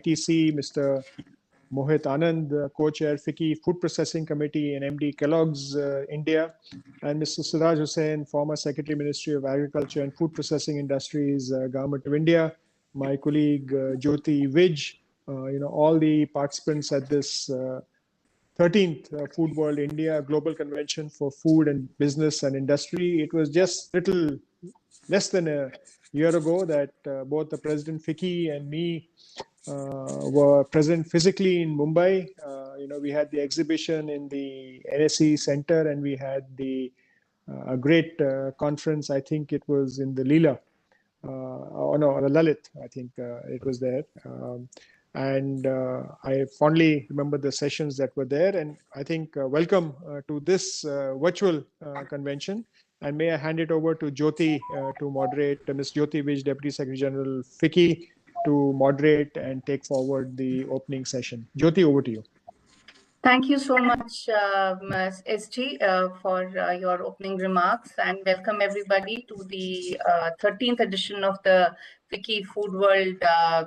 ITC, Mr. Mohit Anand, co-chair FICCI Food Processing Committee and MD Kellogg's India, and Mr. Siraj Hussain, former Secretary Ministry of Agriculture and Food Processing Industries, Government of India, my colleague Jyoti Vij, all the participants at this 13th Food World India Global Convention for Food and Business and Industry. It was just little less than a year ago that both the President FICCI and me were present physically in Mumbai. We had the exhibition in the NSE Center, and we had a great conference. I think it was in the Leela, Lalit. I think it was there. And I fondly remember the sessions that were there. And I think welcome to this virtual convention. And may I hand it over to Jyoti to moderate, Ms. Jyoti Vij, Deputy Secretary General FICCI, to moderate and take forward the opening session. Jyoti, over to you. Thank you so much, SG, for your opening remarks, and welcome everybody to the 13th edition of the FICCI Food World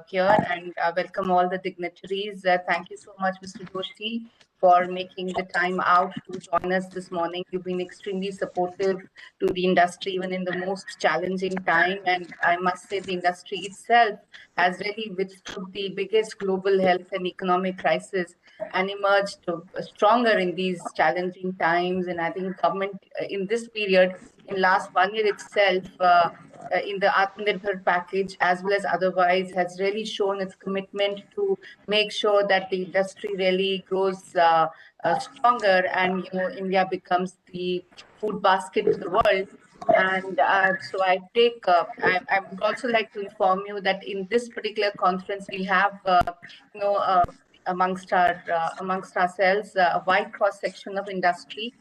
here, and welcome all the dignitaries. Thank you so much, Mr. Joshi, for making the time out to join us this morning. You've been extremely supportive to the industry, even in the most challenging time. And I must say the industry itself has really withstood the biggest global health and economic crisis and emerged stronger in these challenging times. And I think government in this period, in last 1 year itself, in the Atmanirbhar package as well as otherwise, has really shown its commitment to make sure that the industry really grows stronger, and India becomes the food basket of the world. And so I would also like to inform you that in this particular conference we have amongst ourselves a wide cross section of industry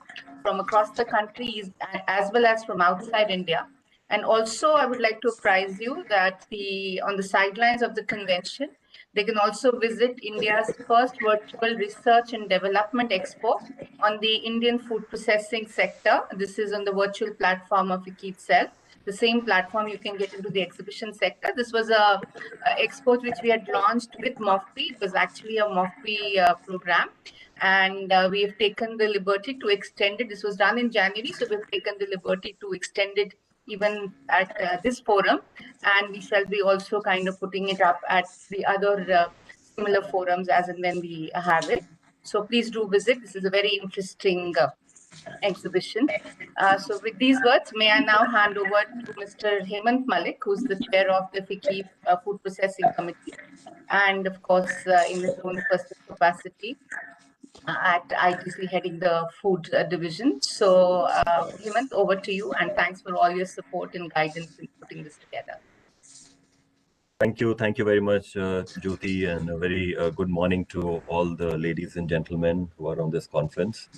from across the country as well as from outside India. And also, I would like to apprise you that on the sidelines of the convention, they can also visit India's first virtual research and development expo on the Indian food processing sector. This is on the virtual platform of FICCI itself. The same platform you can get into the exhibition sector. This was a expo which we had launched with MOFPI. It was actually a MOFPI program. And we have taken the liberty to extend it. This was done in January, so we've taken the liberty to extend it even at this forum, and we shall be also kind of putting it up at the other similar forums as and when we have it. So please do visit. This is a very interesting exhibition. So with these words, may I now hand over to Mr. Hemant Malik, who's the chair of the FICCI Food Processing Committee, and of course in his own personal capacity at ITC heading the food division. So Hemant, over to you, and thanks for all your support and guidance in putting this together. Thank you very much, Jyoti, and a very good morning to all the ladies and gentlemen who are on this conference.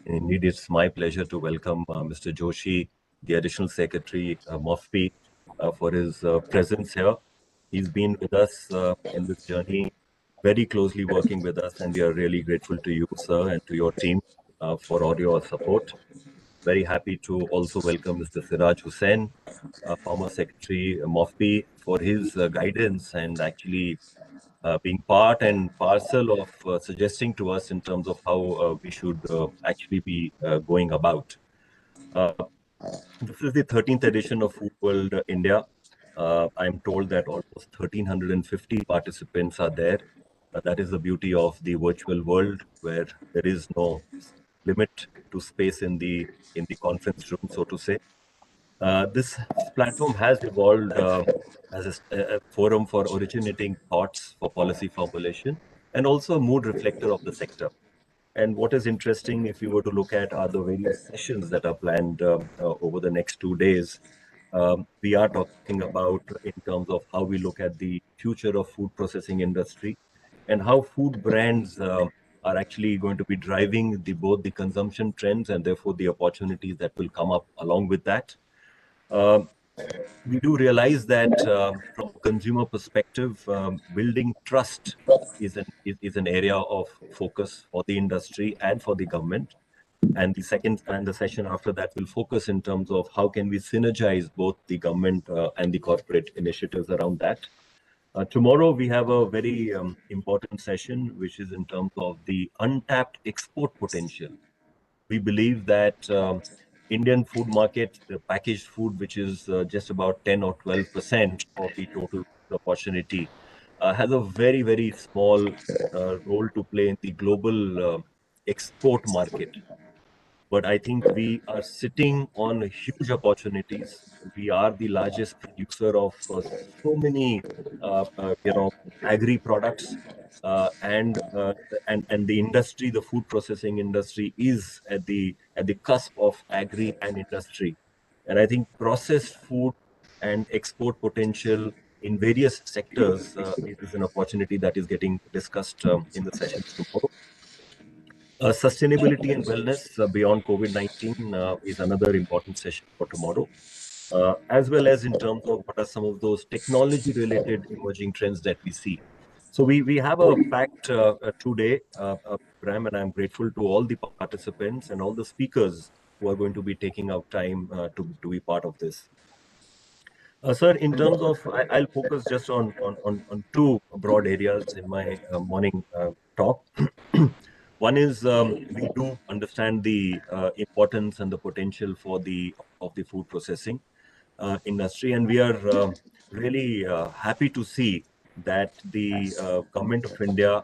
Indeed, it's my pleasure to welcome Mr. Joshi, the Additional Secretary, MOFPI, for his presence here. He's been with us in this journey, very closely working with us, and we are really grateful to you, sir, and to your team for all your support. Very happy to also welcome Mr. Siraj Hussain, former Secretary MOFPI, for his guidance and actually being part and parcel of suggesting to us in terms of how we should actually be going about. This is the 13th edition of Food World India. I'm told that almost 1,350 participants are there. That is the beauty of the virtual world, where there is no limit to space in the conference room, so to say. This platform has evolved as a forum for originating thoughts for policy formulation and also a mood reflector of the sector. And what is interesting, if you were to look at the various sessions that are planned over the next 2 days, we are talking about in terms of how we look at the future of food processing industry and how food brands are actually going to be driving both the consumption trends and therefore the opportunities that will come up along with that. We do realize that from a consumer perspective, building trust is an area of focus for the industry and for the government. And the session after that will focus in terms of how can we synergize both the government and the corporate initiatives around that. Tomorrow we have a very important session, which is in terms of the untapped export potential. We believe that Indian food market, the packaged food, which is just about 10 or 12% of the total opportunity, has a very, very small role to play in the global export market. But I think we are sitting on huge opportunities. We are the largest producer of so many, agri products, and the industry, the food processing industry, is at the cusp of agri and industry. And I think processed food and export potential in various sectors is an opportunity that is getting discussed in the sessions tomorrow. Sustainability and wellness beyond COVID-19 is another important session for tomorrow, as well as in terms of what are some of those technology-related emerging trends that we see. So we have a packed today program, and I'm grateful to all the participants and all the speakers who are going to be taking out time to be part of this. Sir, in terms of, I'll focus just on two broad areas in my morning talk. One is we do understand the importance and the potential for the food processing industry, and we are really happy to see that the government of India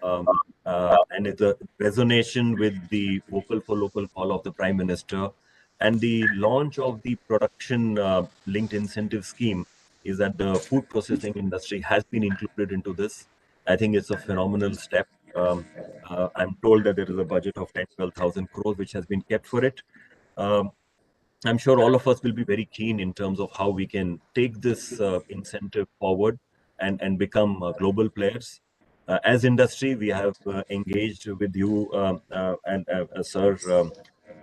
um, and the resonation with the vocal for local call of the Prime Minister and the launch of the production linked incentive scheme is that the food processing industry has been included into this. I think it's a phenomenal step. I'm told that there is a budget of 10,000-12,000 crores which has been kept for it. Um, I'm sure all of us will be very keen in terms of how we can take this incentive forward and become global players. As industry, we have engaged with you and Sir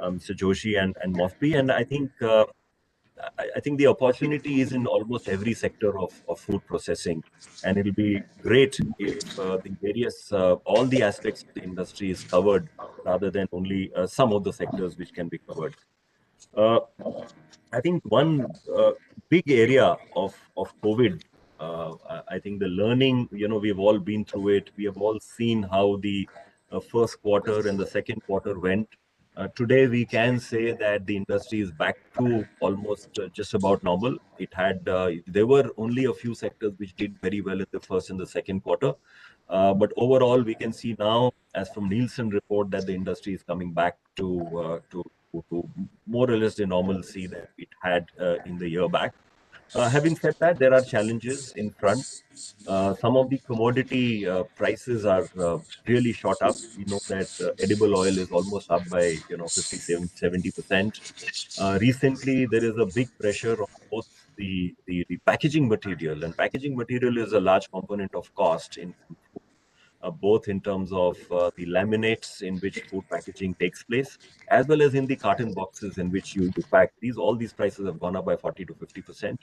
Mr. Joshi and Mofbi, and I think the opportunity is in almost every sector of food processing, and it'll be great if the various all the aspects of the industry is covered rather than only some of the sectors which can be covered. Uh, I think one big area of COVID, I think the learning, we've all been through it. We have all seen how the first quarter and the second quarter went. Today, we can say that the industry is back to almost just about normal. There were only a few sectors which did very well in the first and the second quarter. But overall, we can see now, as from Nielsen report, that the industry is coming back to more or less the normalcy that it had in the year back. Having said that, there are challenges in front. Some of the commodity prices are really shot up. We know that edible oil is almost up by 57, 70%. Recently, there is a big pressure on both the packaging material, and packaging material is a large component of cost in food, both in terms of the laminates in which food packaging takes place, as well as in the carton boxes in which you pack. All these prices have gone up by 40 to 50%,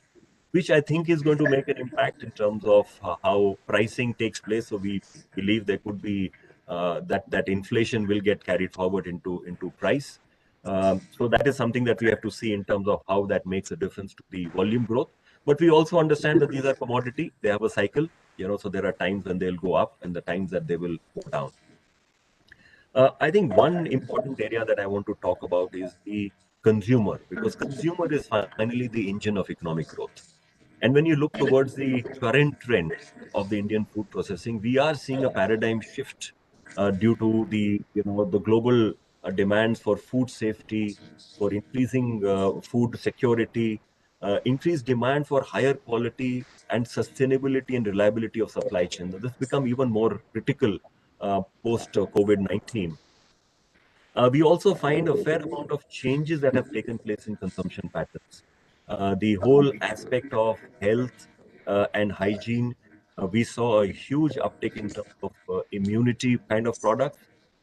which I think is going to make an impact in terms of how pricing takes place. So we believe there could be that inflation will get carried forward into price. So that is something that we have to see in terms of how that makes a difference to the volume growth. But we also understand that these are commodity; they have a cycle. So there are times when they'll go up and the times that they will go down. I think one important area that I want to talk about is the consumer, because consumer is finally the engine of economic growth. And when you look towards the current trend of the Indian food processing, we are seeing a paradigm shift due to the global demands for food safety, for increasing food security, increased demand for higher quality and sustainability and reliability of supply chain. This become even more critical post COVID-19. We also find a fair amount of changes that have taken place in consumption patterns. The whole aspect of health and hygiene, we saw a huge uptick in terms of immunity kind of products.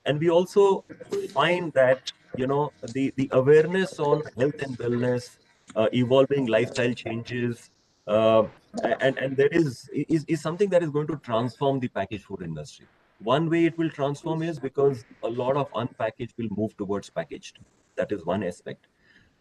And we also find that, the awareness on health and wellness, evolving lifestyle changes, uh, and there is something that is going to transform the packaged food industry. One way it will transform is because a lot of unpackaged will move towards packaged. That is one aspect.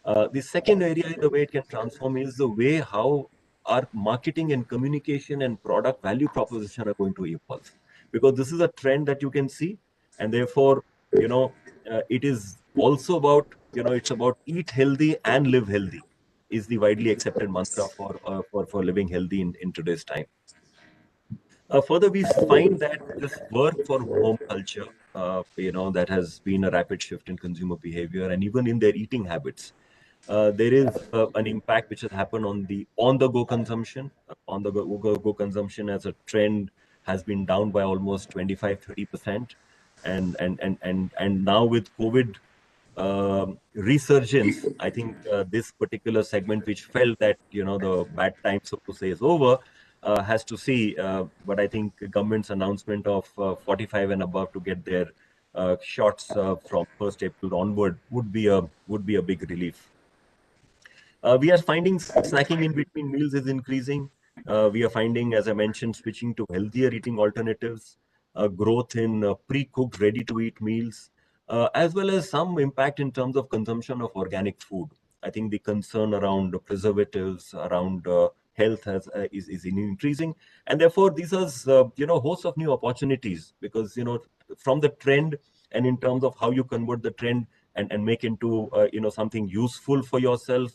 The second area, the way it can transform is the way how our marketing and communication and product value proposition are going to evolve, because this is a trend that you can see. And therefore, it is also about, it's about eat healthy and live healthy is the widely accepted mantra for living healthy in today's time. Further, we find that this work for home culture, that has been a rapid shift in consumer behavior and even in their eating habits. There is an impact which has happened on the on-the-go consumption. On-the-go consumption as a trend has been down by almost 25-30%, and now with COVID resurgence, I think this particular segment, which felt that the bad time, so to say, is over, has to see. But I think government's announcement of 45 and above to get their shots from 1st April onward would be a big relief. We are finding snacking in between meals is increasing. We are finding, as I mentioned, switching to healthier eating alternatives, growth in pre-cooked, ready-to-eat meals, as well as some impact in terms of consumption of organic food. I think the concern around preservatives, around health is increasing, and therefore these are host of new opportunities, because from the trend and in terms of how you convert the trend and make into something useful for yourself,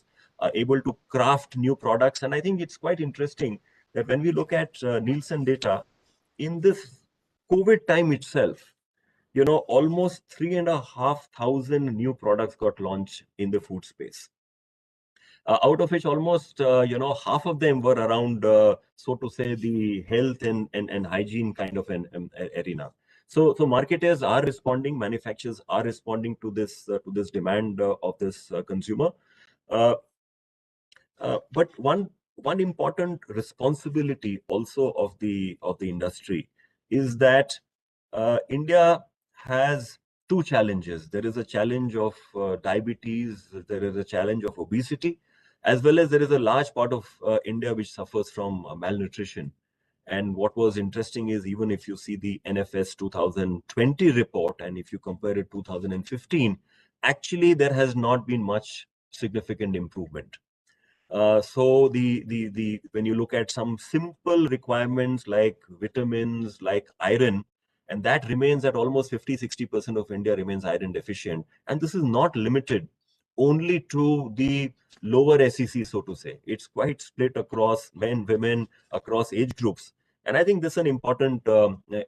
able to craft new products. And I think it's quite interesting that when we look at Nielsen data, in this COVID time itself, almost 3,500 new products got launched in the food space. Out of which almost, half of them were around, so to say, the health and hygiene kind of an arena. So marketers are responding, manufacturers are responding to this demand of this consumer. But one important responsibility also of the industry is that India has two challenges. There is a challenge of diabetes, there is a challenge of obesity, as well as there is a large part of India which suffers from malnutrition. And what was interesting is, even if you see the NFS 2020 report, and if you compare it 2015, actually there has not been much significant improvement. So when you look at some simple requirements like vitamins, like iron, and that remains at almost 50-60% of India remains iron deficient. And this is not limited only to the lower SEC, so to say. It's quite split across men, women, across age groups. And I think this is an important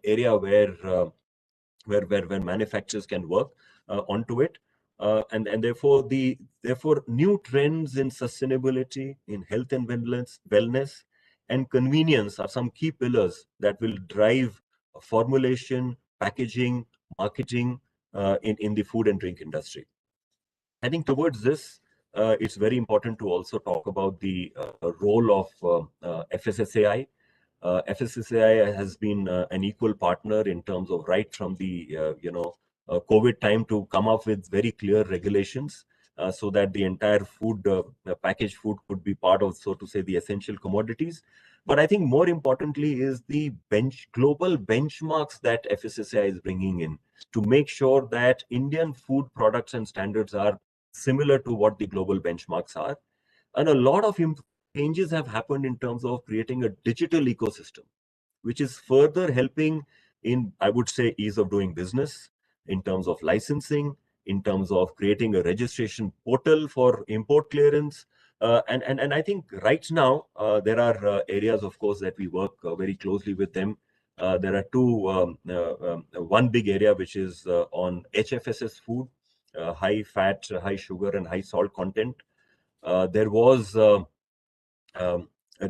area where manufacturers can work onto it. And therefore new trends in sustainability, in health and wellness and convenience are some key pillars that will drive formulation, packaging, marketing in the food and drink industry. I think towards this, it's very important to also talk about the role of FSSAI. FSSAI has been an equal partner in terms of right from the COVID time to come up with very clear regulations so that the entire food, packaged food, could be part of, so to say, the essential commodities. But I think more importantly is the global benchmarks that FSSAI is bringing in to make sure that Indian food products and standards are similar to what the global benchmarks are. And a lot of changes have happened in terms of creating a digital ecosystem, which is further helping in, I would say, ease of doing business, in terms of licensing, in terms of creating a registration portal for import clearance. And I think right now, there are areas, of course, that we work very closely with them. There are two, one big area, which is on HFSS food, high fat, high sugar, and high salt content. There was a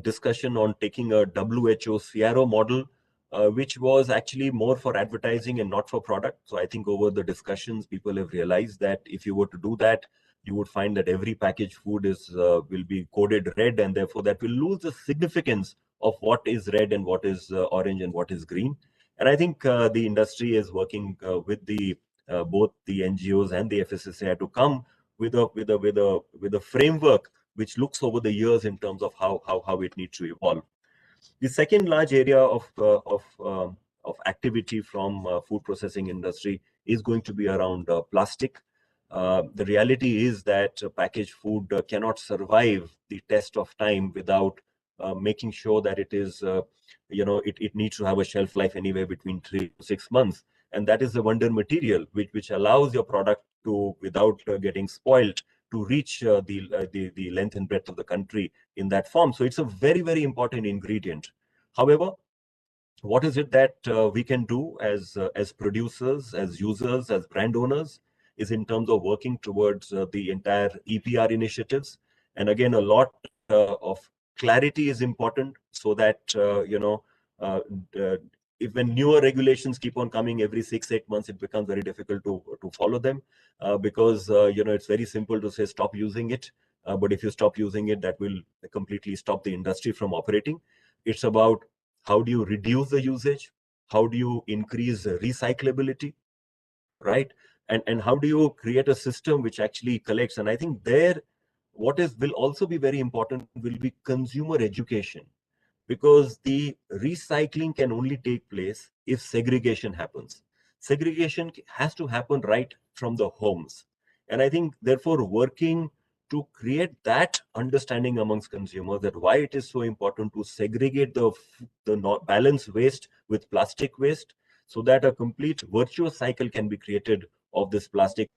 discussion on taking a WHO CRO model, which was actually more for advertising and not for product. So I think over the discussions, people have realized that if you were to do that, you would find that every packaged food will be coded red, and therefore that will lose the significance of what is red and what is orange and what is green. And I think the industry is working with both the NGOs and the FSSAI to come with a framework which looks over the years in terms of how it needs to evolve. The second large area of activity from food processing industry is going to be around plastic. The reality is that packaged food cannot survive the test of time without making sure that it is, it needs to have a shelf life anywhere between 3 to 6 months. And that is the wonder material, which allows your product to, without getting spoiled, to reach the length and breadth of the country in that form. So it's a very, very important ingredient. However, what is it that we can do as producers, as users, as brand owners, is in terms of working towards the entire EPR initiatives. And again, a lot of clarity is important, so that uh, uh, if when newer regulations keep on coming every 6-8 months, it becomes very difficult to follow them, because it's very simple to say stop using it, but if you stop using it, that will completely stop the industry from operating. It's about how do you reduce the usage, how do you increase recyclability, right? And how do you create a system which actually collects? And I think there, what is will also be very important will be consumer education, because the recycling can only take place if segregation happens. Segregation has to happen right from the homes. And I think, therefore, working to create that understanding amongst consumers, that why it is so important to segregate the balanced waste with plastic waste, so that a complete virtuous cycle can be created of this plastic,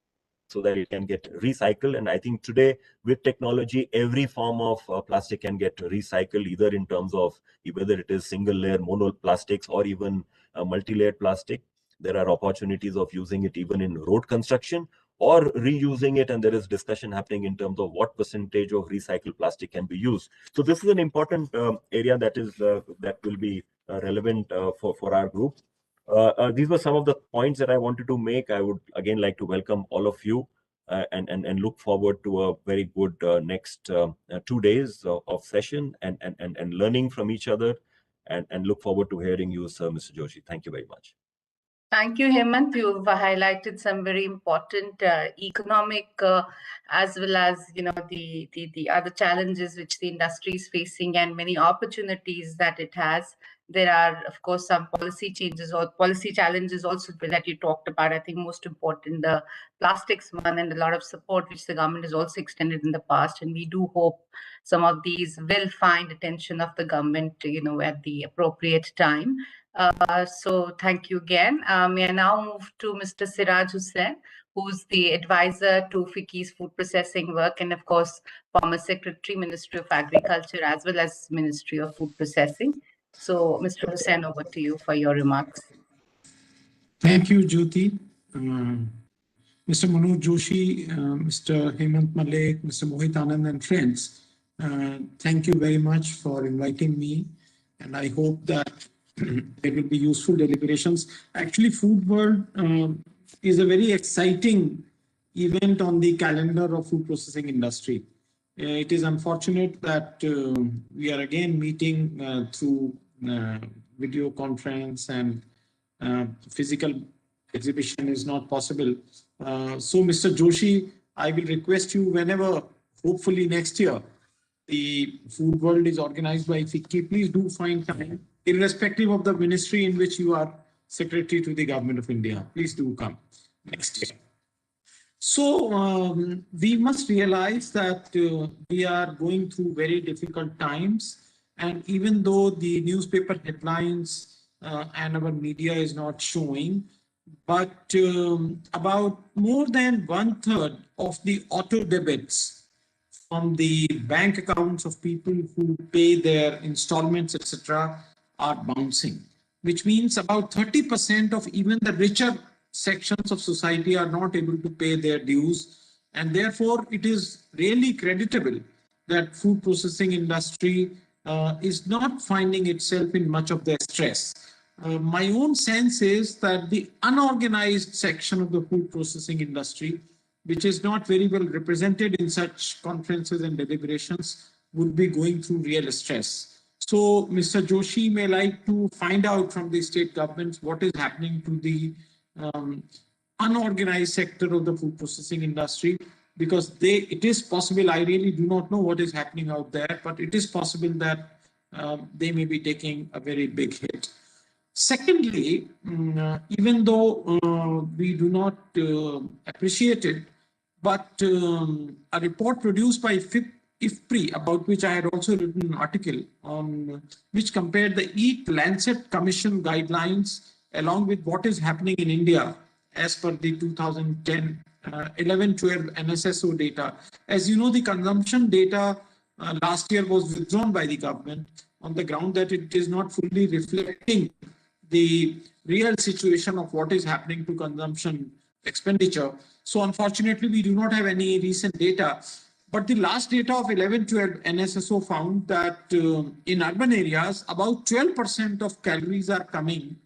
so that it can get recycled. And I think today, with technology, every form of plastic can get recycled, either in terms of whether it is single layer monoplastics or even multi-layered plastic. There are opportunities of using it even in road construction, or reusing it, and there is discussion happening in terms of what percentage of recycled plastic can be used. So this is an important area that is that will be relevant for our group. These were some of the points that I wanted to make. I would again like to welcome all of you, and look forward to a very good next 2 days of session and learning from each other, and look forward to hearing you, sir, Mr. Joshi. Thank you very much. Thank you, Hemant. You've highlighted some very important economic as well as the other challenges which the industry is facing, and many opportunities that it has. There are, of course, some policy changes or policy challenges also that you talked about. I think most important, the plastics one, and a lot of support which the government has also extended in the past. And we do hope some of these will find attention of the government, at the appropriate time. So thank you again. May I now move to Mr. Siraj Hussain, who's the advisor to FICCI's food processing work, and of course, former Secretary, Ministry of Agriculture, as well as Ministry of Food Processing. So, Mr. Hussain, over to you for your remarks. Thank you, Jyoti. Mr. Manoj Joshi, Mr. Hemant Malik, Mr. Mohit Anand, and friends, thank you very much for inviting me. And I hope that there will be useful deliberations. Actually, Food World is a very exciting event on the calendar of food processing industry. It is unfortunate that we are again meeting through video conference, and physical exhibition is not possible. So, Mr. Joshi, I will request you, whenever, hopefully next year, the Food World is organized by FICCI, please do find time, irrespective of the ministry in which you are Secretary to the Government of India. Please do come next year. So we must realize that we are going through very difficult times. And even though the newspaper headlines and our media is not showing, but about more than 1/3 of the auto debits from the bank accounts of people who pay their installments, etc., are bouncing, which means about 30% of even the richer sections of society are not able to pay their dues. And therefore, it is really creditable that food processing industry is not finding itself in much of their stress. My own sense is that the unorganized section of the food processing industry, which is not very well represented in such conferences and deliberations, would be going through real stress. So Mr. Joshi may like to find out from the state governments what is happening to the unorganized sector of the food processing industry, because it is possible, I really do not know what is happening out there, but it is possible that they may be taking a very big hit. Secondly, even though we do not appreciate it, but a report produced by IFPRI, about which I had also written an article on, which compared the EAT Lancet Commission guidelines along with what is happening in India as per the 2010 11-12 NSSO data. As you know, the consumption data last year was withdrawn by the government on the ground that it is not fully reflecting the real situation of what is happening to consumption expenditure. So unfortunately, we do not have any recent data. But the last data of 11-12 NSSO found that in urban areas, about 12% of calories are coming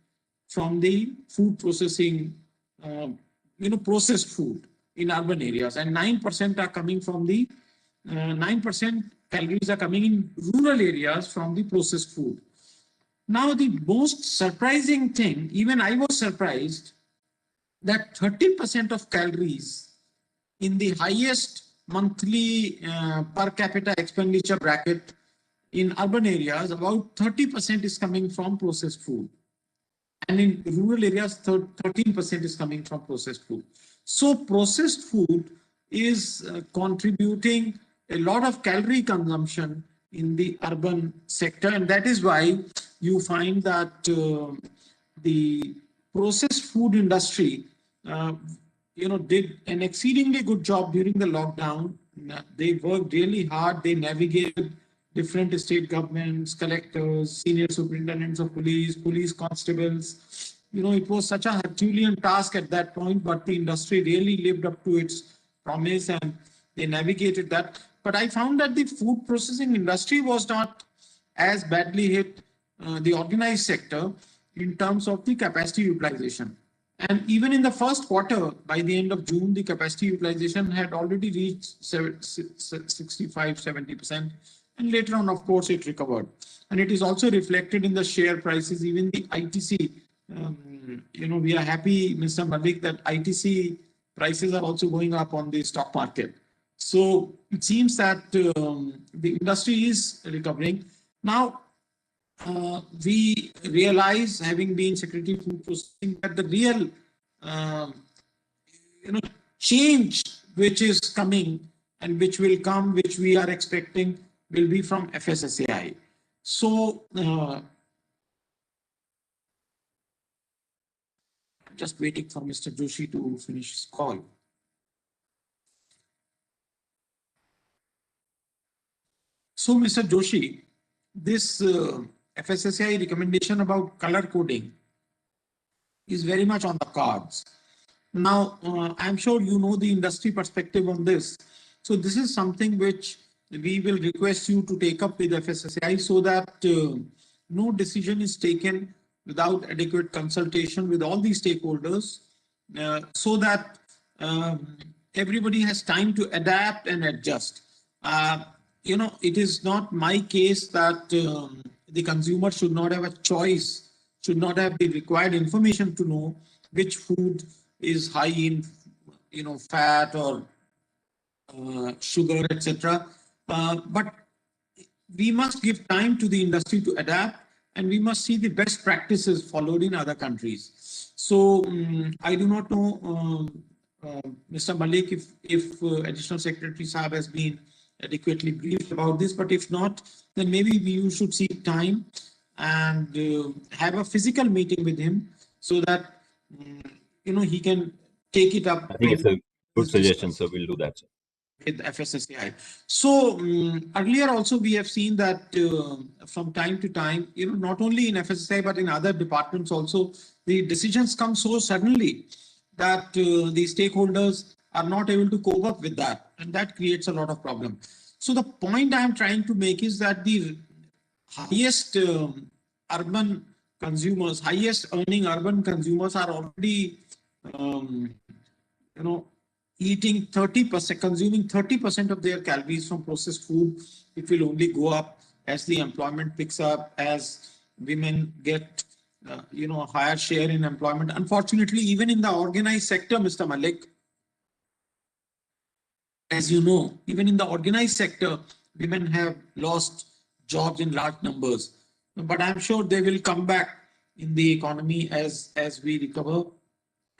from the food processing, processed food in urban areas, and 9% are coming from the 9% calories are coming in rural areas from the processed food. Now, the most surprising thing, even I was surprised, that 30% of calories in the highest monthly per capita expenditure bracket in urban areas, about 30% is coming from processed food. And in rural areas, 13% is coming from processed food. So processed food is contributing a lot of calorie consumption in the urban sector. And that is why you find that the processed food industry did an exceedingly good job during the lockdown. They worked really hard. They navigated different state governments, collectors, senior superintendents of police, police constables. It was such a Herculean task at that point, but the industry really lived up to its promise and they navigated that. But I found that the food processing industry was not as badly hit, the organized sector, in terms of the capacity utilization. And even in the first quarter, by the end of June, the capacity utilization had already reached 65-70%. And later on, of course, it recovered. And it is also reflected in the share prices, even the ITC. We are happy, Mr. Malik, that ITC prices are also going up on the stock market. So it seems that the industry is recovering. Now, we realize, having been Secretary of Food Processing, that the real change which is coming and which will come, which we are expecting, will be from FSSAI. So just waiting for Mr. Joshi to finish his call. So Mr. Joshi, this FSSAI recommendation about color coding is very much on the cards. Now, I'm sure you know the industry perspective on this. So this is something which we will request you to take up with FSSAI so that no decision is taken without adequate consultation with all the stakeholders, so that everybody has time to adapt and adjust. It is not my case that the consumer should not have a choice, should not have the required information to know which food is high in, fat or sugar, etc. But we must give time to the industry to adapt, and we must see the best practices followed in other countries. So I do not know, Mr. Malik, if Additional Secretary Saab has been adequately briefed about this, but if not, then maybe you should seek time and have a physical meeting with him so that he can take it up. I think it's a good suggestion, so we'll do that, sir. With FSSAI. So earlier also we have seen that from time to time, not only in FSSAI but in other departments also, the decisions come so suddenly that the stakeholders are not able to cope up with that, and that creates a lot of problem. So the point I am trying to make is that the highest urban consumers, highest earning urban consumers are already eating 30%, consuming 30% of their calories from processed food. It will only go up as the employment picks up, as women get a higher share in employment. Unfortunately, even in the organized sector, Mr. Malik, as you know, even in the organized sector, women have lost jobs in large numbers. But I'm sure they will come back in the economy as we recover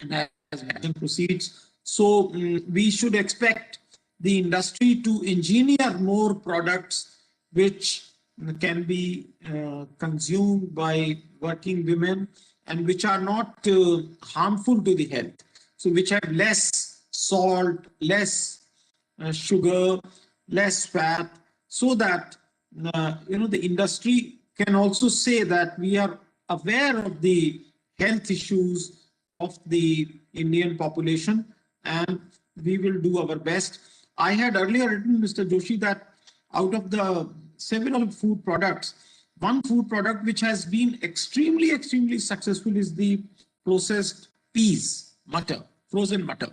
and as action proceeds. So we should expect the industry to engineer more products which can be consumed by working women and which are not harmful to the health. So which have less salt, less sugar, less fat, so that the industry can also say that we are aware of the health issues of the Indian population and we will do our best. I had earlier written, Mr. Joshi, that out of the several food products, one food product which has been extremely successful is the processed peas, mutter, frozen mutter,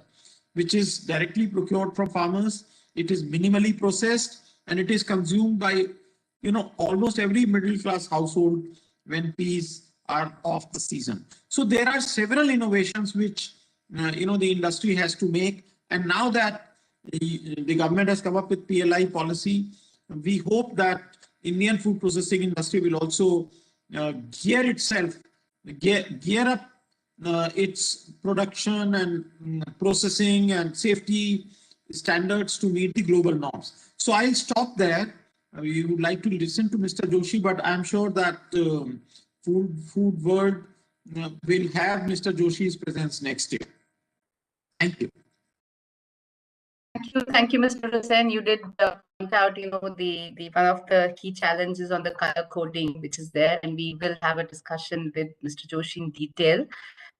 which is directly procured from farmers. It is minimally processed and it is consumed by almost every middle class household when peas are off the season. So there are several innovations which the industry has to make. And now that the government has come up with PLI policy, we hope that Indian food processing industry will also gear itself, gear up its production and processing and safety standards to meet the global norms. So I'll stop there. We would like to listen to Mr. Joshi, but I'm sure that food world will have Mr. Joshi's presence next year. Thank you. Thank you, Mr. Hussain. You did point out, the one of the key challenges on the color coding, which is there, and we will have a discussion with Mr. Joshi in detail.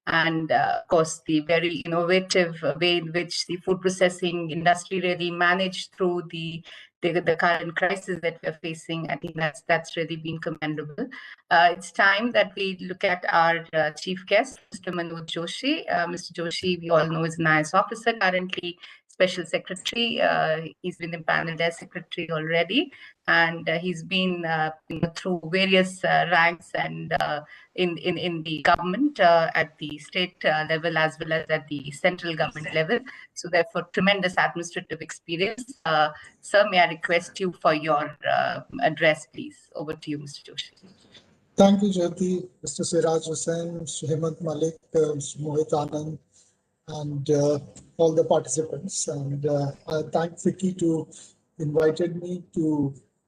And of course, the very innovative way in which the food processing industry really managed through the current crisis that we're facing. I think that's really been commendable. It's time that we look at our chief guest, Mr. Manoj Joshi. Mr. Joshi, we all know, is an IAS officer, currently Special Secretary. He's been impaneled as Secretary already, and he's been through various ranks and in the government at the state level as well as at the central government level. So therefore, tremendous administrative experience. Sir, may I request you for your address, please? Over to you, Mr. Joshi. Thank you, Jyoti, Mr. Siraj Hussain, Mr. Hemant Malik, Mr. Mohit Anand, and all the participants. And I thank FICCI to invited me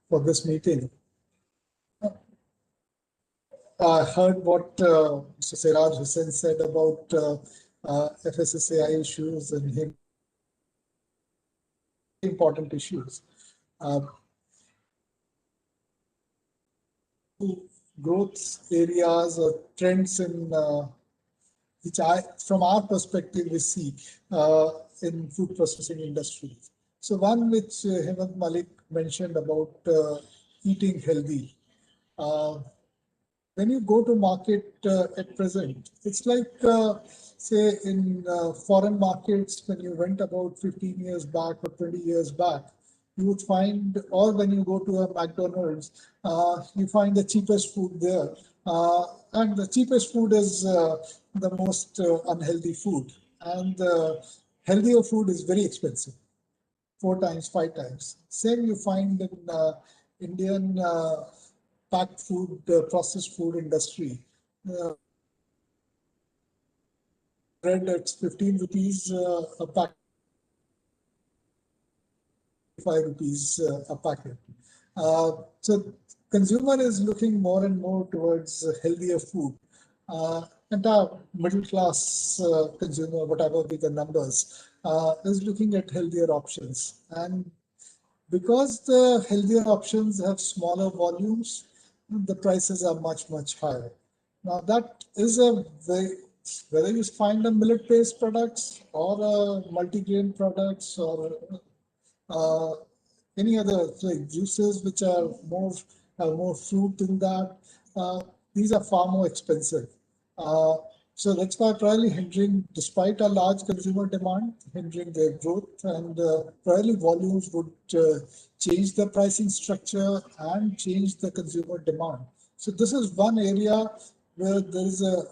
for this meeting. I heard what Mr. Siraj Hussain said about FSSAI issues and important issues. Growth areas or trends in which from our perspective, we see in food processing industry. So one which Hemant Malik mentioned about eating healthy. When you go to market at present, it's like, say, in foreign markets, when you went about 15 years back or 20 years back, you would find, or when you go to a McDonald's, you find the cheapest food there. And the cheapest food is the most unhealthy food. And healthier food is very expensive, 4 times, 5 times. Same you find in Indian packed food, processed food industry. Bread at 15 rupees a pack, 5 rupees a packet. So consumer is looking more and more towards healthier food. And our middle class consumer, whatever be the numbers, is looking at healthier options. And because the healthier options have smaller volumes, the prices are much, much higher. Now that is whether you find a millet-based products or multi-grain products or any other like juices which are have more fruit in that, these are far more expensive. So that's why probably hindering, despite a large consumer demand, hindering their growth, and probably volumes would change the pricing structure and change the consumer demand. So this is one area where there is a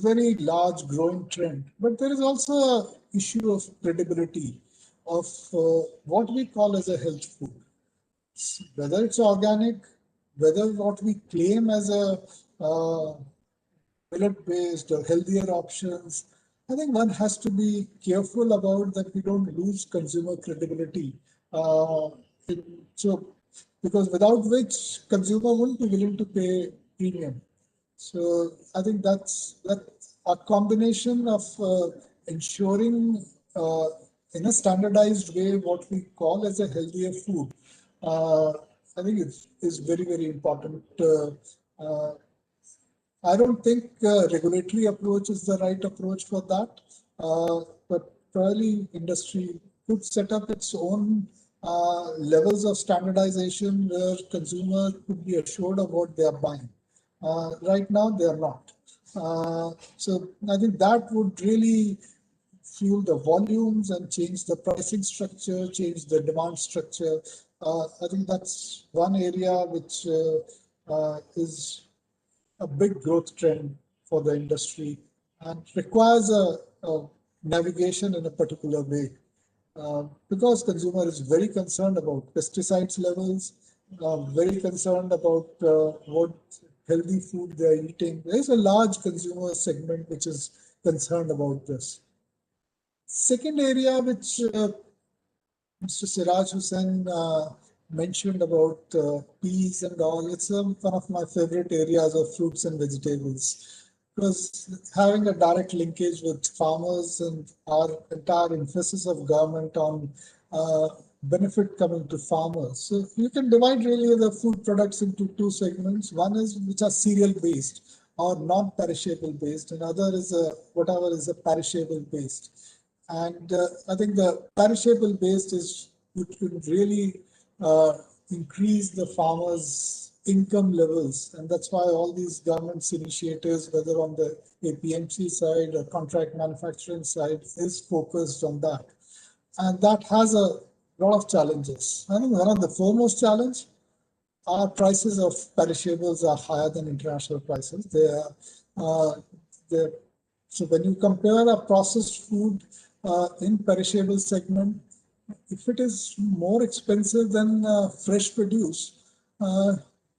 very large growing trend, but there is also an issue of credibility of what we call as a health food. Whether it's organic, whether what we claim as a millet-based or healthier options, I think one has to be careful about that we don't lose consumer credibility. So, because without which consumer wouldn't be willing to pay premium. So I think that's a combination of ensuring in a standardized way what we call as a healthier food. I think is very, very important. Uh, I don't think regulatory approach is the right approach for that, but probably industry could set up its own levels of standardization where consumer could be assured of what they are buying. Right now, they are not. So I think that would really fuel the volumes and change the pricing structure, change the demand structure. I think that's one area which is a big growth trend for the industry and requires a navigation in a particular way. Because consumer is very concerned about pesticides levels, very concerned about what healthy food they are eating. There is a large consumer segment which is concerned about this. Second area which Mr. Siraj Hussain mentioned about peas and all. It's one of my favorite areas of fruits and vegetables because having a direct linkage with farmers and our entire emphasis of government on benefit coming to farmers. So you can divide really the food products into two segments. One is which are cereal based or non-perishable based, and other is whatever is a perishable based. And I think the perishable based is which would really increase the farmers' income levels. And that's why all these government's initiatives, whether on the APMC side or contract manufacturing side, is focused on that. And that has a lot of challenges. I think one of the foremost challenge, our prices of perishables are higher than international prices. So when you compare a processed food in perishable segment, if it is more expensive than fresh produce,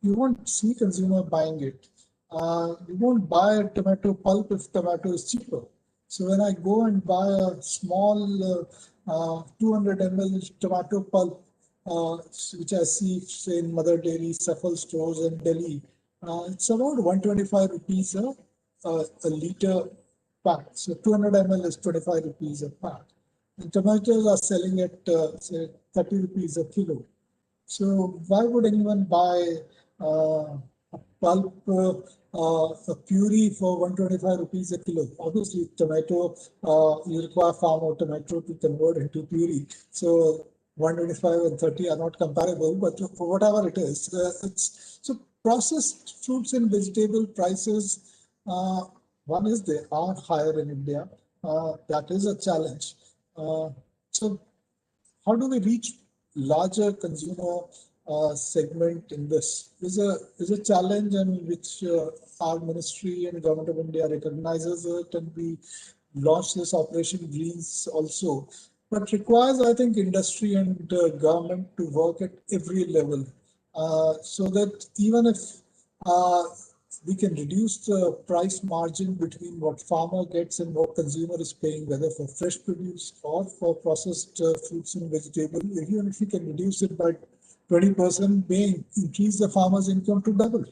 you won't see consumer buying it. You won't buy a tomato pulp if tomato is cheaper. So when I go and buy a small 200 ml tomato pulp, which I see say in Mother Dairy, Safal stores in Delhi, it's about 125 rupees a liter pack. So 200 ml is 25 rupees a pack. And tomatoes are selling at say 30 rupees a kilo. So why would anyone buy a pulp, a puree for 125 rupees a kilo? Obviously, tomato, you require far more tomato to convert into puree. So 125 and 30 are not comparable, but for whatever it is, so processed fruits and vegetable prices. One is they are higher in India. That is a challenge. So how do we reach larger consumer segment in this is a challenge, and which our ministry and government of India recognizes it, and we launched this Operation Greens also, but requires, I think, industry and government to work at every level, so that even if we can reduce the price margin between what farmer gets and what consumer is paying, whether for fresh produce or for processed fruits and vegetables. Even if we can reduce it by 20%, may increase the farmer's income to double.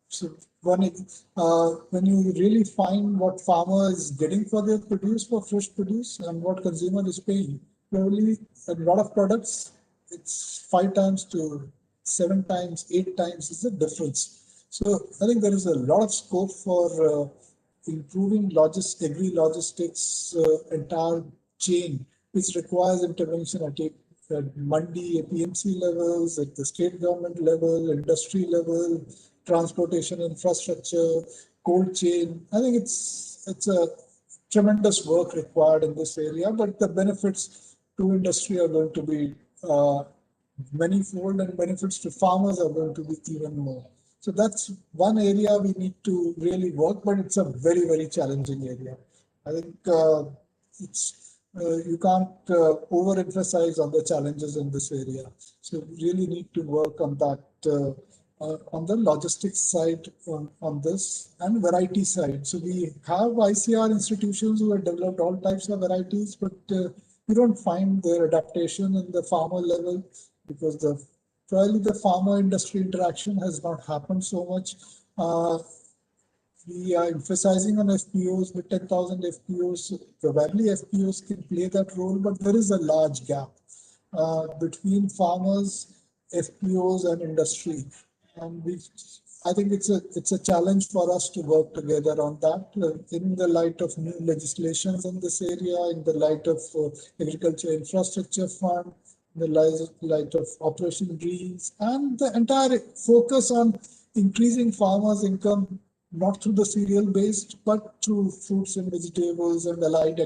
So when you really find what farmer is getting for their produce, for fresh produce, and what consumer is paying, probably a lot of products, it's 5 times to 7 times, 8 times is the difference. So I think there is a lot of scope for improving agri-logistics entire chain, which requires intervention at mandi, APMC levels, at the state government level, industry level, transportation infrastructure, cold chain. I think it's a tremendous work required in this area, but the benefits to industry are going to be manifold, and benefits to farmers are going to be even more. So that's one area we need to really work, but it's a very, very challenging area. I think you can't overemphasize on the challenges in this area. So we really need to work on that on the logistics side on this and variety side. So we have ICR institutions who have developed all types of varieties, but we don't find their adaptation in the farmer level because probably the farmer industry interaction has not happened so much. We are emphasizing on FPOs with 10,000 FPOs. Probably FPOs can play that role, but there is a large gap between farmers, FPOs, and industry. And I think it's a challenge for us to work together on that in the light of new legislations in this area, in the light of Agriculture Infrastructure Fund, in the light of Operation Greens, and the entire focus on increasing farmers' income, not through the cereal based, but through fruits and vegetables and allied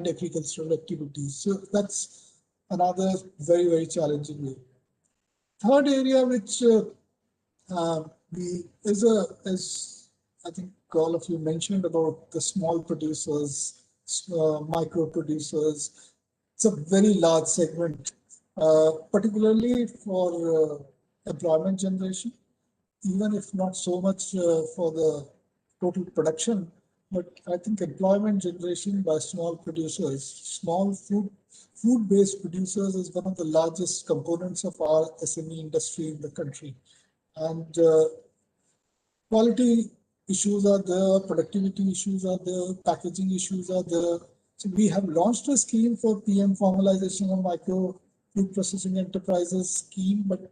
agricultural activities. So that's another very, very challenging area. Third area, which as I think all of you mentioned about the small producers, micro producers. It's a very large segment, particularly for employment generation, even if not so much for the total production, but I think employment generation by small producers, small food-based producers is one of the largest components of our SME industry in the country. And quality issues are there, productivity issues are there, packaging issues are there. So we have launched a scheme for PM formalization of micro food processing enterprises scheme, but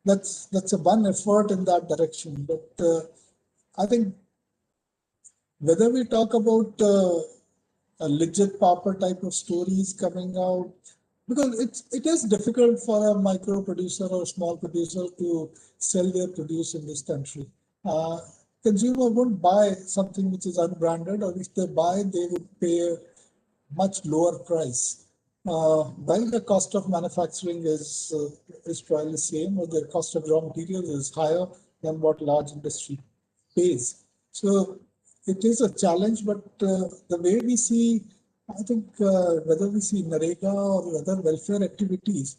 that's a one effort in that direction. But I think whether we talk about a legit Papa type of stories coming out, because it is difficult for a micro producer or small producer to sell their produce in this country. Consumer won't buy something which is unbranded, or if they buy, they would pay a much lower price. While the cost of manufacturing is probably the same, or the cost of raw materials is higher than what large industry pays. So it is a challenge, but the way we see, I think whether we see NREGA or other welfare activities,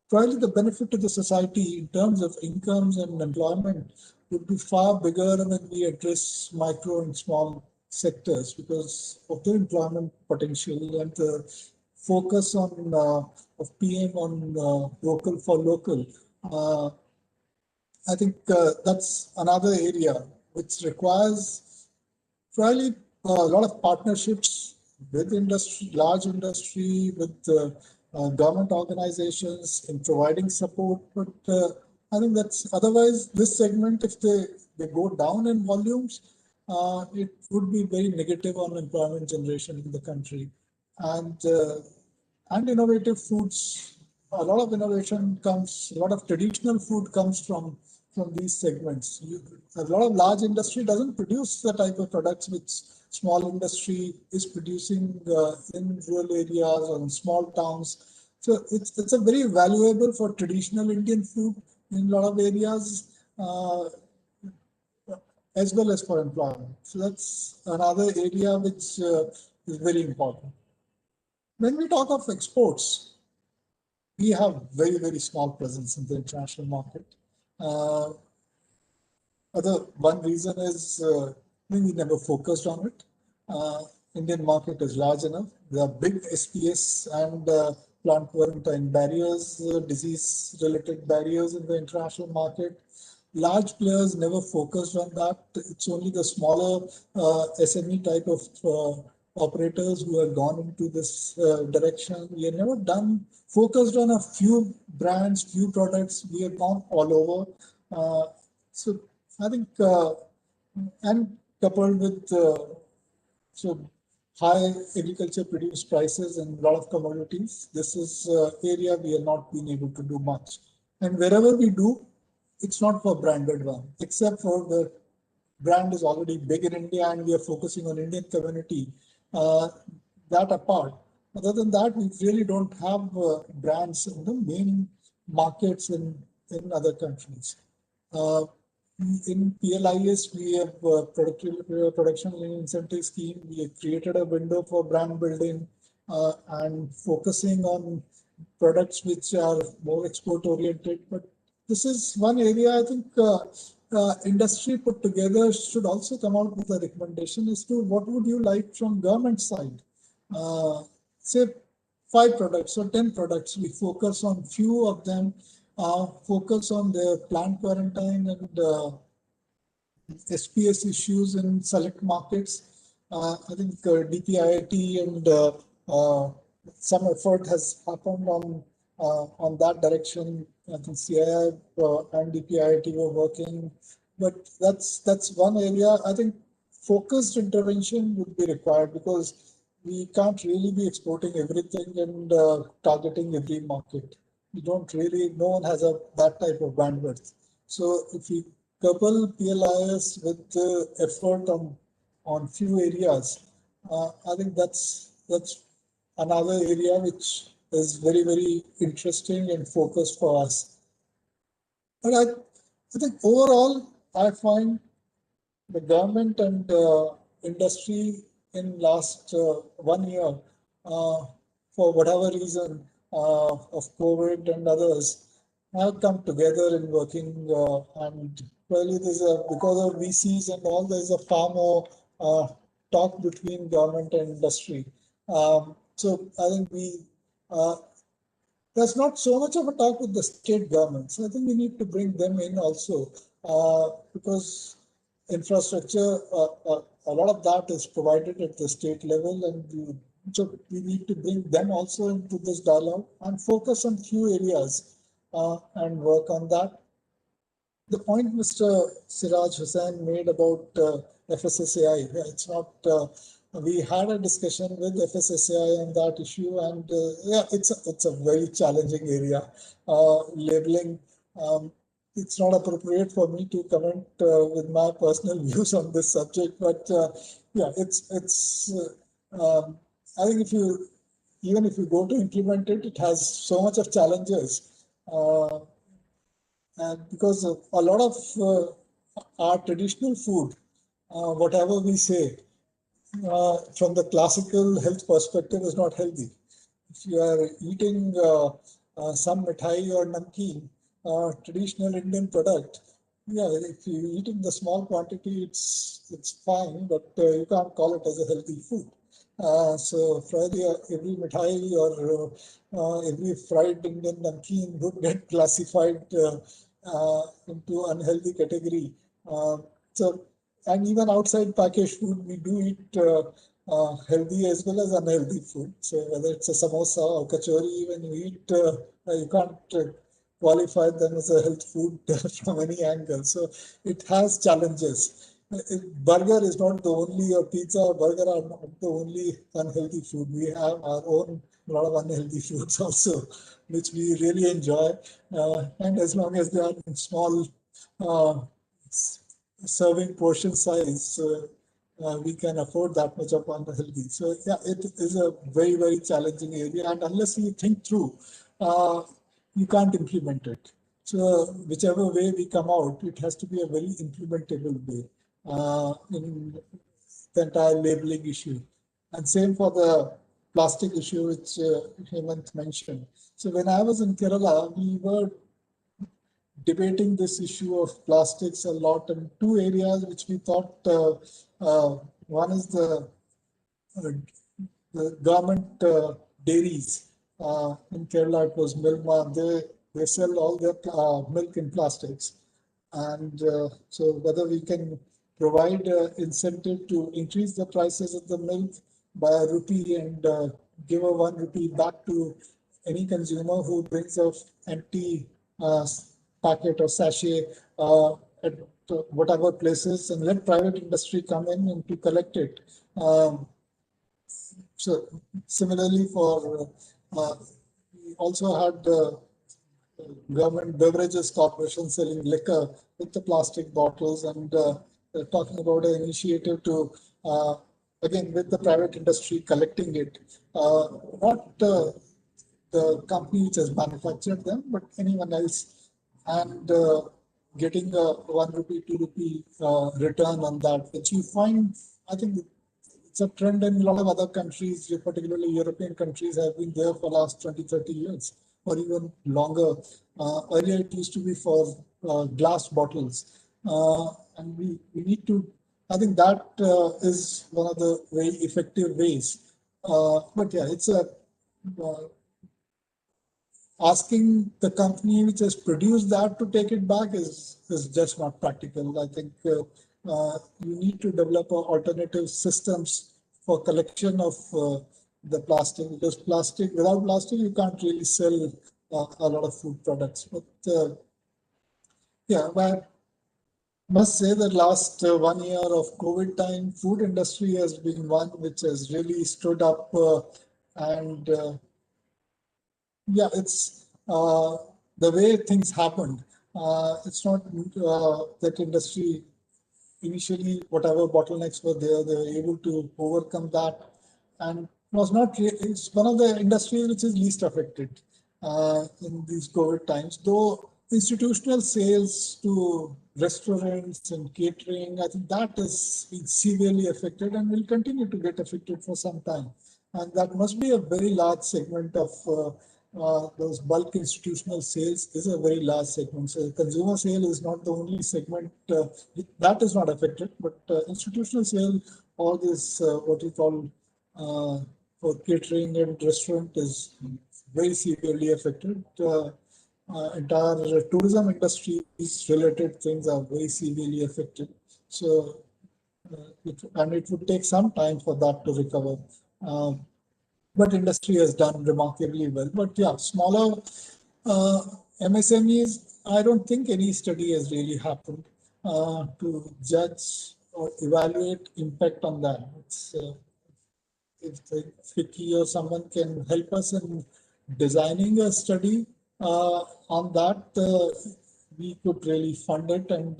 probably the benefit to the society in terms of incomes and employment would be far bigger when we address micro and small sectors because of the employment potential and the focus on of PM on local for local. I think that's another area which requires probably a lot of partnerships with industry, large industry, with government organizations in providing support. But I think that's otherwise this segment, if they go down in volumes, it would be very negative on employment generation in the country. And innovative foods, a lot of innovation comes, a lot of traditional food comes from these segments. A lot of large industry doesn't produce the type of products which small industry is producing in rural areas or in small towns. So it's a very valuable for traditional Indian food in a lot of areas, as well as for employment. So that's another area which is very important. When we talk of exports, we have very, very small presence in the international market. One reason is we never focused on it. Indian market is large enough. There are big SPS and plant quarantine barriers, disease-related barriers in the international market. Large players never focused on that. It's only the smaller SME type of operators who have gone into this direction. We have never focused on a few brands, few products. We have gone all over. So I think, and coupled with so high agriculture produce prices and a lot of commodities, this is area we have not been able to do much. And wherever we do, it's not for branded one, except for the brand is already big in India and we are focusing on Indian community. That apart, other than that, we really don't have brands in the main markets in other countries. In PLIS, we have production linked incentive scheme. We have created a window for brand building and focusing on products which are more export oriented. But this is one area I think industry put together should also come out with a recommendation as to what would you like from government side. Say 5 products or 10 products, we focus on few of them, focus on their plant quarantine and SPS issues in select markets. I think DPIIT and some effort has happened on that direction. I think CII and DPIIT were working, but that's one area. I think focused intervention would be required because we can't really be exporting everything and targeting every market. We don't really, no one has that type of bandwidth. So if we couple PLIS with effort on few areas, I think that's another area which is very, very interesting and focused for us. But I think overall, I find the government and industry in last 1 year, for whatever reason of COVID and others, have come together in working and probably because of VCs and all, there's a far more talk between government and industry. So I think there's not so much of a talk with the state governments. I think we need to bring them in also because infrastructure, a lot of that is provided at the state level, and so we need to bring them also into this dialogue and focus on few areas and work on that. The point Mr. Siraj Hussain made about FSSAI, it's not. We had a discussion with FSSAI on that issue, and yeah, it's a very challenging area. Labeling. It's not appropriate for me to comment with my personal views on this subject, but yeah, I think even if you go to implement it, it has so much of challenges, and because a lot of our traditional food, whatever we say, from the classical health perspective, is not healthy. If you are eating some mithai or namkeen, traditional Indian product, yeah, if you're eating the small quantity, it's fine, but you can't call it as a healthy food. So Friday, every mithai or every fried Indian namkeen would get classified into unhealthy category. So, and even outside packaged food, we do eat healthy as well as unhealthy food. So whether it's a samosa or kachori, when you eat, you can't qualify them as a health food from any angle. So it has challenges. Burger is not the only, or pizza or burger are not the only unhealthy food. We have our own lot of unhealthy foods also, which we really enjoy. And as long as they are in small serving portion size, we can afford that much of unhealthy. So yeah, it is a very, very challenging area. And unless you think through, you can't implement it. So whichever way we come out, it has to be a very implementable way in the entire labeling issue. And same for the plastic issue, which Hemant mentioned. So when I was in Kerala, we were debating this issue of plastics a lot in 2 areas which we thought, one is the government dairies. In Kerala, it was Milma. They sell all their milk in plastics. And so whether we can provide incentive to increase the prices of the milk by a rupee and give a 1 rupee back to any consumer who brings an empty packet or sachet at whatever places, and let private industry come in and to collect it. So similarly for, we also had government beverages corporation selling liquor with the plastic bottles, and talking about an initiative to, again, with the private industry collecting it, not the company which has manufactured them, but anyone else, and getting a 1 rupee, 2 rupee return on that, which you find, I think It's a trend in a lot of other countries, particularly European countries, have been there for the last 20, 30 years or even longer. Earlier, it used to be for glass bottles. And we need to, I think that is one of the very effective ways. But yeah, it's a asking the company which has produced that to take it back is just not practical. I think you need to develop alternative systems for collection of the plastic, because plastic, without plastic, you can't really sell a lot of food products. But yeah, but must say that last 1 year of COVID time, food industry has been one which has really stood up and yeah, it's the way things happened. It's not that industry initially, whatever bottlenecks were there, they were able to overcome that, and was not. It's one of the industries which is least affected in these COVID times. Though institutional sales to restaurants and catering, I think that is severely affected and will continue to get affected for some time. And that must be a very large segment of those bulk institutional sales is a very large segment. So consumer sale is not the only segment that is not affected, but institutional sale, all this what you call for catering and restaurant is very severely affected. Entire tourism industry related things are very severely affected. So it would take some time for that to recover. But industry has done remarkably well. But yeah, smaller MSMEs, I don't think any study has really happened to judge or evaluate impact on that. It's, if the FICCI or someone can help us in designing a study on that, we could really fund it and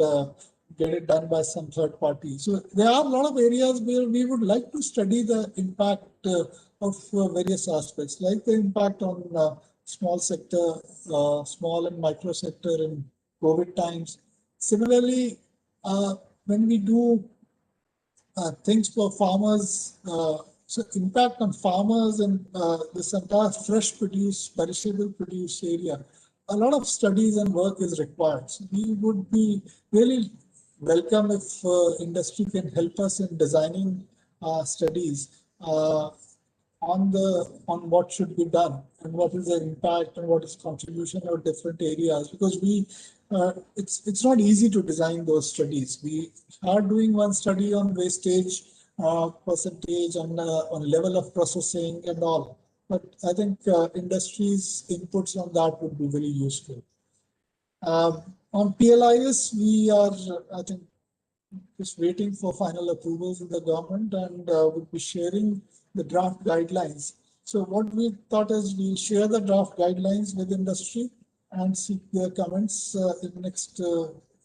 get it done by some third party. So there are a lot of areas where we would like to study the impact of various aspects, like the impact on small sector, small and micro sector in COVID times. Similarly, when we do things for farmers, so impact on farmers and this entire fresh produce, perishable produce area, a lot of studies and work is required. So we would be really welcome if industry can help us in designing studies on what should be done and what is the impact and what is contribution of different areas, because we it's not easy to design those studies. We are doing one study on wastage percentage on level of processing and all, but I think industry's inputs on that would be very useful. On PLIS, we are, I think, just waiting for final approvals in the government, and we'll be sharing the draft guidelines. So what we thought is we'll share the draft guidelines with industry and seek their comments in the next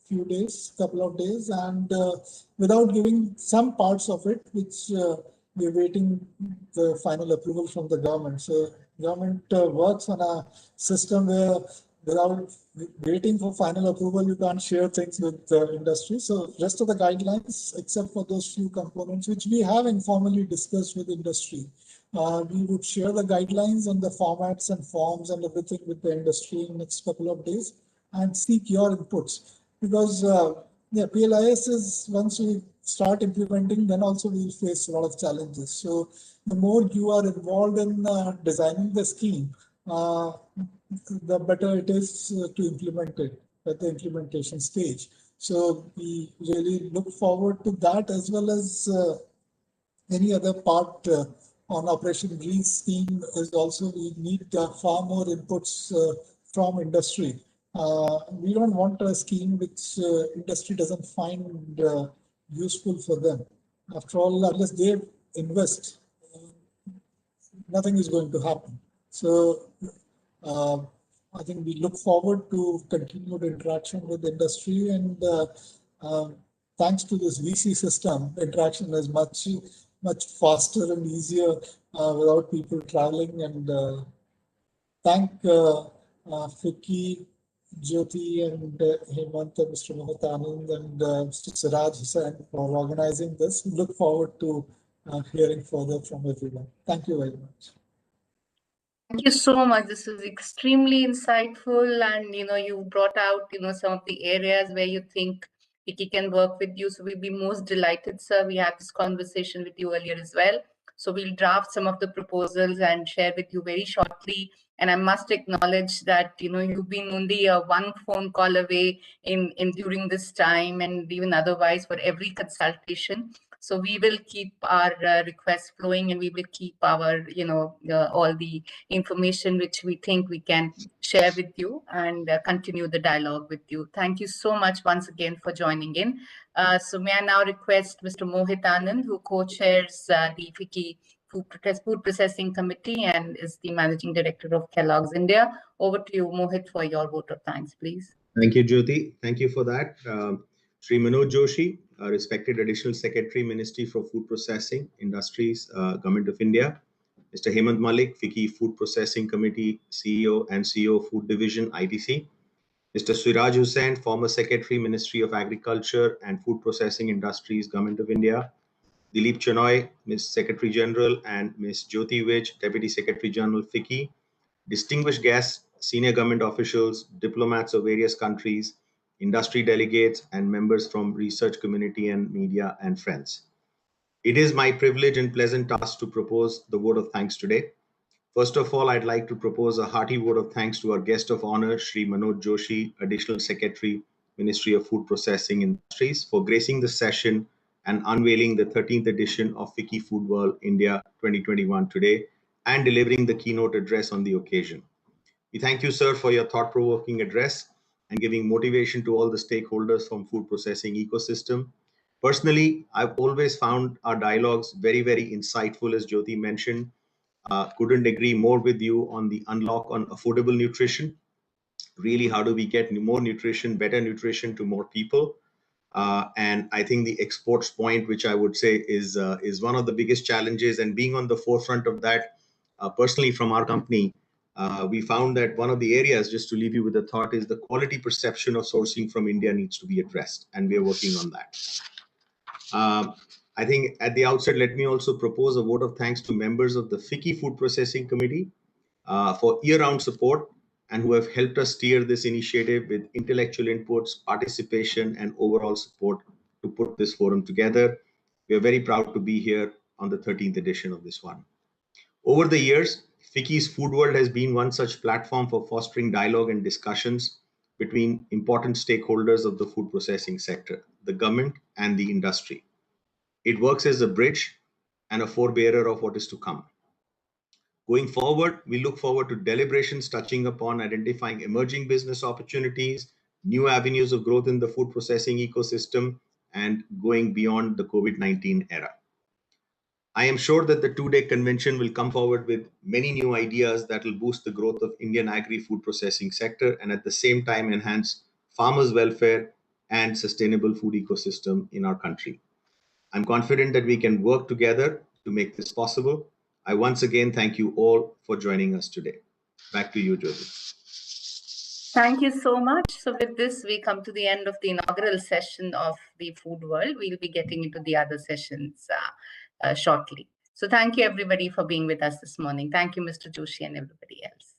few days, couple of days, and without giving some parts of it, which we're waiting the final approval from the government. So government works on a system where without waiting for final approval, you can't share things with the industry. So rest of the guidelines, except for those few components, which we have informally discussed with industry, we would share the guidelines and the formats and forms and everything with the industry in the next couple of days and seek your inputs. Because yeah, PLIS is, once we start implementing, then also we'll face a lot of challenges. So the more you are involved in designing the scheme, the better it is to implement it at the implementation stage. So we really look forward to that, as well as any other part on Operation Green Scheme is also, we need far more inputs from industry. We don't want a scheme which industry doesn't find useful for them. After all, unless they invest, nothing is going to happen. So I think we look forward to continued interaction with industry, and thanks to this VC system, interaction is much faster and easier without people traveling. And thank FICCI, Jyoti, and Hemant, and Mr. Mohit Anand, and Mr. Siraj Hussain for organizing this. We look forward to hearing further from everyone. Thank you very much. Thank you so much. This was extremely insightful, and you brought out some of the areas where you think FICCI can work with you. So we'll be most delighted, sir. We had this conversation with you earlier as well. So we'll draft some of the proposals and share with you very shortly. And I must acknowledge that you've been only one phone call away in during this time, and even otherwise for every consultation. So we will keep our requests flowing, and we will keep our all the information which we think we can share with you, and continue the dialogue with you. Thank you so much once again for joining in. So may I now request Mr. Mohit Anand, who co-chairs the FICCI Food Processing Committee and is the Managing Director of Kellogg's India. Over to you, Mohit, for your vote of thanks, please. Thank you, Jyoti. Thank you for that. Sri Manoj Joshi, respected Additional Secretary, Ministry for Food Processing Industries, Government of India. Mr. Hemant Malik, FICCI Food Processing Committee, CEO and CEO of Food Division, ITC. Mr. Siraj Hussain, former Secretary, Ministry of Agriculture and Food Processing Industries, Government of India. Dilip Chenoy, Ms. Secretary General, and Ms. Jyoti Vij, Deputy Secretary General, FICCI. Distinguished guests, senior government officials, diplomats of various countries, industry delegates, and members from research community and media and friends. It is my privilege and pleasant task to propose the vote of thanks today. First of all, I'd like to propose a hearty vote of thanks to our guest of honor, Sri Manoj Joshi, Additional Secretary, Ministry of Food Processing Industries, for gracing the session and unveiling the 13th edition of FICCI Food World India 2021 today, and delivering the keynote address on the occasion. We thank you, sir, for your thought-provoking address and giving motivation to all the stakeholders from food processing ecosystem. Personally, I've always found our dialogues very, very insightful, as Jyoti mentioned. Couldn't agree more with you on the unlock on affordable nutrition. Really, how do we get more nutrition, better nutrition to more people? And I think the exports point, which I would say is one of the biggest challenges, and being on the forefront of that, personally from our company, we found that one of the areas, just to leave you with a thought, is the quality perception of sourcing from India needs to be addressed, and we are working on that. I think at the outset, let me also propose a vote of thanks to members of the FICCI Food Processing Committee for year-round support, and who have helped us steer this initiative with intellectual inputs, participation, and overall support to put this forum together. We are very proud to be here on the 13th edition of this one. Over the years, FICCI's Food World has been one such platform for fostering dialogue and discussions between important stakeholders of the food processing sector, the government, and the industry. It works as a bridge and a forebearer of what is to come. Going forward, we look forward to deliberations touching upon identifying emerging business opportunities, new avenues of growth in the food processing ecosystem, and going beyond the COVID-19 era. I am sure that the two-day convention will come forward with many new ideas that will boost the growth of Indian agri-food processing sector, and at the same time enhance farmers' welfare and sustainable food ecosystem in our country. I'm confident that we can work together to make this possible. I once again thank you all for joining us today. Back to you, Jyoti. Thank you so much. So with this, we come to the end of the inaugural session of the Food World. We'll be getting into the other sessions shortly. So thank you, everybody, for being with us this morning. Thank you, Mr. Joshi, and everybody else.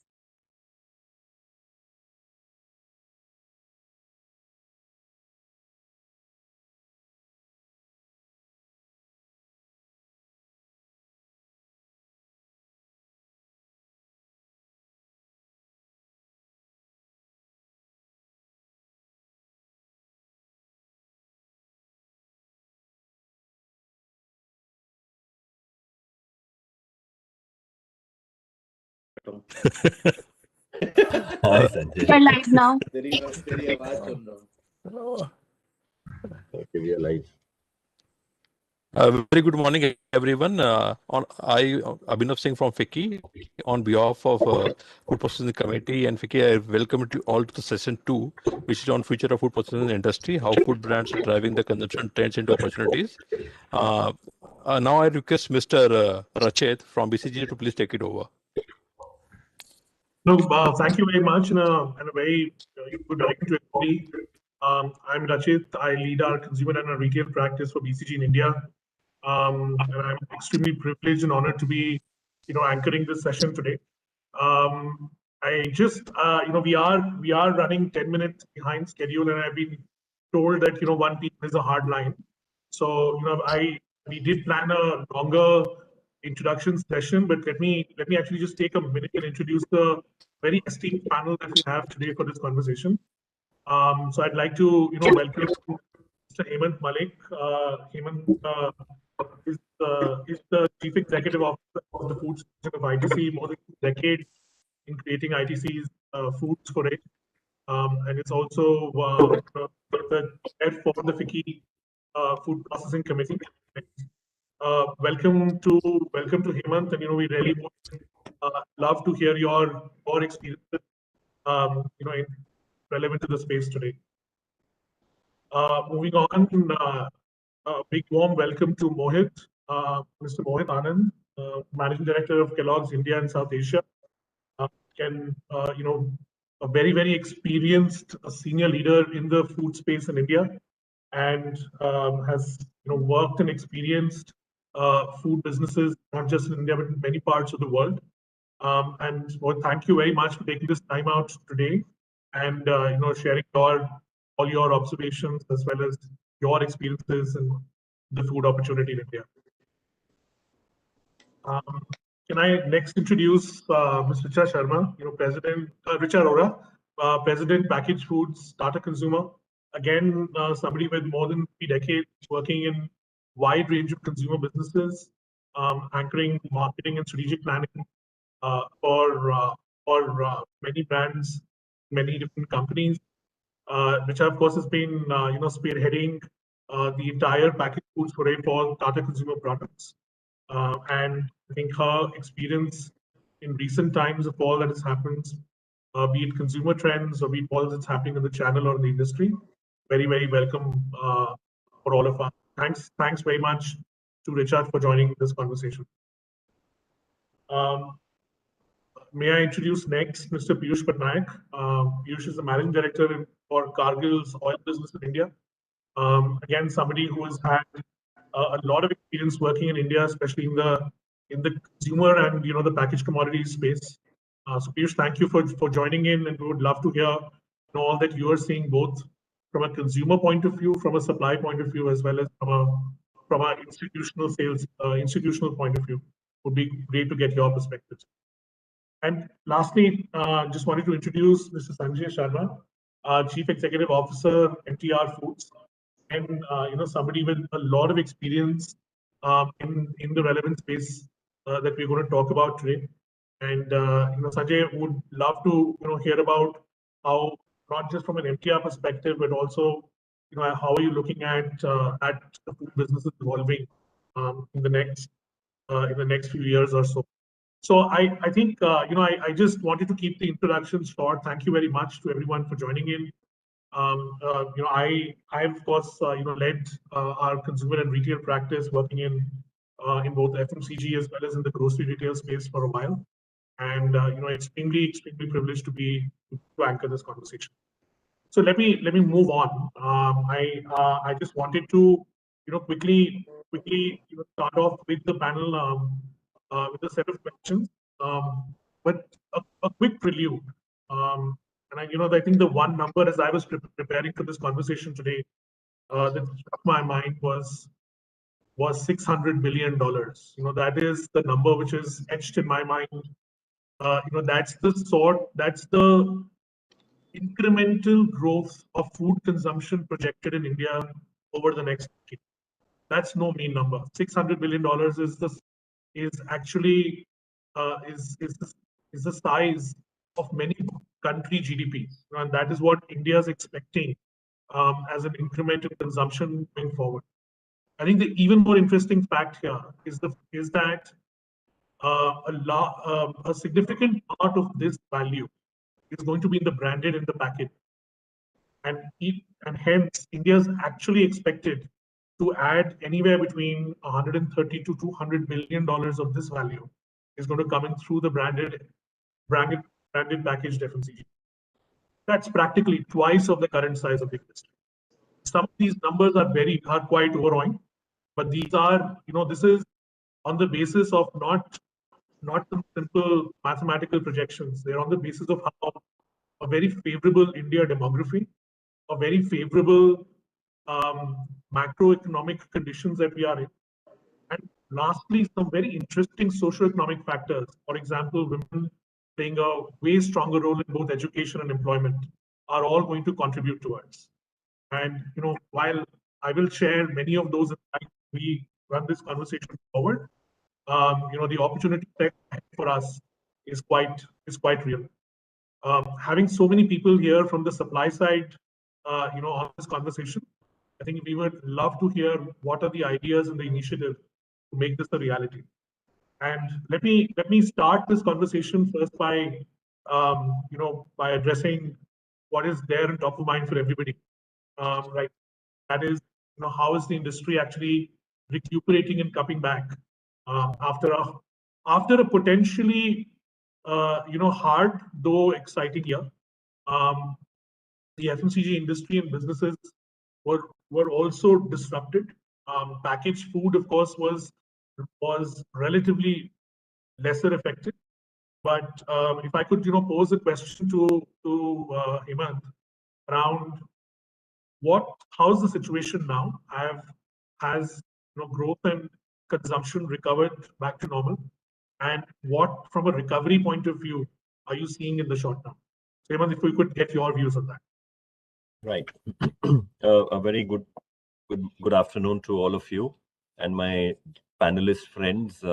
Hi, Sanjay. You're live now. Okay, we are live. Very good morning, everyone. Abhinav Singh from FICCI, on behalf of Food Processing Committee and FICCI, I welcome you all to the session 2, which is on future of food processing industry, how food brands are driving the consumption trends into opportunities. Now I request Mr. Rachet from BCG to please take it over. No, thank you very much, and a very good morning to everybody. I'm Rachit. I lead our consumer and our retail practice for BCG in India. and I'm extremely privileged and honored to be, anchoring this session today. I just, we are running 10 minutes behind schedule, and I've been told that 1 p.m. is a hard line. So we did plan a longer introduction session, but let me actually just take a minute and introduce the very esteemed panel that we have today for this conversation. So I'd like to welcome Mr. Hemant Malik. Hemant is the Chief Executive Officer of the Food Division of ITC, more than a decade in creating ITC's foods for it, and it's also the head for the FICCI Food Processing Committee. Welcome to Hemant, and we really would love to hear your experiences, relevant to the space today. Moving on, a big warm welcome to Mohit, Mr. Mohit Anand, Managing Director of Kellogg's India and South Asia. A very experienced senior leader in the food space in India, and has worked and experienced food businesses not just in India but in many parts of the world. And well, thank you very much for taking this time out today, and sharing all your observations as well as your experiences in the food opportunity in India. Can I next introduce Mr. Richa Sharma, President Richa Arora, President Packaged Foods, Tata Consumer. Again, somebody with more than 3 decades working in wide range of consumer businesses, anchoring marketing and strategic planning for many brands, many different companies. Richa, of course, has been spearheading the entire packaged foods foray for Tata Consumer Products. And I think her experience in recent times of all that has happened, be it consumer trends or be it all that's happening in the channel or in the industry, very welcome for all of us. Thanks very much to Richard for joining this conversation. May I introduce next Mr. Piyush Patnaik. Piyush is the Managing Director for Cargill's oil business in India. Again, somebody who has had a lot of experience working in India, especially in the consumer and the packaged commodities space. So Piyush, thank you for joining in, and we would love to hear all that you are seeing, both from a consumer point of view, from a supply point of view, as well as from an institutional sales institutional point of view. Would be great to get your perspectives. And lastly, just wanted to introduce Mr. Sanjay Sharma, Chief Executive Officer, MTR Foods, and somebody with a lot of experience in the relevant space that we're going to talk about today. And Sanjay would love to hear about how, not just from an MTR perspective, but also how are you looking at the food businesses evolving in the next few years or so. So I think I just wanted to keep the introduction short. Thank you very much to everyone for joining in. I of course led our consumer and retail practice, working in both FMCG as well as in the grocery retail space for a while, and extremely privileged to anchor this conversation. So let me move on. I just wanted to quickly start off with the panel with a set of questions, but a quick prelude. And I think the one number, as I was preparing for this conversation today, that struck my mind was $600 billion. That is the number which is etched in my mind. That's the incremental growth of food consumption projected in India over the next decade. That's no mean number. $600 billion is actually the size of many country GDPs, and that is what India is expecting as an incremental consumption going forward. I think the even more interesting fact here is that a significant part of this value is going to be in the branded and the package, and hence India is actually expected to add anywhere between 130 to $200 billion of this value is going to come in through the branded packaged FMCG. That's practically twice of the current size of the industry. Some of these numbers are quite overwhelming, But these are, this is on the basis of not some simple mathematical projections. They're on the basis of how a very favorable India demography, a very favorable macroeconomic conditions that we are in, and lastly, some very interesting socioeconomic factors. For example, women playing a way stronger role in both education and employment are all going to contribute towards. And while I will share many of those as we run this conversation forward, the opportunity set for us is quite real. Having so many people here from the supply side, on this conversation, I think we would love to hear what are the ideas and the initiative to make this a reality. And let me start this conversation first by, by addressing what is there and top of mind for everybody, right? That is, how is the industry actually recuperating and coming back after a potentially, hard though exciting year. The FMCG industry and businesses were also disrupted. Packaged food, of course, was relatively lesser affected. But if I could, pose a question to Hemant around how's the situation now? Has growth and consumption recovered back to normal? And what, from a recovery point of view, are you seeing in the short term? So, Hemant, if we could get your views on that. Right. A very good afternoon to all of you and my panelist friends.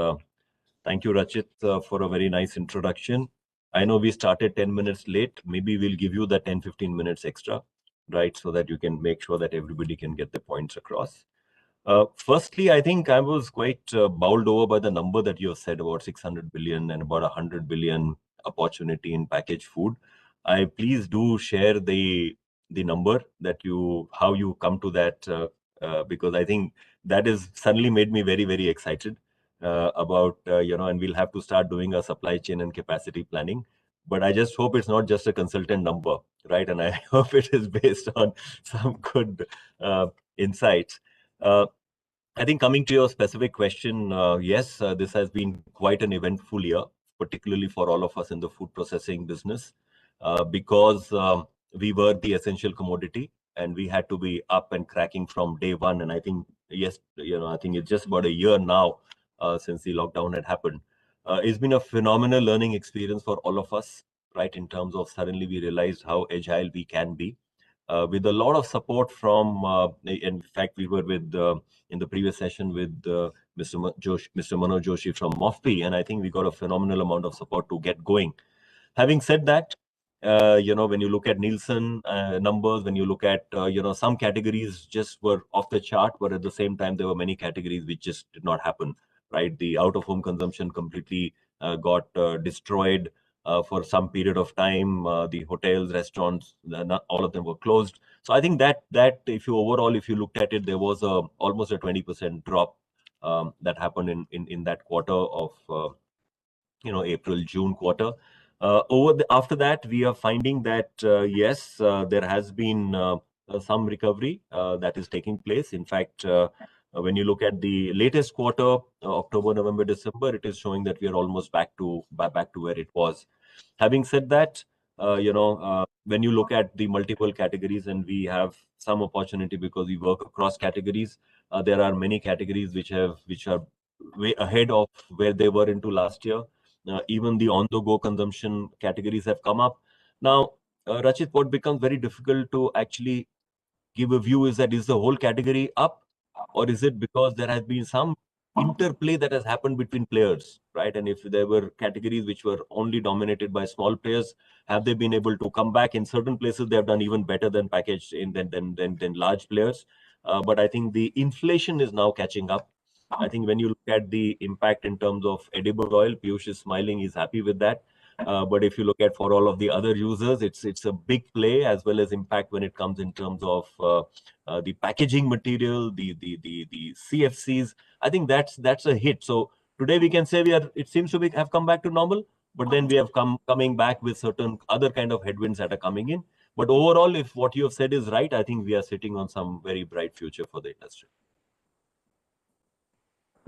Thank you, Rachit, for a very nice introduction. I know we started 10 minutes late. Maybe we'll give you the 10-15 minutes extra, right? So that you can make sure that everybody can get the points across. Firstly, I think I was quite bowled over by the number that you have said about 600 billion and about 100 billion opportunity in packaged food. Please do share the number that how you come to that, because I think that is suddenly made me very, very excited about, and we'll have to start doing a supply chain and capacity planning. But I just hope it's not just a consultant number, right? And I hope it is based on some good insights. I think coming to your specific question, yes, this has been quite an eventful year, particularly for all of us in the food processing business, because we were the essential commodity and we had to be up and cracking from day one. And I think, yes, I think it's just about a year now since the lockdown had happened. It's been a phenomenal learning experience for all of us, right? In terms of suddenly we realized how agile we can be. With a lot of support from, in fact, we were with in the previous session with Mr. Manoj Joshi from MOFPI, and I think we got a phenomenal amount of support to get going. Having said that, when you look at Nielsen numbers, when you look at, some categories just were off the chart, but at the same time, there were many categories which just did not happen, right? The out-of-home consumption completely got destroyed. For some period of time, the hotels, restaurants, not all of them were closed. So I think that if you looked at it, there was almost a 20% drop that happened in that quarter of April-June quarter. After that, we are finding that yes, there has been some recovery that is taking place. In fact, when you look at the latest quarter, October, November, December, it is showing that we are almost back to where it was. Having said that, when you look at the multiple categories, and we have some opportunity because we work across categories, there are many categories which are way ahead of where they were into last year. Even the on-the-go consumption categories have come up. Now, Rachit, what becomes very difficult to actually give a view is that is the whole category up, or is it because there has been some interplay that has happened between players, right? And if there were categories which were only dominated by small players, have they been able to come back? In certain places, they have done even better than packaged than large players. But I think the inflation is now catching up. I think when you look at the impact in terms of edible oil, Piyush is smiling, he's happy with that. But if you look at for all of the other users, it's a big play as well as impact when it comes in terms of the packaging material, the CFCs. I think that's a hit. So today we can say it seems to have come back to normal, but then we have coming back with certain other kind of headwinds that are coming in. But overall, if what you have said is right, I think we are sitting on some very bright future for the industry.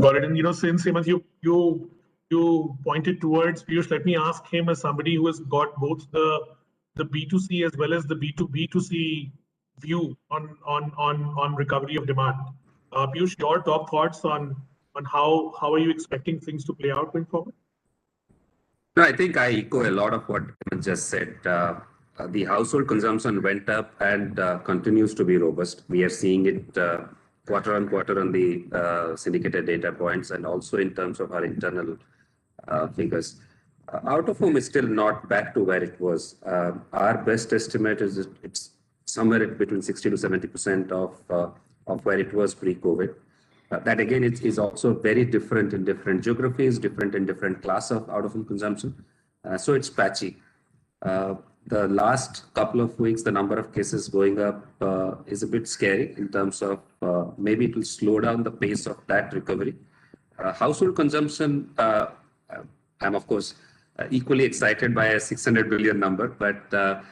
Got it. And since Hemant, you pointed towards Piyush, let me ask him, as somebody who has got both the B2C as well as the B2B2C view on recovery of demand. Piyush, your top thoughts on how are you expecting things to play out going forward? No, I think I echo a lot of what Hemant just said. The household consumption went up and continues to be robust. We are seeing it quarter on quarter on the syndicated data points and also in terms of our internal figures. Out of home is still not back to where it was. Our best estimate is that it's somewhere between 60 to 70% of where it was pre-COVID. That again is also very different in different geographies, different in different class of out-of-home consumption. So it's patchy. The last couple of weeks, the number of cases going up is a bit scary in terms of maybe it will slow down the pace of that recovery. Household consumption, I'm of course equally excited by a 600 billion number, but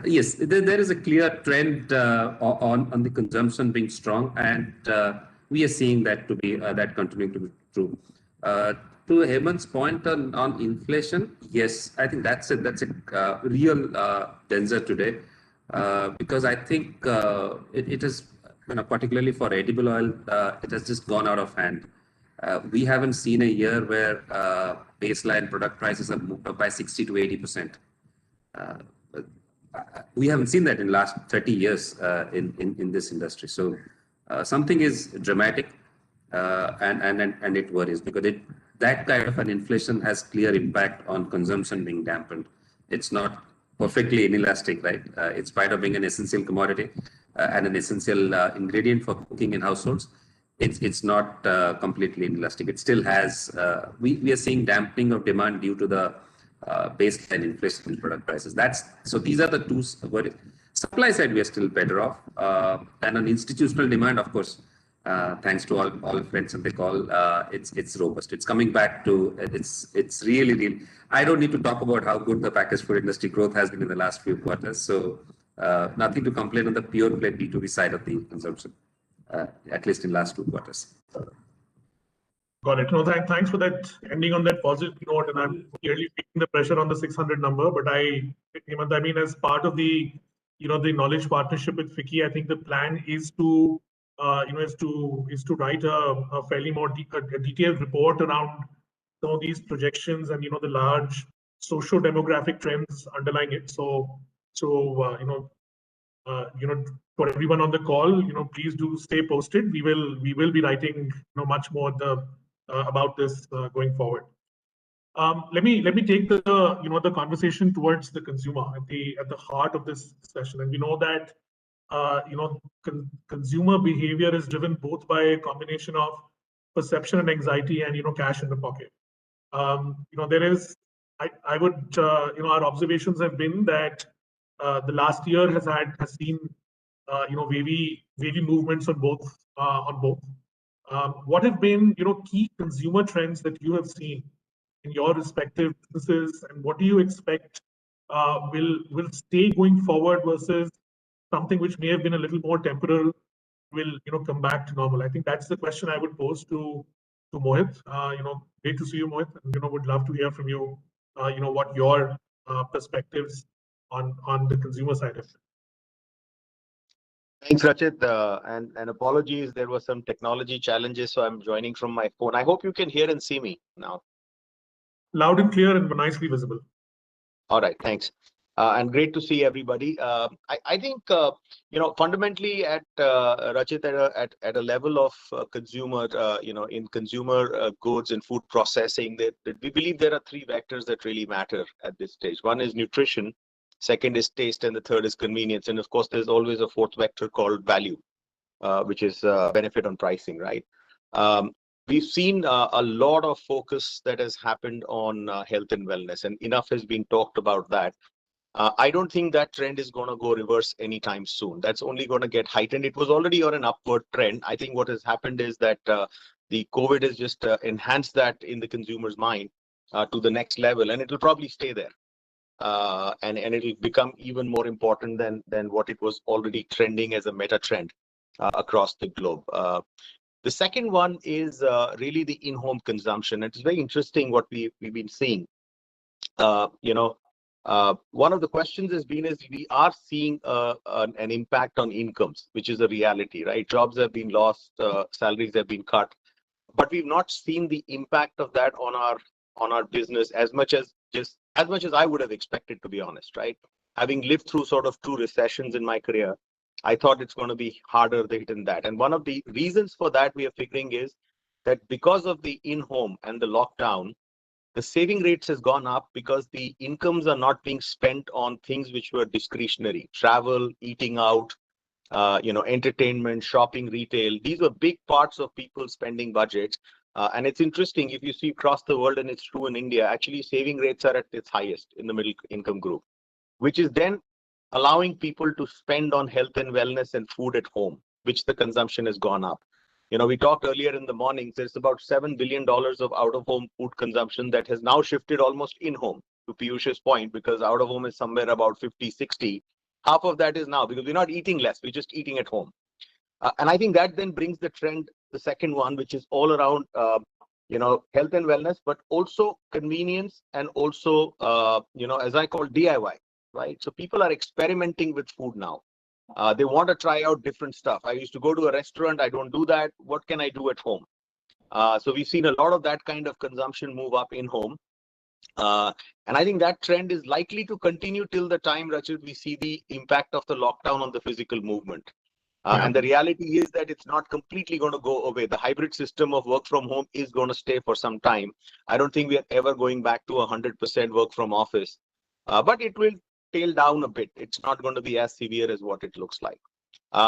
yes, there is a clear trend on the consumption being strong, and we are seeing that to be that continuing to be true. To Hemant's point on inflation, yes, I think that's a real danger today, because I think it is, particularly for edible oil, it has just gone out of hand. We haven't seen a year where baseline product prices have moved up by 60 to 80%. We haven't seen that in the last 30 years in this industry. So something is dramatic, and it worries, because that kind of an inflation has clear impact on consumption being dampened. It's not perfectly inelastic, right? In spite of being an essential commodity and an essential ingredient for cooking in households, it's not completely inelastic. It still has, we are seeing dampening of demand due to the baseline inflation in product prices. So these are the two worries. Supply side, we are still better off. And on institutional demand, of course, thanks to all friends on the call, it's robust. It's coming back to, it's really, I don't need to talk about how good the packaged food industry growth has been in the last few quarters. So nothing to complain on the pure play B2B side of the consumption, at least in last 2 quarters. Got it. No, thanks for that, ending on that positive note. And I'm clearly feeling the pressure on the 600 number, but Hemant, I mean, as part of the, the knowledge partnership with FICCI, I think the plan is to, is to write a fairly more detailed report around some of these projections and, the large socio-demographic trends underlying it. So, for everyone on the call, please do stay posted. We will be writing, much more about this going forward. Let me take the conversation towards the consumer at the heart of this session. And we know that consumer behavior is driven both by a combination of perception and anxiety and cash in the pocket. There is, I would our observations have been that the last year has seen wavy movements on both. What have been key consumer trends that you have seen in your respective businesses, and what do you expect will stay going forward versus something which may have been a little more temporal will come back to normal? I think that's the question I would pose to Mohit. Great to see you, Mohit, and would love to hear from you. What your perspectives on the consumer side of it. Thanks, Rachit, and apologies, there were some technology challenges, so I'm joining from my phone. I hope you can hear and see me now. Loud and clear and nicely visible. All right, thanks. And great to see everybody. I think, fundamentally at Rachit, at a level of consumer, in consumer goods and food processing, that we believe there are 3 vectors that really matter at this stage. One is nutrition, second is taste, and the third is convenience. And of course, there's always a 4th vector called value, which is benefit on pricing, right? We've seen a lot of focus that has happened on health and wellness, and enough has been talked about that. I don't think that trend is going to go reverse anytime soon. That's only going to get heightened. It was already on an upward trend. I think what has happened is that the COVID has just enhanced that in the consumer's mind to the next level, and it will probably stay there. And it'll become even more important than what it was already trending as a meta trend across the globe. The second one is really the in-home consumption. It's very interesting what we've been seeing. One of the questions has been is we are seeing an impact on incomes, which is a reality, right? Jobs have been lost, salaries have been cut, but we've not seen the impact of that on our business as much as I would have expected, to be honest, right? Having lived through sort of 2 recessions in my career, I thought it's going to be harder than that. And one of the reasons for that we are figuring is that because of the in-home and the lockdown, the saving rates has gone up because the incomes are not being spent on things which were discretionary: travel, eating out, entertainment, shopping, retail. These were big parts of people's spending budgets. And it's interesting, if you see across the world, and it's true in India, actually saving rates are at its highest in the middle income group, which is then allowing people to spend on health and wellness and food at home, which the consumption has gone up. We talked earlier in the morning, there's about $7 billion of out-of-home food consumption that has now shifted almost in-home, to Piyush's point, because out-of-home is somewhere about 50, 60. Half of that is now, because we're not eating less, we're just eating at home. And I think that then brings the trend, the second one, which is all around, health and wellness, but also convenience and also, as I call DIY, right? So people are experimenting with food now. They want to try out different stuff. I used to go to a restaurant. I don't do that. What can I do at home? So we've seen a lot of that kind of consumption move up in home. And I think that trend is likely to continue till the time, Rachit, we see the impact of the lockdown on the physical movement. And the reality is that it's not completely going to go away. The hybrid system of work from home is going to stay for some time. I don't think we are ever going back to 100% work from office, but it will tail down a bit. It's not going to be as severe as what it looks like.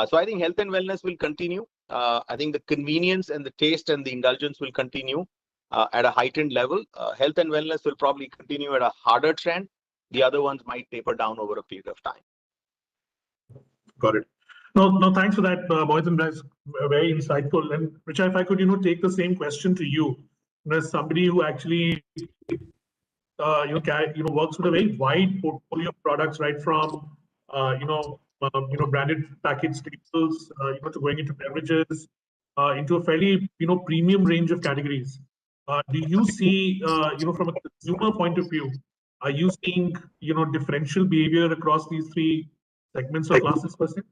So I think health and wellness will continue. I think the convenience and the taste and the indulgence will continue at a heightened level. Health and wellness will probably continue at a harder trend. The other ones might taper down over a period of time. Got it. No, thanks for that, Mohit. That's very insightful. And Richa, if I could, take the same question to you, as somebody who actually, works with a very wide portfolio of products, right from, branded packaged staples, to going into beverages, into a fairly, premium range of categories. Do you see, from a consumer point of view, are you seeing, differential behavior across these 3 segments or classes per se?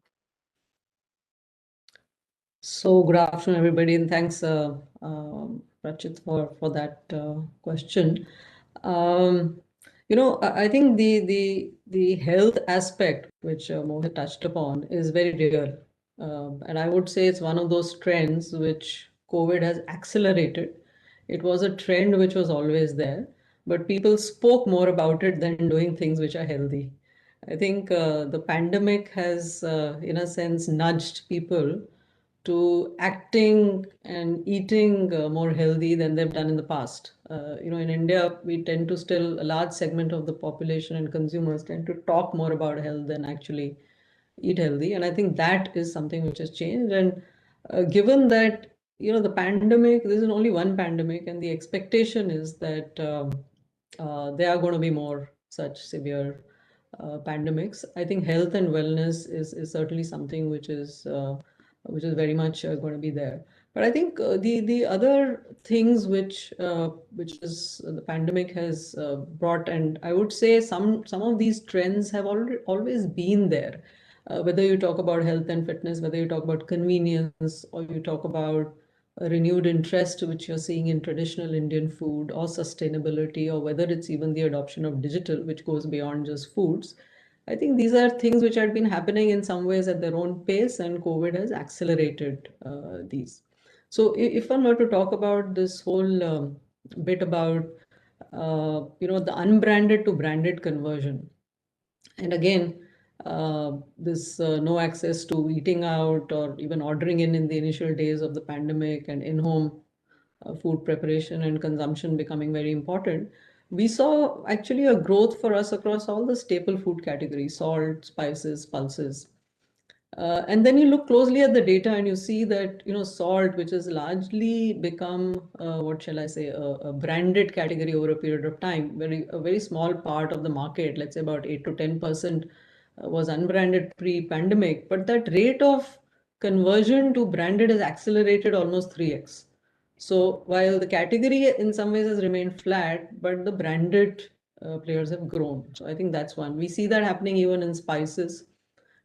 So good afternoon, everybody, and thanks, Rachit, for that question. I think the health aspect, which Mohit touched upon, is very real, and I would say it's one of those trends which COVID has accelerated. It was a trend which was always there, but people spoke more about it than doing things which are healthy. I think the pandemic has, in a sense, nudged people to acting and eating more healthy than they've done in the past. In India, we tend to still, a large segment of the population and consumers tend to talk more about health than actually eat healthy. And I think that is something which has changed. And given that, the pandemic, this is only one pandemic, and the expectation is that there are going to be more such severe pandemics. I think health and wellness is certainly something which is very much going to be there. But I think the other things which is the pandemic has brought, and I would say some of these trends have always been there. Whether you talk about health and fitness, whether you talk about convenience, or you talk about a renewed interest which you're seeing in traditional Indian food, or sustainability, or whether it's even the adoption of digital, which goes beyond just foods. I think these are things which had been happening in some ways at their own pace, and COVID has accelerated these. So if one were to talk about this whole bit about, the unbranded to branded conversion, and again, this no access to eating out or even ordering in the initial days of the pandemic, and in-home food preparation and consumption becoming very important, we saw actually a growth for us across all the staple food categories: salt, spices, pulses. And then you look closely at the data and you see that, salt, which has largely become, what shall I say, a branded category over a period of time, a very small part of the market, let's say about 8 to 10% was unbranded pre-pandemic. But that rate of conversion to branded has accelerated almost 3x. So while the category in some ways has remained flat, but the branded players have grown. So I think that's one. We see that happening even in spices,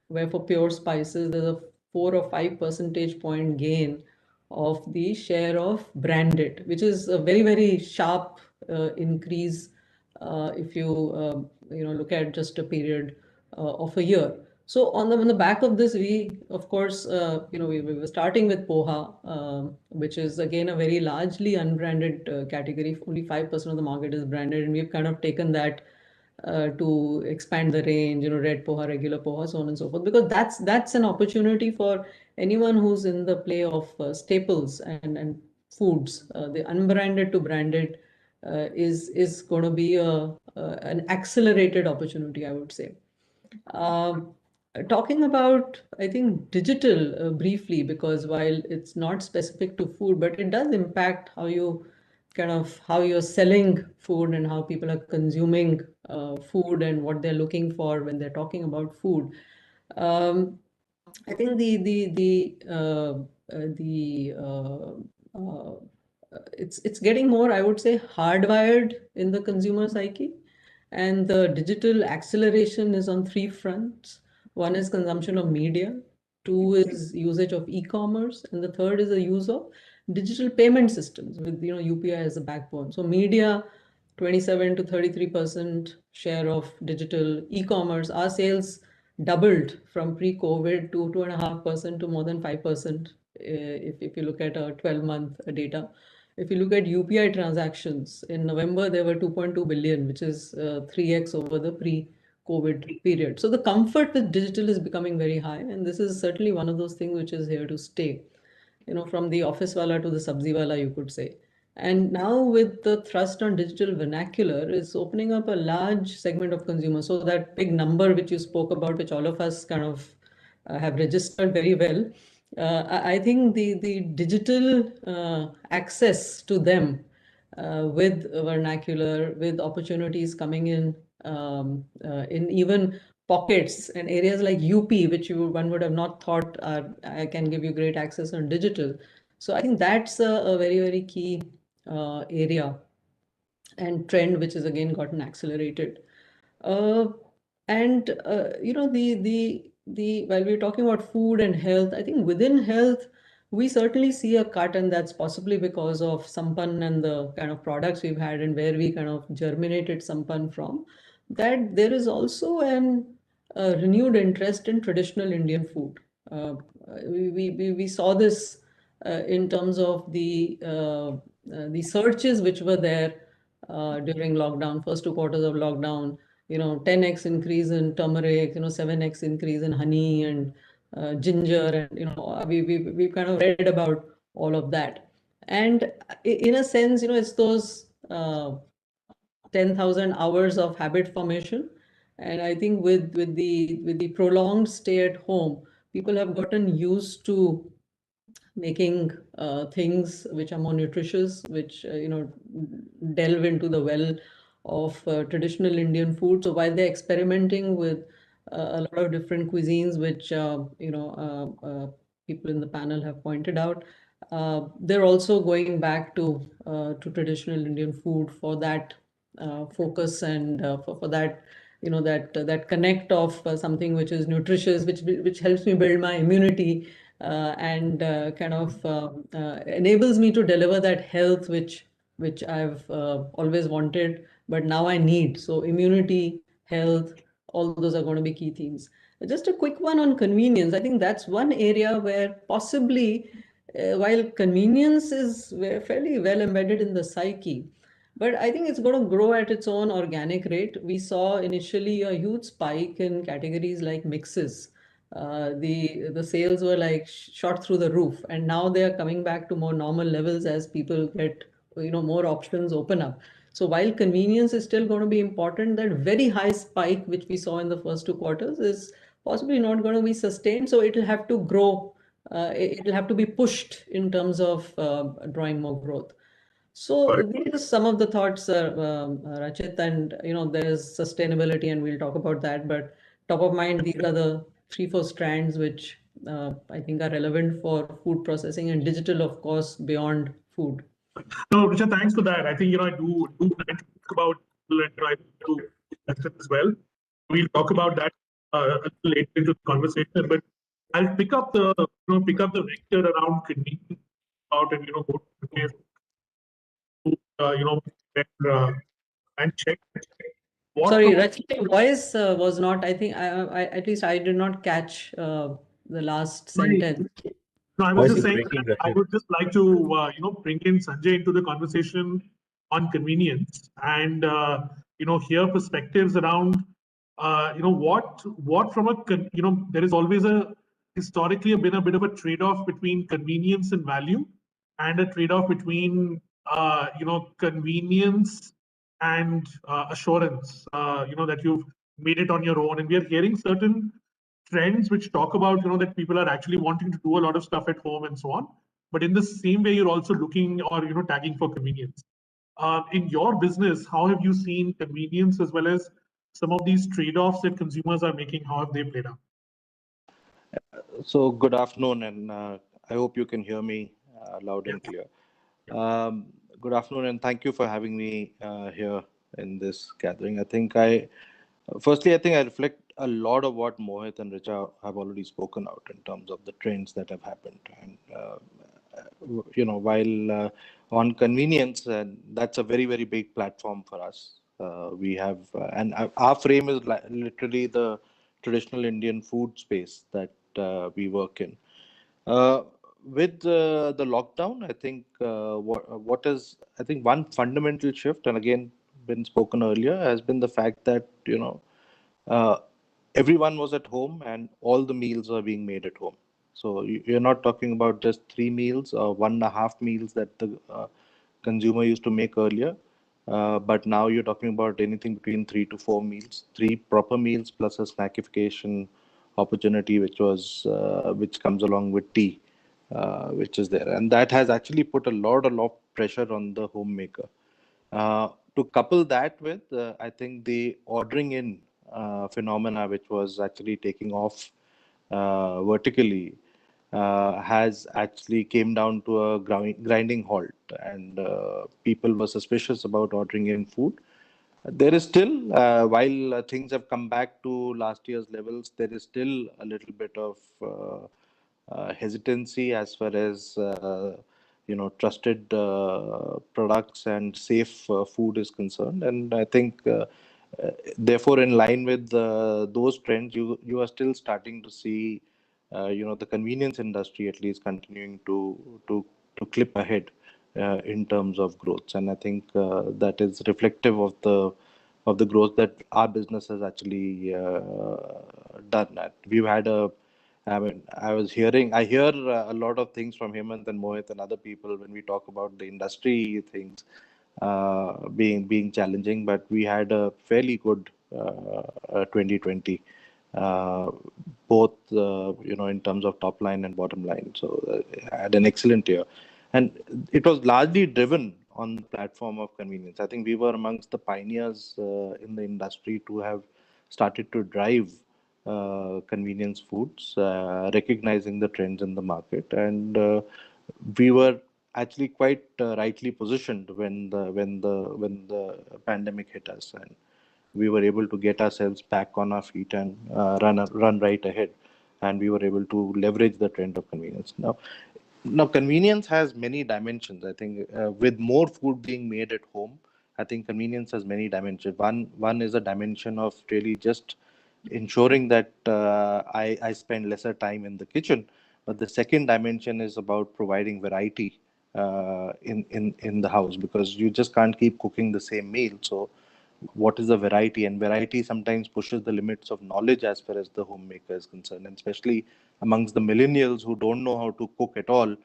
where for pure spices, there's a 4 or 5 percentage point gain of the share of branded, which is a very, very sharp increase if you look at just a period of a year. So on the back of this, we of course we were starting with poha, which is again a very largely unbranded category. Only 5% of the market is branded, and we've kind of taken that to expand the range, red poha, regular poha, so on and so forth, because that's an opportunity for anyone who's in the play of staples and foods. The unbranded to branded is going to be an accelerated opportunity, I would say. Talking about, I think, digital briefly, because while it's not specific to food, but it does impact how you're selling food and how people are consuming food and what they're looking for when they're talking about food. I think it's getting more, I would say, hardwired in the consumer psyche, and the digital acceleration is on 3 fronts. One is consumption of media, 2 is usage of e-commerce, and the third is the use of digital payment systems with UPI as a backbone. So media, 27 to 33% share of digital e-commerce. Our sales doubled from pre-COVID to 2.5% to more than 5% if you look at 12-month data. If you look at UPI transactions, in November, there were 2.2 billion, which is 3x over the pre-COVID period. So the comfort with digital is becoming very high. And this is certainly one of those things which is here to stay, from the office wala to the sabzi wala, you could say. And now with the thrust on digital vernacular is opening up a large segment of consumers. So that big number which you spoke about, which all of us kind of have registered very well, I think the digital access to them with vernacular, with opportunities coming in even pockets and areas like UP, which one would have not thought I can give you great access on digital. So I think that's a very, very key area and trend, which has again gotten accelerated. And while we're talking about food and health, I think within health, we certainly see a cut, and that's possibly because of Sampann and the kind of products we've had and where we kind of germinated Sampann from, that there is also a renewed interest in traditional Indian food. We saw this in terms of the searches which were there during lockdown, first 2 quarters of lockdown, 10x increase in turmeric, 7x increase in honey and ginger, and we've kind of read about all of that. And in a sense, it's those 10,000 hours of habit formation. And I think with the prolonged stay at home, people have gotten used to making things which are more nutritious, which delve into the well of traditional Indian food. So while they're experimenting with a lot of different cuisines, which people in the panel have pointed out, they're also going back to traditional Indian food for that focus and for that that connect of something which is nutritious, which helps me build my immunity and kind of enables me to deliver that health which I've always wanted, but now I need. So immunity, health, all those are going to be key themes. Just a quick one on convenience. I think that's one area where possibly, while convenience is fairly well embedded in the psyche, but I think it's going to grow at its own organic rate. We saw initially a huge spike in categories like mixes. The sales were like shot through the roof, and now they are coming back to more normal levels as people get more options open up. So while convenience is still going to be important, that very high spike which we saw in the first 2 quarters is possibly not going to be sustained. So it'll have to grow. It'll have to be pushed in terms of drawing more growth. So these are some of the thoughts, Rachit, and there's sustainability, and we'll talk about that. But top of mind, these are the 3-4 strands which I think are relevant for food processing and digital, of course, beyond food. No, Richard, thanks for that. I think, I do plan to talk about to question as well. We'll talk about that a little later into the conversation, but I'll pick up the vector around convenience about and go to the place and check what Sorry, from Rachit, your voice was not, I think, at least I did not catch the last sentence. No, I was Voice just is saying breaking, that I Rachit. would just like to, bring in Sanjay into the conversation on convenience and, hear perspectives around, what from there is always historically been a bit of a trade-off between convenience and value, and a trade-off between, convenience and assurance, that you've made it on your own. And we are hearing certain trends which talk about that people are actually wanting to do a lot of stuff at home and so on, but in the same way you're also looking or tagging for convenience. In your business, how have you seen convenience as well as some of these trade-offs that consumers are making? How have they played out? So good afternoon, and I hope you can hear me loud and clear. Good afternoon, and thank you for having me here in this gathering. Firstly, I think I reflect a lot of what Mohit and Richa have already spoken out in terms of the trends that have happened. And, while on convenience, that's a very, very big platform for us. We have, and our frame is literally the traditional Indian food space that we work in. With the lockdown, I think what is, I think one fundamental shift, and again, been spoken earlier, has been the fact that, uh, everyone was at home and all the meals are being made at home. So you're not talking about just 3 meals or 1.5 meals that the consumer used to make earlier. But now you're talking about anything between 3 to 4 meals, 3 proper meals plus a snackification opportunity, which comes along with tea, which is there, and that has actually put a lot of pressure on the homemaker. To couple that with, I think the ordering in phenomena, which was actually taking off vertically, has actually came down to a grinding halt, and people were suspicious about ordering in food. There is still, while things have come back to last year's levels, there is still a little bit of hesitancy as far as trusted products and safe food is concerned. And I think, therefore, in line with those trends, you are still starting to see, the convenience industry at least continuing to clip ahead in terms of growth. And I think that is reflective of the growth that our business has actually done. We've had I hear a lot of things from Hemant and Mohit and other people when we talk about the industry things being challenging, but we had a fairly good 2020, both in terms of top line and bottom line. So had an excellent year, and it was largely driven on the platform of convenience. I think we were amongst the pioneers in the industry to have started to drive convenience foods, recognizing the trends in the market, and we were actually quite rightly positioned when the pandemic hit us, and we were able to get ourselves back on our feet and run right ahead, and we were able to leverage the trend of convenience. Now, convenience has many dimensions. I think with more food being made at home, I think convenience has many dimensions. One is a dimension of really just ensuring that I spend lesser time in the kitchen. But the second dimension is about providing variety in the house, because you just can't keep cooking the same meal. So what is the variety? And variety sometimes pushes the limits of knowledge as far as the homemaker is concerned, and especially amongst the millennials who don't know how to cook at all.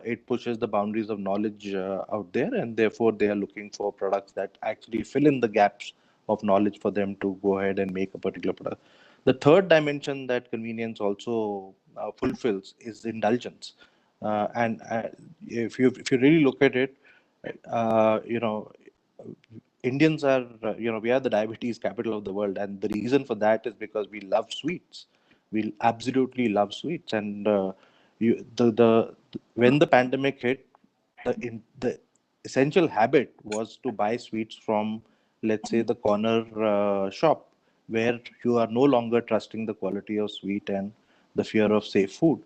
It pushes the boundaries of knowledge out there, and therefore they are looking for products that actually fill in the gaps of knowledge for them to go ahead and make a particular product. The third dimension that convenience also fulfills is indulgence. And if you really look at it, Indians are, we are the diabetes capital of the world, and the reason for that is because we love sweets. we absolutely love sweets. And when the pandemic hit, the essential habit was to buy sweets from, let's say, the corner shop, where you are no longer trusting the quality of sweet and the fear of safe food.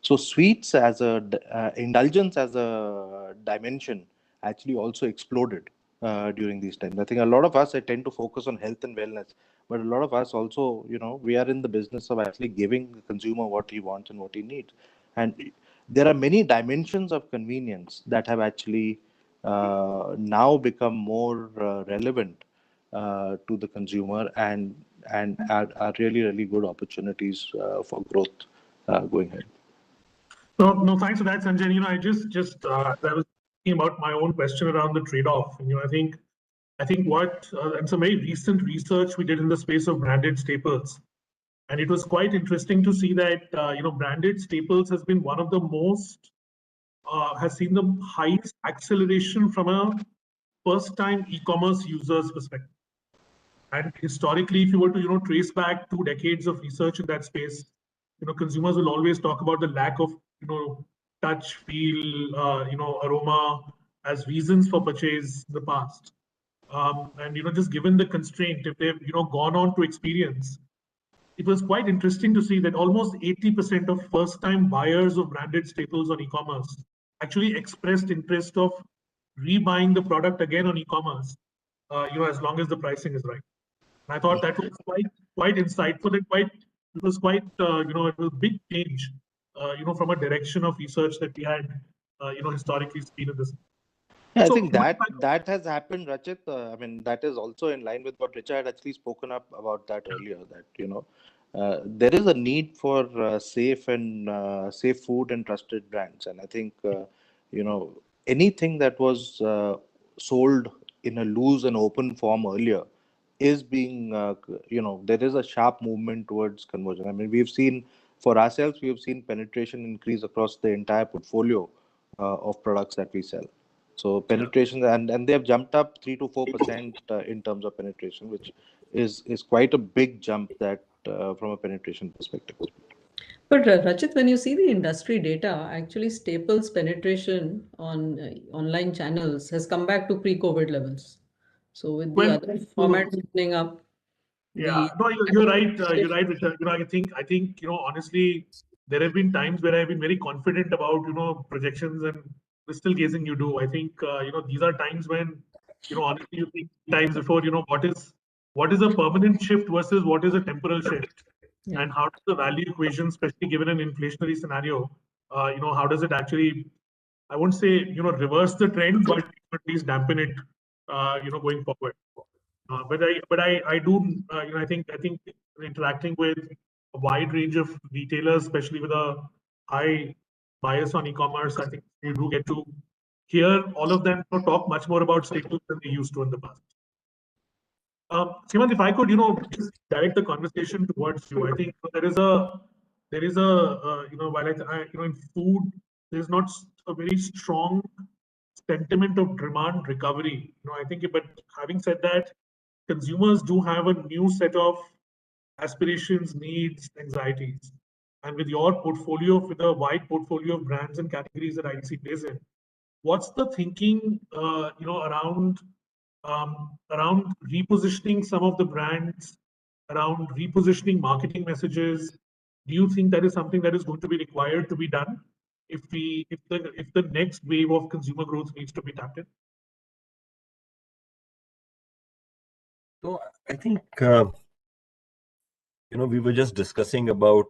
So sweets as a indulgence as a dimension actually also exploded during these times. I think a lot of us, I tend to focus on health and wellness, but a lot of us also, we are in the business of actually giving the consumer what he wants and what he needs. And there are many dimensions of convenience that have actually now become more relevant to the consumer, and are really good opportunities for growth going ahead. No, thanks for that, Sanjay. I I was thinking about my own question around the trade-off. I think what and some very recent research we did in the space of branded staples, and it was quite interesting to see that branded staples has been one of the most has seen the highest acceleration from a first-time e-commerce users perspective. And historically, if you were to trace back 2 decades of research in that space, consumers will always talk about the lack of touch, feel, aroma as reasons for purchase in the past. And just given the constraint, if they've gone on to experience, it was quite interesting to see that almost 80% of first-time buyers of branded staples on e-commerce actually expressed interest of rebuying the product again on e-commerce, as long as the pricing is right. And I thought that was quite insightful and it was quite it was a big change, from a direction of research that we had historically seen in this. Yeah, I So, think that has happened, Rachit. I mean, that is also in line with what Richard had actually spoken up about that earlier. That there is a need for safe food and trusted brands, and I think anything that was sold in a loose and open form earlier is being there is a sharp movement towards conversion. I mean, we've seen for ourselves, we have seen penetration increase across the entire portfolio of products that we sell. So penetration, and they have jumped up 3 to 4% in terms of penetration, which is quite a big jump that from a penetration perspective. But Rachit, when you see the industry data, actually staples penetration on online channels has come back to pre-COVID levels. So with the other formats opening up, yeah, no, you're right. You're right, Richard. I think, honestly, there have been times where I've been very confident about, projections and crystal gazing you do. I think, these are times when, honestly, you think times before, what is a permanent shift versus what is a temporal shift, and how does the value equation, especially given an inflationary scenario, how does it actually, I won't say, reverse the trend, but at least dampen it, going forward. I do, I think interacting with a wide range of retailers, especially with a high bias on e-commerce, I think you do get to hear all of them talk much more about staples than they used to in the past. Hemant, if I could, just direct the conversation towards you. I think there is a, while in food, there's not a very strong sentiment of demand recovery. I think, but having said that, consumers do have a new set of aspirations, needs, anxieties. And with your portfolio, with a wide portfolio of brands and categories that IDC plays in, what's the thinking, around repositioning some of the brands, around repositioning marketing messages? Do you think that is something that is going to be required to be done if the next wave of consumer growth needs to be tapped in? So I think we were just discussing about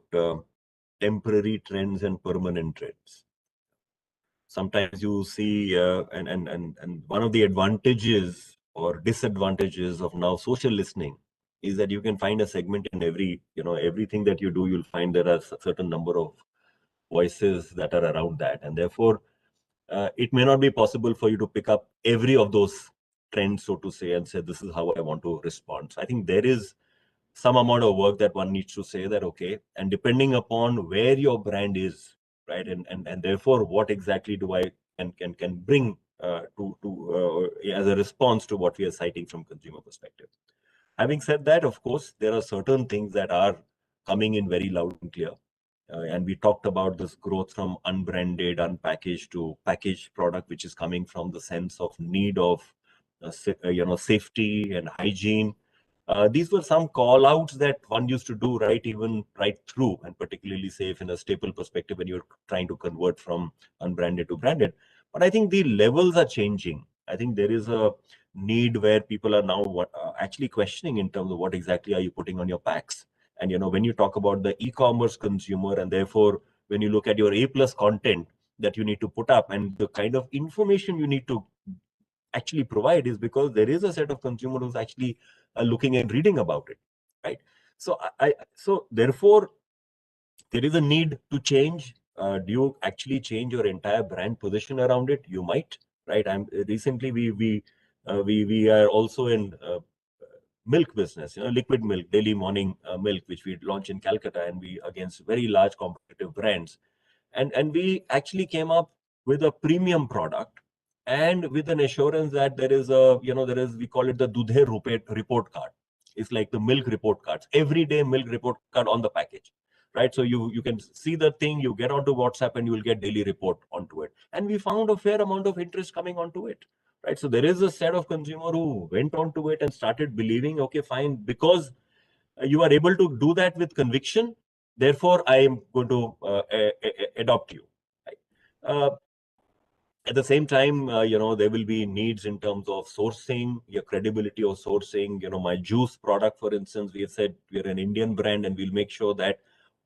temporary trends and permanent trends. Sometimes you see, and one of the advantages or disadvantages of now social listening is that you can find a segment in everything that you do. You'll find there are a certain number of voices that are around that, and therefore it may not be possible for you to pick up every of those trends, so to say, and say this is how I want to respond. So I think there is some amount of work that one needs to say that, okay, and depending upon where your brand is, right, and therefore what exactly do I can bring as a response to what we are citing from consumer perspective. Having said that, of course, there are certain things that are coming in very loud and clear. And we talked about this growth from unbranded, unpackaged to packaged product, which is coming from the sense of need of safety and hygiene. These were some call outs that one used to do right through, and particularly safe in a staple perspective when you're trying to convert from unbranded to branded. But I think the levels are changing. I think there is a need where people are now actually questioning in terms of what exactly are you putting on your packs. And when you talk about the e-commerce consumer, and therefore when you look at your A+ content that you need to put up and the kind of information you need to actually provide, is because there is a set of consumer who's actually looking and reading about it, right? So therefore there is a need to change. Do you actually change your entire brand position around it? You might, right? Recently we are also in milk business, liquid milk, daily morning milk, which we launched in Calcutta, and we against very large competitive brands, and we actually came up with a premium product, and with an assurance that there is we call it the Dudhe report card. It's like the milk report cards, everyday milk report card on the package, right? So you can see the thing, you get onto WhatsApp, and you will get daily report onto it. And we found a fair amount of interest coming onto it. Right, so there is a set of consumer who went on to it and started believing, okay, fine, because you are able to do that with conviction, therefore I am going to adopt you. Right? At the same time, there will be needs in terms of sourcing, your credibility of sourcing. My juice product, for instance, we have said we're an Indian brand, and we'll make sure that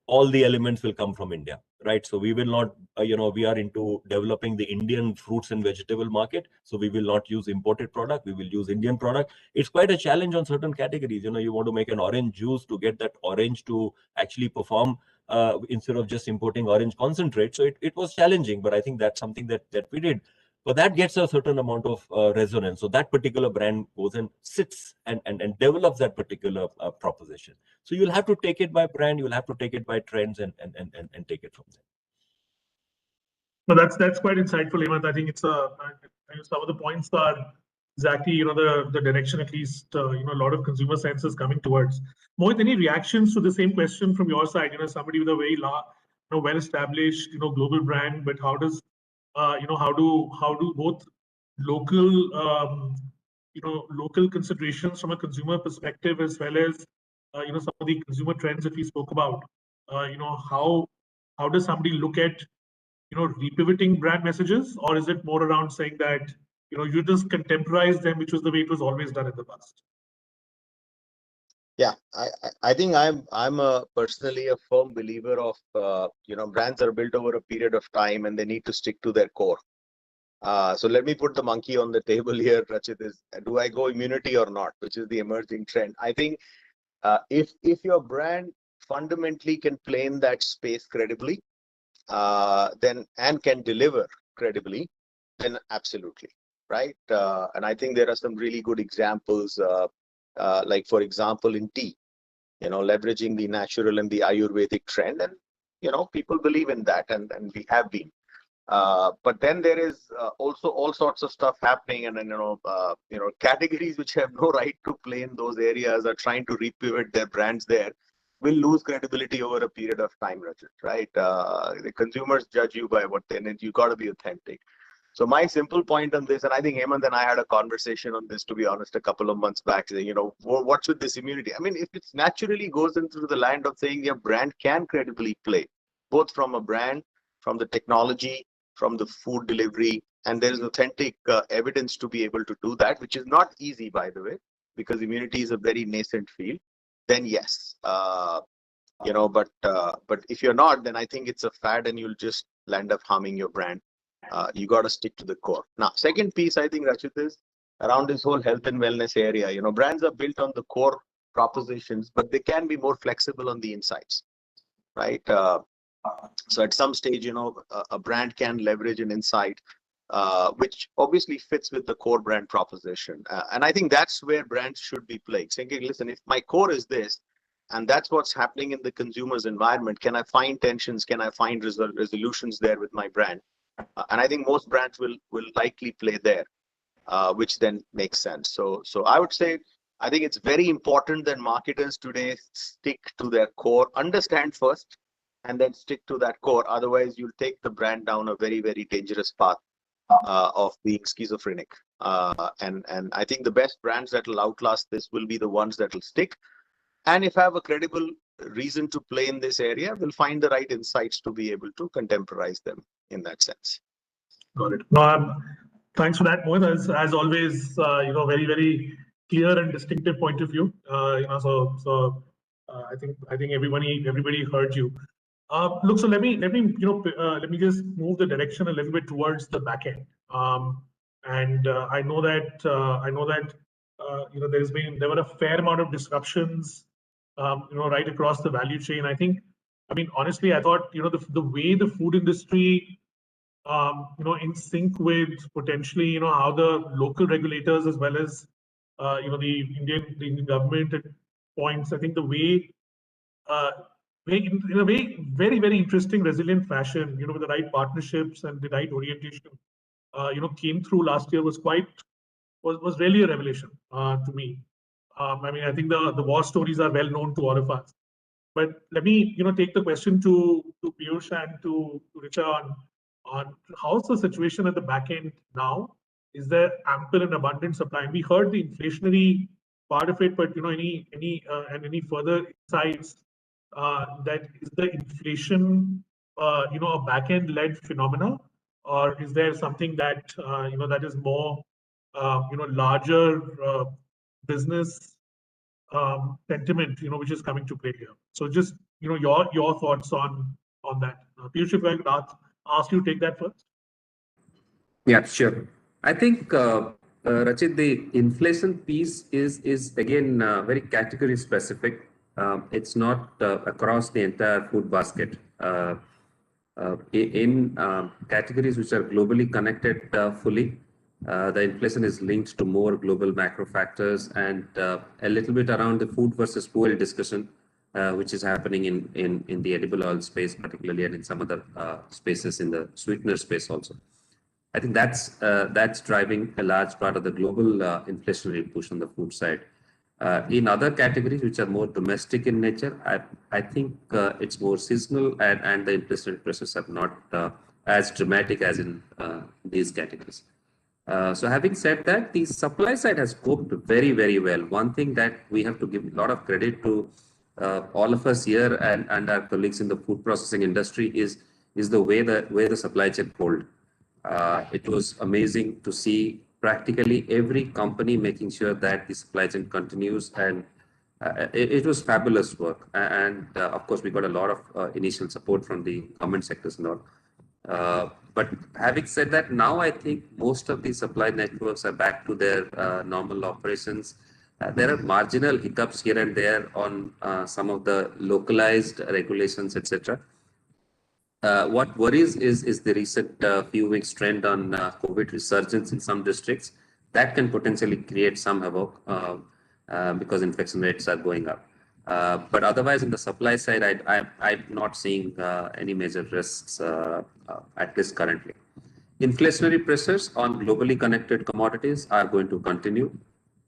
all the elements will come from India, right? So we will not, we are into developing the Indian fruits and vegetable market. So we will not use imported product. We will use Indian product. It's quite a challenge on certain categories. You want to make an orange juice to get that orange to actually perform instead of just importing orange concentrate. So it was challenging, but I think that's something that we did. But that gets a certain amount of resonance. So that particular brand goes and sits and develops that particular proposition. So you'll have to take it by brand, you'll have to take it by trends, and take it from there. No, that's quite insightful, Hemant. I think it's some of the points are exactly the direction, at least a lot of consumer sense is coming towards. Mohit, any reactions to the same question from your side? Somebody with a very well-established global brand, but how does how do both local local considerations from a consumer perspective, as well as some of the consumer trends that we spoke about, how does somebody look at repivoting brand messages, or is it more around saying that you just contemporize them, which was the way it was always done in the past? Yeah, I think I'm personally a firm believer of brands are built over a period of time, and they need to stick to their core. So let me put the monkey on the table here, Rachit. Do I go immunity or not, which is the emerging trend? I think if your brand fundamentally can play in that space credibly, then and can deliver credibly, then absolutely, right? And I think there are some really good examples, like for example in tea, leveraging the natural and the Ayurvedic trend, and people believe in that, and we have been. But then there is also all sorts of stuff happening, and categories which have no right to play in those areas are trying to repivot their brands there, will lose credibility over a period of time, Rajat, right? The consumers judge you by what they need. You got to be authentic. So my simple point on this, and I think Hemant and I had a conversation on this, to be honest, a couple of months back, saying, what should this immunity? I mean, if it naturally goes into the land of saying your brand can credibly play, both from a brand, from the technology, from the food delivery, and there is authentic evidence to be able to do that, which is not easy, by the way, because immunity is a very nascent field, then yes. But if you're not, then I think it's a fad, and you'll just land up harming your brand. You got to stick to the core. Now, second piece, I think, Rachit, is around this whole health and wellness area. Brands are built on the core propositions, but they can be more flexible on the insights, right? So at some stage, a brand can leverage an insight, which obviously fits with the core brand proposition. And I think that's where brands should be playing. Saying, listen, if my core is this, and that's what's happening in the consumer's environment, can I find tensions? Can I find resolutions there with my brand? And I think most brands will likely play there, which then makes sense. So I would say I think it's very important that marketers today stick to their core, understand first, and then stick to that core. Otherwise, you'll take the brand down a very, very dangerous path of being schizophrenic. And I think the best brands that will outlast this will be the ones that will stick. And if I have a credible reason to play in this area, we'll find the right insights to be able to contemporize them in that sense. Got it. No, thanks for that, Mohit. As always, very, very clear and distinctive point of view. I think everybody heard you. Look, so let me just move the direction a little bit towards the back end. I know that there were a fair amount of disruptions, right across the value chain. Honestly, I thought the way the food industry in sync with potentially how the local regulators as well as the Indian government at points. I think the way in a way very, very interesting, resilient fashion, with the right partnerships and the right orientation, came through last year was really a revelation to me. I think the war stories are well known to all of us. But let me, take the question to Piyush and to Richa on how's the situation at the back end now? Is there ample and abundant supply? And we heard the inflationary part of it, but any further insights that is the inflation a back end led phenomena, or is there something that that is more larger business sentiment which is coming to play here? So just your thoughts on that. Piyush, if I could ask you to take that first. Yeah, sure. I think, Rachit, the inflation piece is again very category specific. It's not across the entire food basket. In categories which are globally connected fully, the inflation is linked to more global macro factors and a little bit around the food versus fuel discussion, which is happening in the edible oil space, particularly, and in some other spaces in the sweetener space also. I think that's driving a large part of the global inflationary push on the food side. In other categories which are more domestic in nature, I think it's more seasonal and the inflationary pressures are not as dramatic as in these categories. So having said that, the supply side has coped very, very well. One thing that we have to give a lot of credit to all of us here and our colleagues in the food processing industry is the way the supply chain pulled. It was amazing to see practically every company making sure that the supply chain continues, and it was fabulous work. And of course, we got a lot of initial support from the government sectors and all. But having said that, now I think most of the supply networks are back to their normal operations. There are marginal hiccups here and there on some of the localized regulations, etc. What worries is the recent few weeks trend on COVID resurgence in some districts. That can potentially create some havoc because infection rates are going up. But otherwise, in the supply side, I'm not seeing any major risks, at least currently. Inflationary pressures on globally connected commodities are going to continue.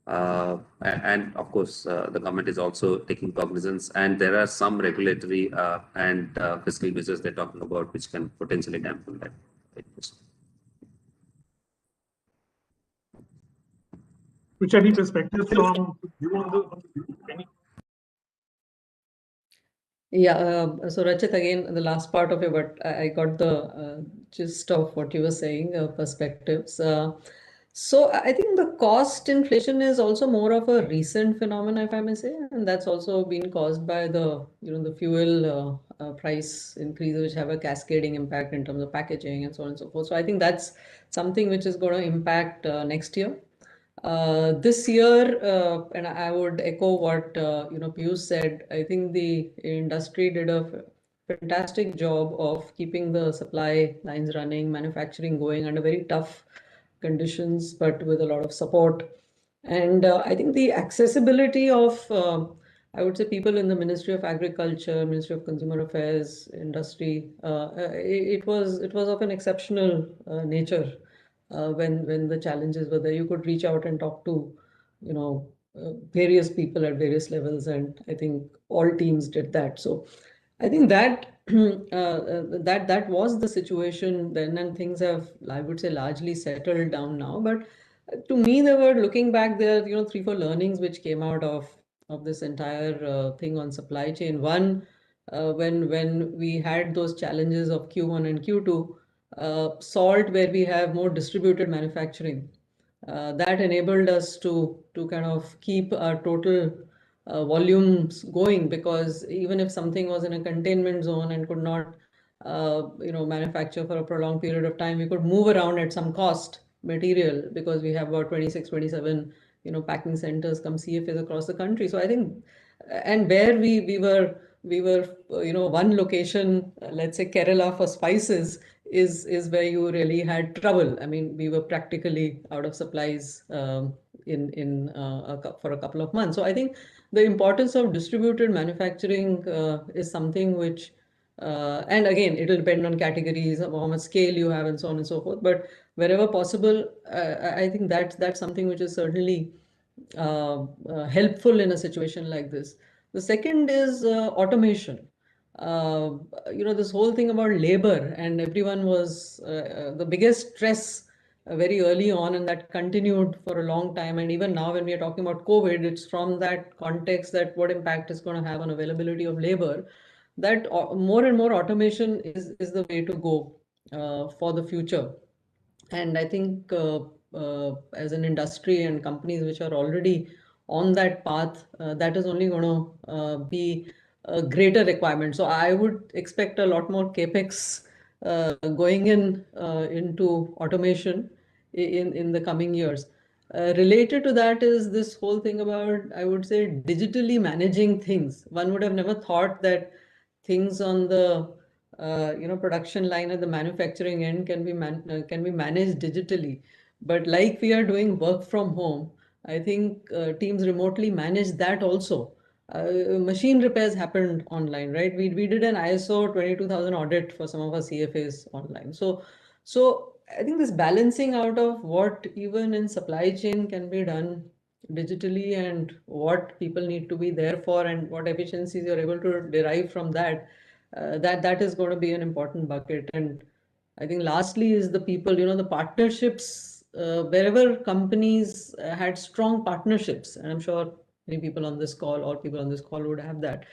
And of course, the government is also taking cognizance, and there are some regulatory and fiscal measures they're talking about which can potentially dampen that. Which any perspectives from you on the Yeah, so Rachit, again, the last part of it, but I got the gist of what you were saying, perspectives. So I think the cost inflation is also more of a recent phenomenon, if I may say, and that's also been caused by the the fuel price increases, which have a cascading impact in terms of packaging and so on and so forth. So I think that's something which is going to impact next year. This year, and I would echo what Piyush said. I think the industry did a fantastic job of keeping the supply lines running, manufacturing going under very tough conditions, but with a lot of support. And I think the accessibility of, I would say, people in the Ministry of Agriculture, Ministry of Consumer Affairs, industry, it was of an exceptional nature. When the challenges were there, you could reach out and talk to various people at various levels, and I think all teams did that. So I think that that was the situation then, and things have, I would say, largely settled down now. But to me, there were, looking back, there are 3-4 learnings which came out of this entire thing on supply chain. One, when we had those challenges of Q1 and Q2, salt, where we have more distributed manufacturing, that enabled us to kind of keep our total volumes going, because even if something was in a containment zone and could not manufacture for a prolonged period of time, we could move around at some cost material, because we have about 26, 27 packing centers come CFAs across the country. So I think, and where we were one location, let's say Kerala for spices, is where you really had trouble. I mean, we were practically out of supplies for a couple of months. So I think the importance of distributed manufacturing is something which, and again, it will depend on categories, how much scale you have, and so on and so forth. But wherever possible, I think that's something which is certainly helpful in a situation like this. The second is automation. This whole thing about labor, and everyone was the biggest stress very early on, and that continued for a long time. And even now, when we are talking about COVID, it's from that context that what impact is going to have on availability of labor, that more and more automation is the way to go for the future. And I think as an industry and companies which are already on that path, that is only going to be a greater requirement. So I would expect a lot more capex going into automation in the coming years. Related to that is this whole thing about, I would say, digitally managing things. One would have never thought that things on the production line at the manufacturing end can be managed digitally. But like we are doing work from home, I think teams remotely manage that also. Machine repairs happened online, right? We did an ISO 22000 audit for some of our CFAs online. So I think this balancing out of what even in supply chain can be done digitally, and what people need to be there for, and what efficiencies you're able to derive from that, that is going to be an important bucket. And I think lastly is the people, the partnerships, wherever companies had strong partnerships, and I'm sure many people on this call, all people on this call would have that.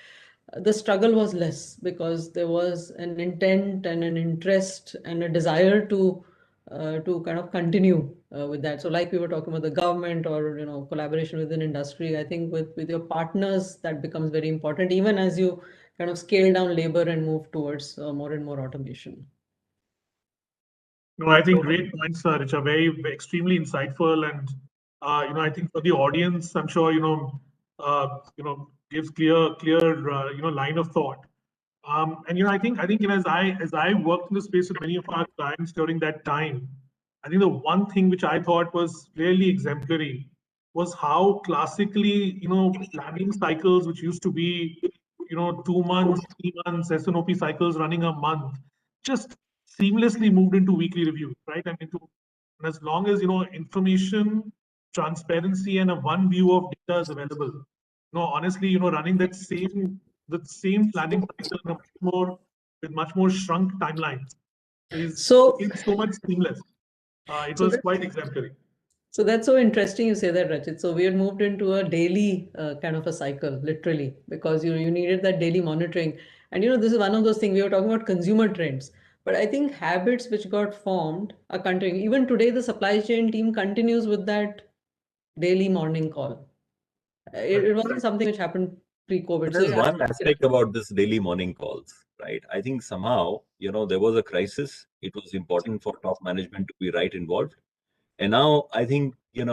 The struggle was less, because there was an intent and an interest and a desire to kind of continue with that. So like we were talking about the government, or collaboration within industry, I think with your partners, that becomes very important, even as you kind of scale down labor and move towards more and more automation. No, I think great points, which are very extremely insightful, and I think for the audience, I'm sure gives clear line of thought. And I think as I worked in the space with many of our clients during that time, I think the one thing which I thought was really exemplary was how classically planning cycles, which used to be 2 months, 3 months, S&OP cycles running a month, just seamlessly moved into weekly reviews, right? I mean, and as long as information, transparency, and a one view of data is available, honestly, running that same planning cycle with much more shrunk timelines is so much seamless. It was quite exemplary. So that's so interesting you say that, Rachit. So we had moved into a daily kind of a cycle, literally, because you needed that daily monitoring. And this is one of those things, we were talking about consumer trends. But I think habits which got formed are continuing. Even today, the supply chain team continues with that daily morning call. It wasn't something which happened pre-COVID. There's one aspect about this daily morning calls, right? I think somehow, there was a crisis. It was important for top management to be right involved. And now I think, you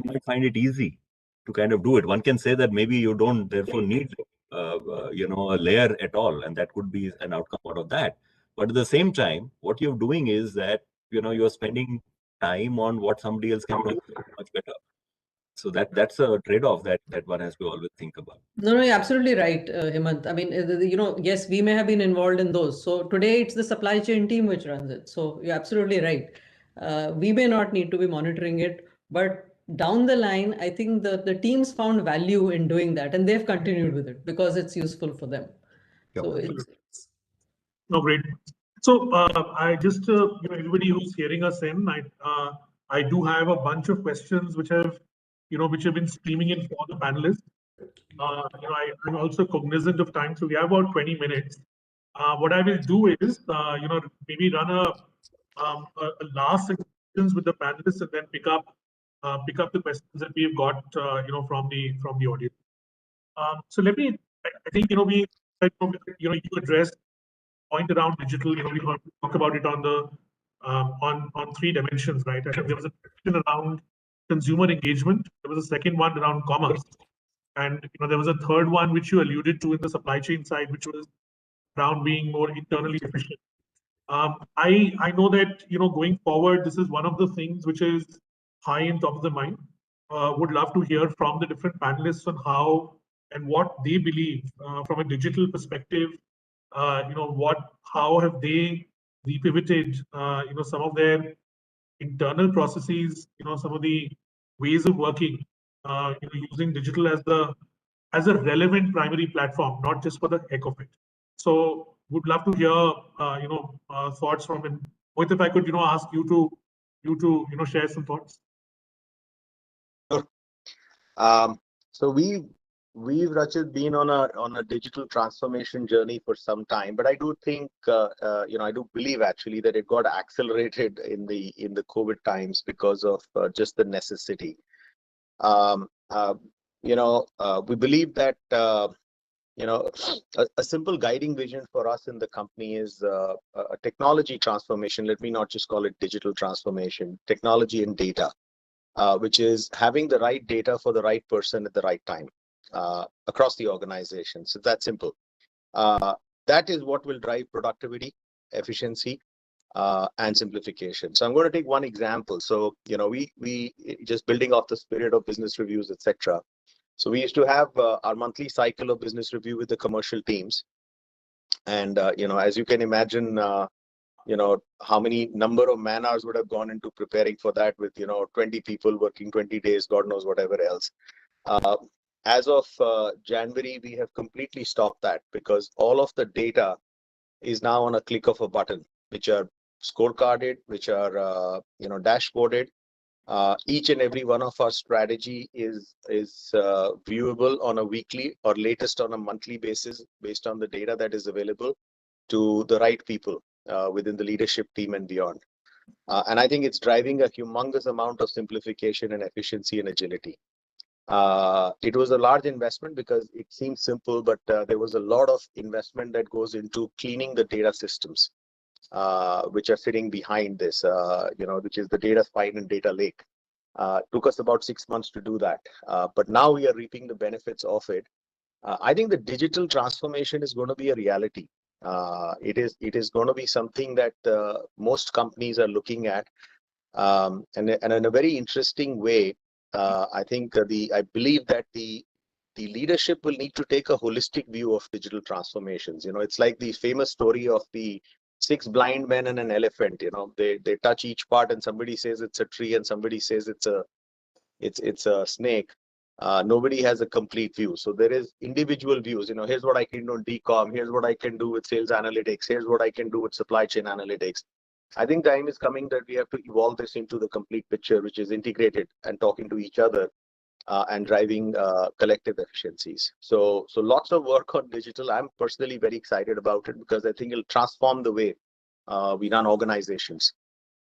might find it easy to kind of do it. One can say that maybe you don't therefore need, a layer at all. And that could be an outcome out of that. But at the same time, what you're doing is that, you're spending time on what somebody else can do much better. So that's a trade-off that one has to always think about. No, you're absolutely right, Hemant. I mean, yes, we may have been involved in those. So today it's the supply chain team which runs it. So you're absolutely right. We may not need to be monitoring it, but down the line, I think the teams found value in doing that, and they've continued with it because it's useful for them. Yep. So it's No, great. So I just, everybody who's hearing us in, I do have a bunch of questions which have been streaming in for the panelists. I'm also cognizant of time, so we have about 20 minutes. What I will do is, maybe run a last set of questions with the panelists and then pick up the questions that we've got, from the audience. So let me, I think, you addressed point around digital. We talk about it on the on three dimensions, right? I think there was a question around consumer engagement. There was a second one around commerce, and there was a third one which you alluded to in the supply chain side, which was around being more internally efficient. I know that going forward, this is one of the things which is high in top of the mind. Would love to hear from the different panelists on how and what they believe from a digital perspective. How have they repivoted some of their internal processes, some of the ways of working, using digital as a relevant primary platform, not just for the heck of it. So would love to hear thoughts from him. Mohit, if I could ask you to share some thoughts. Sure. So we've Rachit been on a digital transformation journey for some time, but I do think I do believe actually that it got accelerated in the COVID times because of just the necessity. We believe that a simple guiding vision for us in the company is a technology transformation. Let me not just call it digital transformation, technology and data, which is having the right data for the right person at the right time across the organization. So that's simple. That is what will drive productivity, efficiency, and simplification. So I'm going to take one example. So we just building off the spirit of business reviews, etc. So we used to have our monthly cycle of business review with the commercial teams, and as you can imagine, how many number of man hours would have gone into preparing for that with 20 people working 20 days, God knows whatever else. As of January, we have completely stopped that because all of the data is now on a click of a button, which are scorecarded, which are dashboarded. Each and every one of our strategy is viewable on a weekly or latest on a monthly basis based on the data that is available to the right people within the leadership team and beyond. And I think it's driving a humongous amount of simplification and efficiency and agility. It was a large investment because it seems simple, but there was a lot of investment that goes into cleaning the data systems, which are sitting behind this, which is the data spine and data lake. Took us about 6 months to do that, but now we are reaping the benefits of it. I think the digital transformation is going to be a reality. It is going to be something that most companies are looking at, and in a very interesting way. I believe that the leadership will need to take a holistic view of digital transformations. It's like the famous story of the 6 blind men and an elephant. They touch each part, and somebody says it's a tree, and somebody says it's a snake. Nobody has a complete view. So there is individual views. Here's what I can do in DCOM. Here's what I can do with sales analytics. Here's what I can do with supply chain analytics. I think time is coming that we have to evolve this into the complete picture, which is integrated and talking to each other and driving collective efficiencies. So lots of work on digital. I'm personally very excited about it because I think it'll transform the way we run organizations.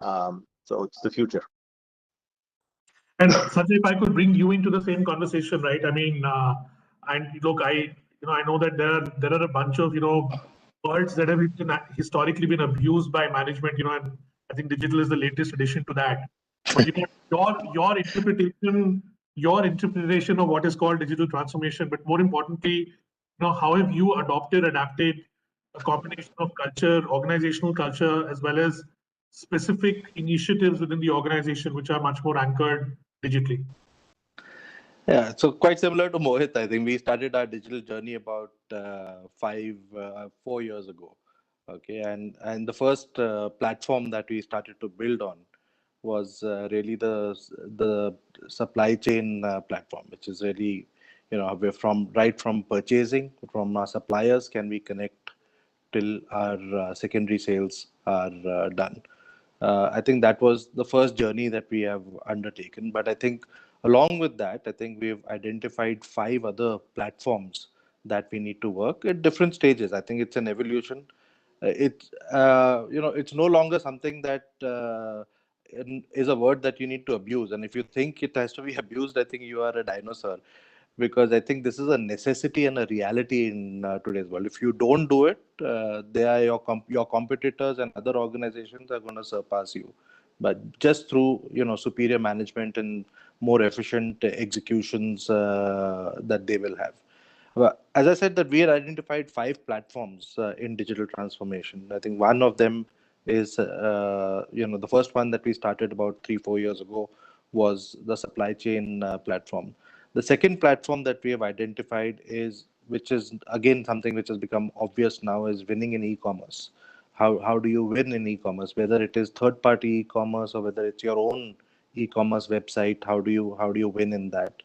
So it's the future. And Sanjay, if I could bring you into the same conversation, right? I mean, and look, I know that there are a bunch of words that have historically been abused by management, and I think digital is the latest addition to that. But your interpretation of what is called digital transformation, but more importantly, how have you adapted a combination of culture, organizational culture, as well as specific initiatives within the organization, which are much more anchored digitally? Yeah, so quite similar to Mohit, I think we started our digital journey about 4 years ago. Okay, and the first platform that we started to build on was really the supply chain platform, which is really, we're right from purchasing from our suppliers, can we connect till our secondary sales are done. I think that was the first journey that we have undertaken. But I think along with that, I think we've identified 5 other platforms that we need to work at different stages. I think it's an evolution. It's no longer something that is a word that you need to abuse. And if you think it has to be abused, I think you are a dinosaur, because I think this is a necessity and a reality in today's world. If you don't do it, they are your competitors and other organizations are going to surpass you. But just through superior management and more efficient executions that they will have. Well, as I said, that we had identified 5 platforms in digital transformation. I think one of them is, the first one that we started about 3-4 years ago was the supply chain platform. The second platform that we have identified which is again something which has become obvious now, is winning in e-commerce. How do you win in e-commerce? Whether it is third-party e-commerce or whether it's your own e-commerce website, how do you win in that?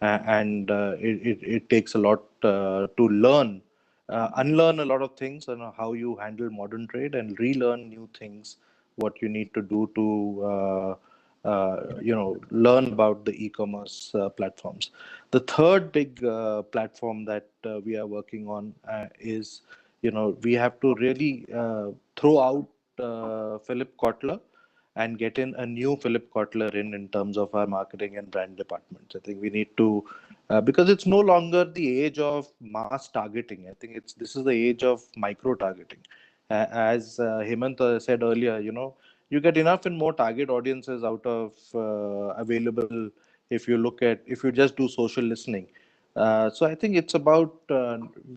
And it takes a lot to unlearn a lot of things on how you handle modern trade and relearn new things, what you need to do to learn about the e-commerce platforms. The third big platform that we are working on is, we have to really throw out Philip Kotler and get in a new Philip Kotler in terms of our marketing and brand departments. I think we need to, because it's no longer the age of mass targeting. I think this is the age of micro targeting. As Hemant said earlier, you get enough and more target audiences out of available if you just do social listening. So I think it's about,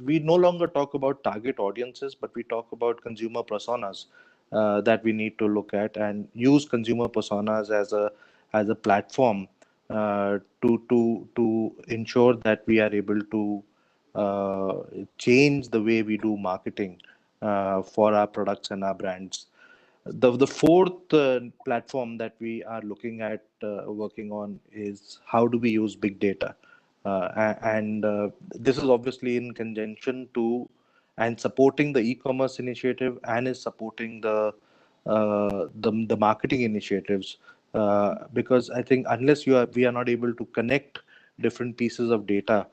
we no longer talk about target audiences, but we talk about consumer personas that we need to look at and use consumer personas as a platform to ensure that we are able to change the way we do marketing for our products and our brands. The fourth platform that we are looking at working on is how do we use big data, and this is obviously in conjunction to and supporting the e-commerce initiative, and is supporting the marketing initiatives, because I think unless we are not able to connect different pieces of data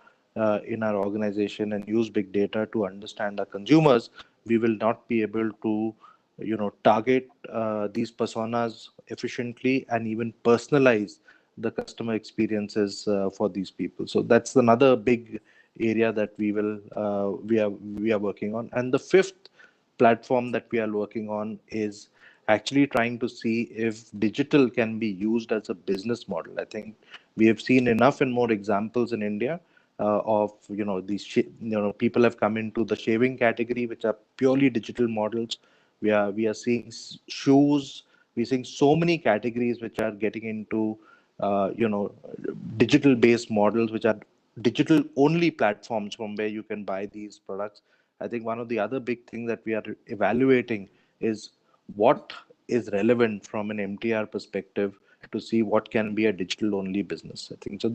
in our organization and use big data to understand our consumers, we will not be able to target these personas efficiently and even personalize the customer experiences for these people. So that's another big area that we are working on. And the fifth platform that we are working on is actually trying to see if digital can be used as a business model. I think we have seen enough and more examples in India of these people have come into the shaving category, which are purely digital models. We are seeing shoes. We're seeing so many categories which are getting into digital based models, which are digital only platforms from where you can buy these products. I think one of the other big things that we are evaluating is what is relevant from an MTR perspective to see what can be a digital only business. I think so.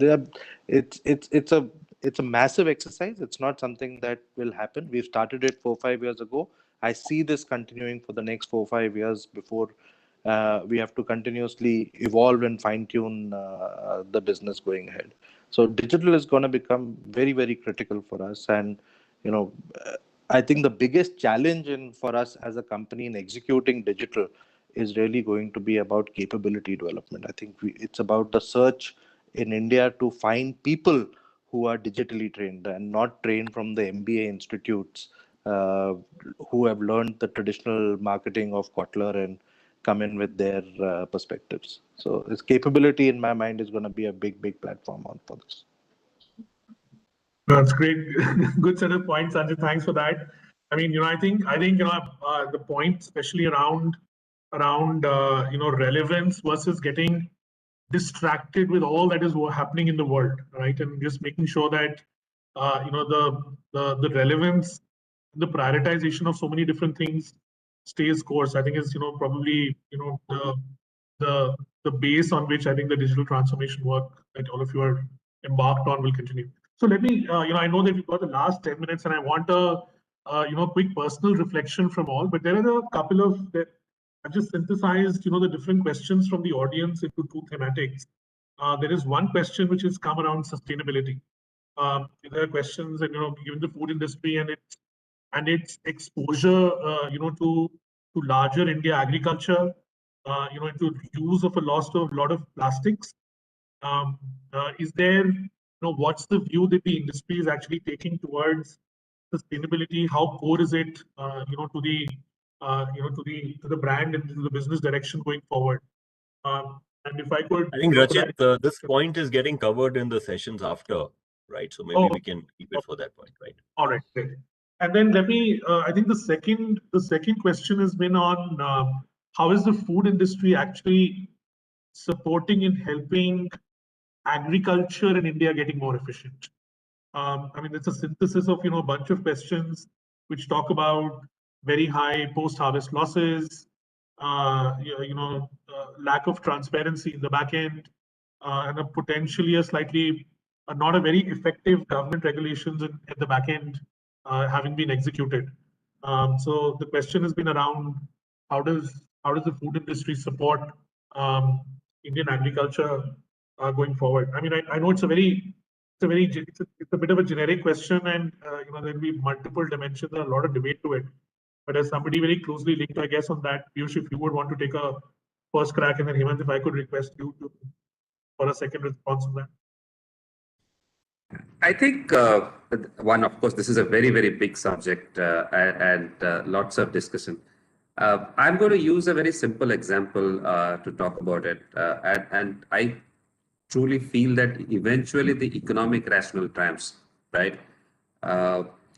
It's a massive exercise. It's not something that will happen. We've started it 4-5 years ago. I see this continuing for the next 4-5 years before we have to continuously evolve and fine tune the business going ahead. So digital is going to become very, very critical for us. And, I think the biggest challenge for us as a company in executing digital is really going to be about capability development. I think it's about the search in India to find people who are digitally trained and not trained from the MBA institutes who have learned the traditional marketing of Kotler and come in with their perspectives. So this capability in my mind is going to be a big, big platform for this. That's great. Good set of points, Sanjay. Thanks for that. I mean, I think the point, especially around relevance versus getting distracted with all that is happening in the world, right? And just making sure that the relevance, the prioritization of so many different things stays course. I think is probably the the base on which I think the digital transformation work that all of you are embarked on will continue. So let me, I know that we've got the last 10 minutes, and I want a, quick personal reflection from all. But there are a couple of that I've just synthesized, the different questions from the audience into two thematics. There is one question which has come around sustainability. There are questions, and given the food industry and its exposure, to larger India agriculture, into use of a lot of plastics. Is there, what's the view that the industry is actually taking towards sustainability? How core is it, to the brand and to the business direction going forward? And if I could, I think Rachit, this point is getting covered in the sessions after, right? So maybe we can keep it for that point, right? All right, great. And then let me. I think the second question has been on how is the food industry actually supporting and helping agriculture in India getting more efficient. I mean, it's a synthesis of a bunch of questions which talk about very high post-harvest losses, lack of transparency in the back end, and a potentially a slightly not a very effective government regulations at the back end having been executed. So the question has been around how does the food industry support Indian agriculture going forward? I mean, I know it's a bit of a generic question, and there'll be multiple dimensions and a lot of debate to it. But as somebody very closely linked, I guess, on that, Piyush, if you would want to take a first crack, and then Hemant, if I could request you for a second response on that. I think one, of course, this is a very, very big subject and lots of discussion. I'm going to use a very simple example to talk about it. And I truly feel that eventually the economic rationale triumphs, right?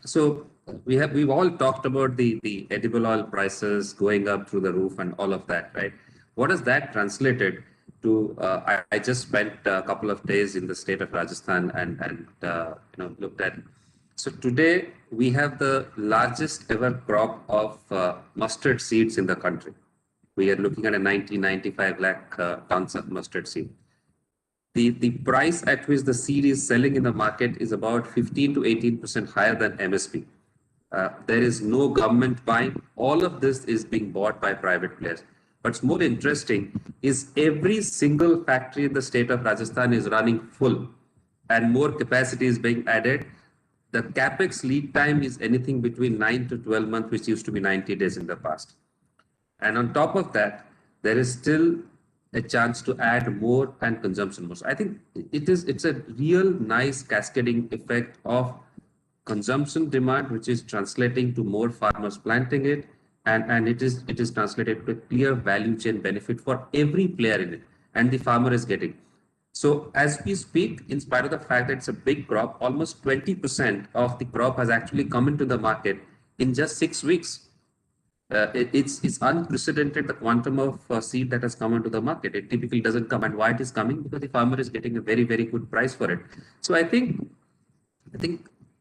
So we've all talked about the edible oil prices going up through the roof and all of that, right? What has that translated to? I just spent a couple of days in the state of Rajasthan and looked at. So today we have the largest ever crop of mustard seeds in the country. We are looking at a 95 lakh tons of mustard seed. The price at which the seed is selling in the market is about 15 to 18% higher than MSP. There is no government buying. All of this is being bought by private players. What's more interesting is every single factory in the state of Rajasthan is running full and more capacity is being added. The capex lead time is anything between 9 to 12 months, which used to be 90 days in the past. And on top of that, there is still a chance to add more and consumption more. So I think it's a real nice cascading effect of consumption demand, which is translating to more farmers planting it, and it is translated to a clear value chain benefit for every player in it, and the farmer is getting. So as we speak, in spite of the fact that it's a big crop, almost 20% of the crop has actually come into the market in just 6 weeks. It's unprecedented, the quantum of seed that has come into the market. It typically doesn't come, and why it is coming? Because the farmer is getting a very, very good price for it. So I think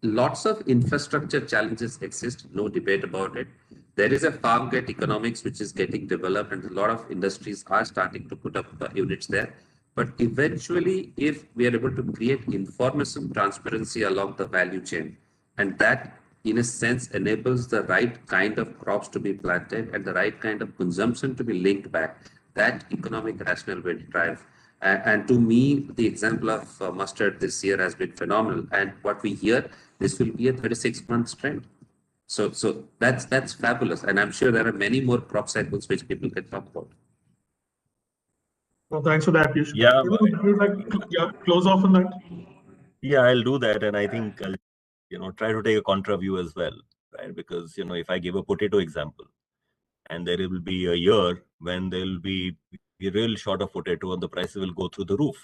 lots of infrastructure challenges exist, no debate about it. There is a farm gate economics which is getting developed, and a lot of industries are starting to put up units there. But eventually, if we are able to create information transparency along the value chain, and that in a sense enables the right kind of crops to be planted and the right kind of consumption to be linked back, that economic rationale will drive. And to me, the example of mustard this year has been phenomenal. And what we hear, this will be a 36-month trend. So that's fabulous. And I'm sure there are many more crop cycles which people can talk about. Well, thanks for that, Piyush. Yeah, would like to close off on that? Yeah, I'll do that. And I think I'll, try to take a contra view as well, right? Because, if I give a potato example, and there will be a year when there will be a real short of potato and the prices will go through the roof.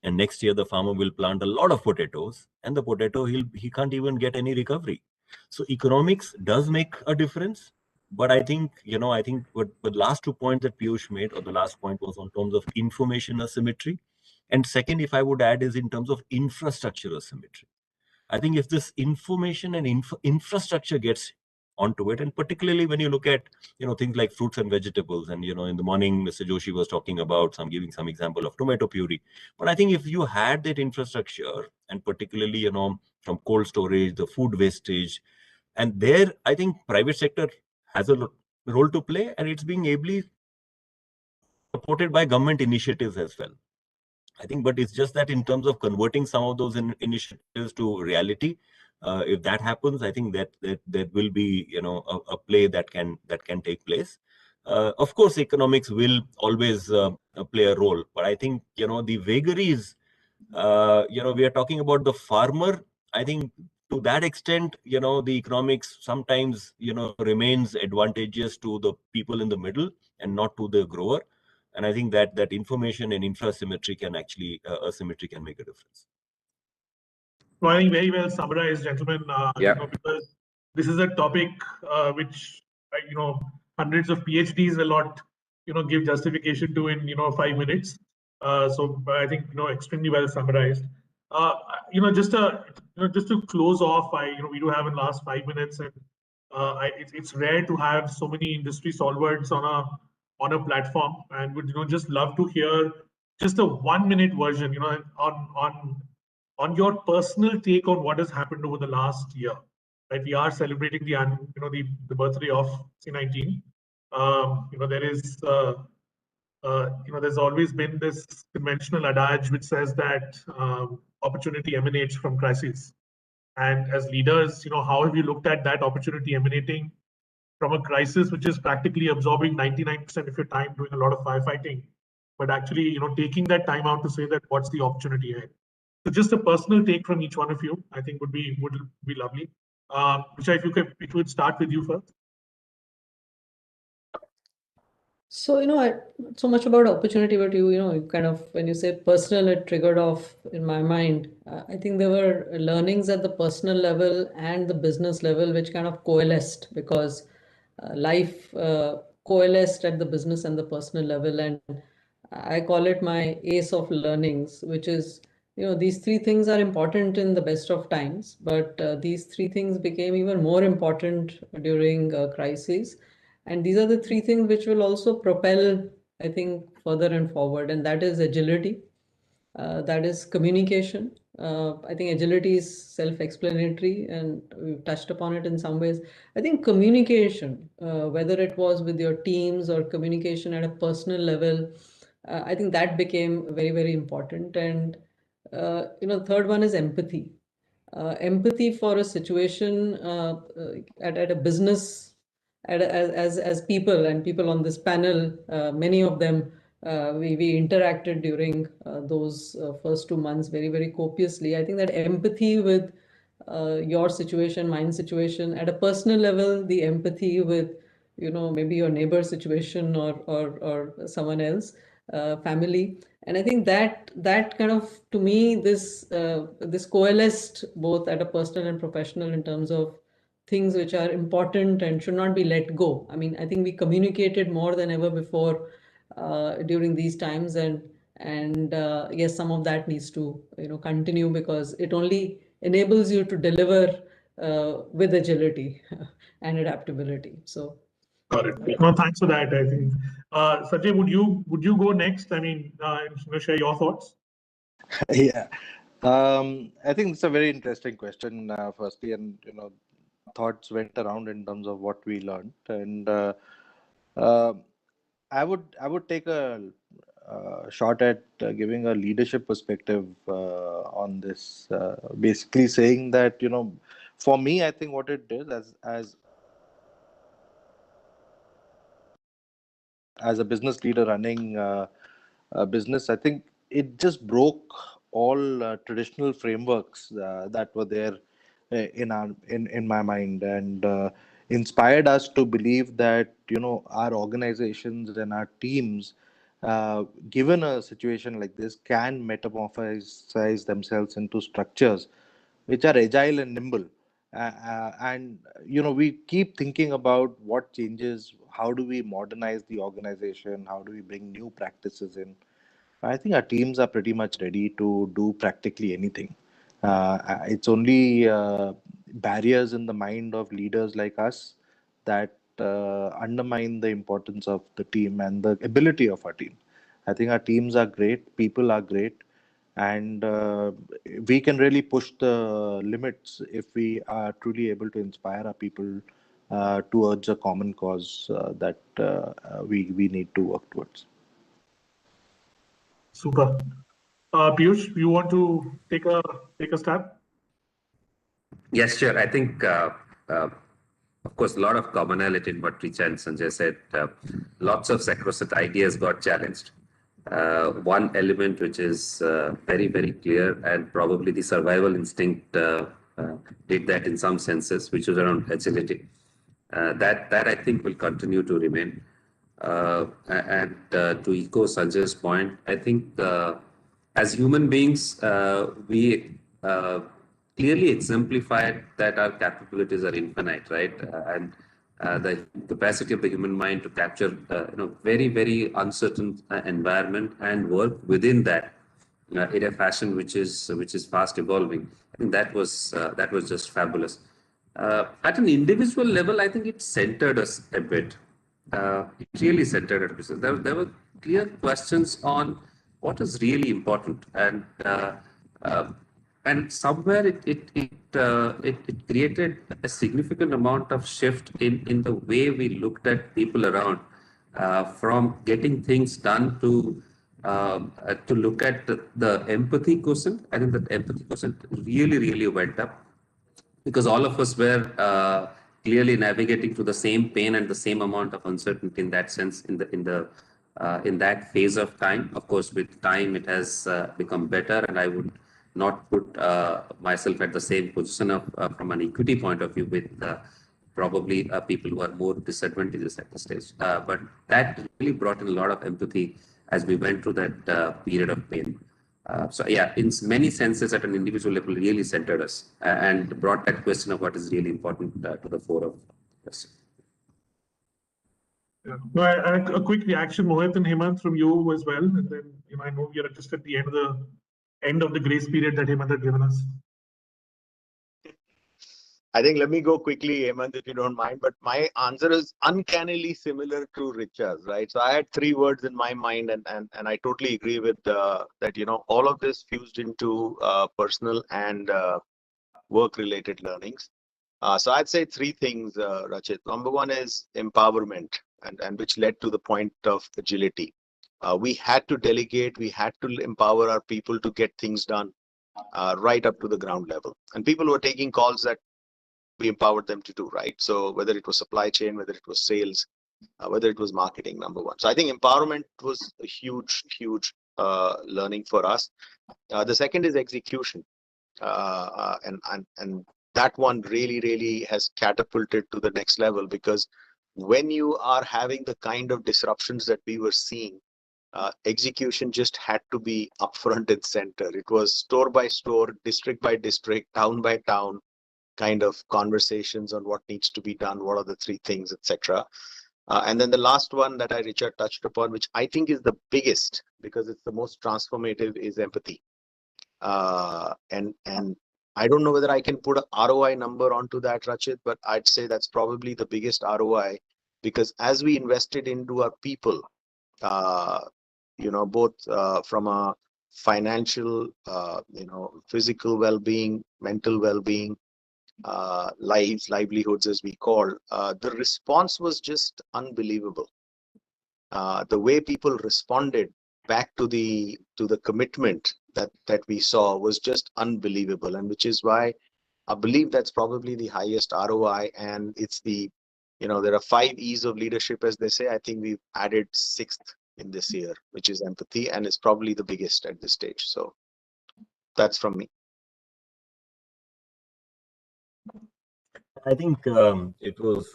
And next year, the farmer will plant a lot of potatoes, and the potato, he can't even get any recovery. So economics does make a difference. But I think, what the last 2 points that Piyush made, or the last point was on terms of information asymmetry. And second, if I would add, is in terms of infrastructure asymmetry. I think if this information and infrastructure gets onto it. And particularly when you look at, things like fruits and vegetables. And, in the morning, Mr. Joshi was talking about giving some example of tomato puree. But I think if you had that infrastructure, and particularly, from cold storage, the food wastage, and there, I think private sector has a role to play, and it's being ably supported by government initiatives as well. I think, but it's just that in terms of converting some of those initiatives to reality, if that happens, I think that will be, a play that can take place. Of course, economics will always play a role, but I think, the vagaries, we are talking about the farmer. I think to that extent, the economics sometimes, remains advantageous to the people in the middle and not to the grower. And I think that information and infra-symmetry can actually, asymmetry can make a difference. Well, I think very well summarized, gentlemen. Because this is a topic which, hundreds of PhDs will not, give justification to in, 5 minutes. So I think, extremely well summarized. Just to close off, we do have in last 5 minutes, and it's rare to have so many industry stalwarts on a platform, and would just love to hear just a 1 minute version, on your personal take on what has happened over the last year. Right, we are celebrating the birthday of C19. There is there's always been this conventional adage which says that opportunity emanates from crises. And as leaders, how have you looked at that opportunity emanating from a crisis which is practically absorbing 99% of your time doing a lot of firefighting, but actually, taking that time out to say that what's the opportunity ahead. So just a personal take from each one of you, I think would be lovely. Vishal, if you could start with you first. So, so much about opportunity, but you kind of, when you say personal, it triggered off in my mind. I think there were learnings at the personal level and the business level, which kind of coalesced, because life coalesced at the business and the personal level. And I call it my ace of learnings, which is, these three things are important in the best of times, but these three things became even more important during crises. And these are the three things which will also propel, I think, further and forward. And that is agility, that is communication. I think agility is self-explanatory, and we've touched upon it in some ways. I think communication, whether it was with your teams or communication at a personal level, I think that became very, very important. And the third one is empathy. Empathy for a situation at a business, as people, and people on this panel, many of them, we interacted during those first 2 months very, very copiously. I think that empathy with your situation, mine situation, at a personal level, the empathy with, maybe your neighbor situation, or someone else, family. And I think that kind of, to me, this coalesced both at a personal and professional in terms of things which are important and should not be let go. I mean, I think we communicated more than ever before during these times, and yes, some of that needs to continue, because it only enables you to deliver with agility and adaptability. So. Got it. No, thanks for that. I think Sanjay, would you go next? I mean, share your thoughts. Yeah, I think it's a very interesting question. Firstly, and thoughts went around in terms of what we learned, and I would take a shot at giving a leadership perspective on this. Basically, saying that for me, I think what it did as a business leader running a business, I think it just broke all traditional frameworks that were there in my mind, and inspired us to believe that our organizations and our teams, given a situation like this, can metamorphosize themselves into structures which are agile and nimble. And we keep thinking about what changes, how do we modernize the organization, how do we bring new practices in. I think our teams are pretty much ready to do practically anything. It's only barriers in the mind of leaders like us that undermine the importance of the team and the ability of our team. I think our teams are great, people are great, and we can really push the limits if we are truly able to inspire our people towards a common cause that we need to work towards. Super. Piyush, you want to take a stab? Yes, sure. I think, of course, a lot of commonality in what Richa and Sanjay said. Lots of sacrosanct ideas got challenged. One element which is very, very clear, and probably the survival instinct did that in some senses, which was around agility. That I think will continue to remain. And to echo Sanjay's point, I think as human beings, we clearly exemplified that our capabilities are infinite, right? And the capacity of the human mind to capture, very, very uncertain environment and work within that in a fashion which is fast evolving. I think that was just fabulous. At an individual level, I think it centered us a bit. It really centered us. There were clear questions on what is really important, and somewhere it created a significant amount of shift in the way we looked at people around, from getting things done to look at the empathy quotient. I think that empathy quotient really went up, because all of us were clearly navigating through the same pain and the same amount of uncertainty in that sense, in that phase of time. Of course, with time it has become better, and I would not put myself at the same position of from an equity point of view with probably people who are more disadvantaged at the stage. But that really brought in a lot of empathy as we went through that period of pain. So yeah, in many senses, at an individual level, really centered us and brought that question of what is really important to the fore of us. Yeah. No, a quick reaction, Mohit and Hemant, from you as well, and then I know we are just at the end of the grace period that Hemant had given us. I think let me go quickly, Hemant, if you don't mind, but my answer is uncannily similar to Richa's, right? So I had three words in my mind, and I totally agree with that, all of this fused into personal and work-related learnings. So I'd say three things, Rachit. Number one is empowerment, and which led to the point of agility. We had to delegate, we had to empower our people to get things done right up to the ground level. And people were taking calls that we empowered them to do, right? So whether it was supply chain, whether it was sales, whether it was marketing, number one. So I think empowerment was a huge learning for us. The second is execution. And that one really has catapulted to the next level, because when you are having the kind of disruptions that we were seeing, execution just had to be upfront and center. It was store by store, district by district, town by town kind of conversations on what needs to be done, what are the three things, etc. And then the last one that Richard touched upon, which I think is the biggest because it's the most transformative, is empathy. And I don't know whether I can put an ROI number onto that, Rachit, but I'd say that's probably the biggest ROI, because as we invested into our people, both from a financial, physical well-being, mental well-being, livelihoods as we call, the response was just unbelievable. The way people responded back to the commitment that we saw was just unbelievable, and which is why I believe that's probably the highest ROI. And it's there are 5 E's of leadership, as they say. I think we've added 6th in this year, which is empathy, and it's probably the biggest at this stage. So that's from me. I think it was,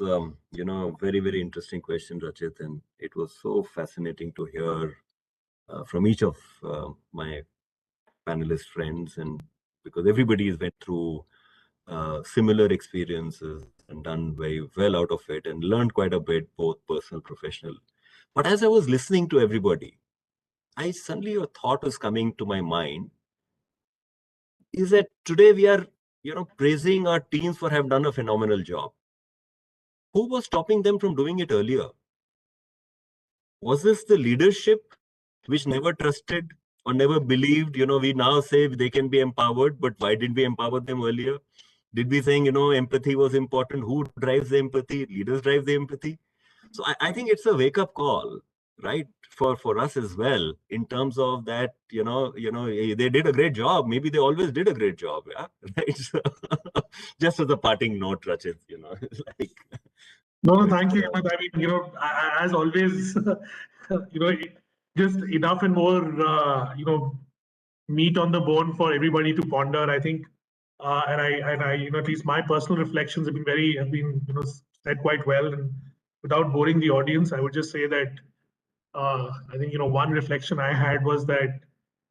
very interesting question, Rachit, and it was so fascinating to hear from each of my panelist friends, and because everybody has went through similar experiences and done very well out of it and learned quite a bit, both personal, professional. But as I was listening to everybody, suddenly a thought was coming to my mind, is that today we are, praising our teams for have done a phenomenal job. who was stopping them from doing it earlier? Was this the leadership which never trusted or never believed? We now say they can be empowered, but why didn't we empower them earlier? Did we saying, empathy was important? Who drives the empathy? Leaders drive the empathy. So I think it's a wake-up call, right, for us as well, in terms of that, they did a great job. Maybe they always did a great job, yeah, right? So, just as a parting note, Rachit, like. No, thank you. Hemant. I mean, as always, just enough and more, meat on the bone for everybody to ponder. I think, and I, at least my personal reflections have been, said quite well. And without boring the audience, I would just say that I think, one reflection I had was that,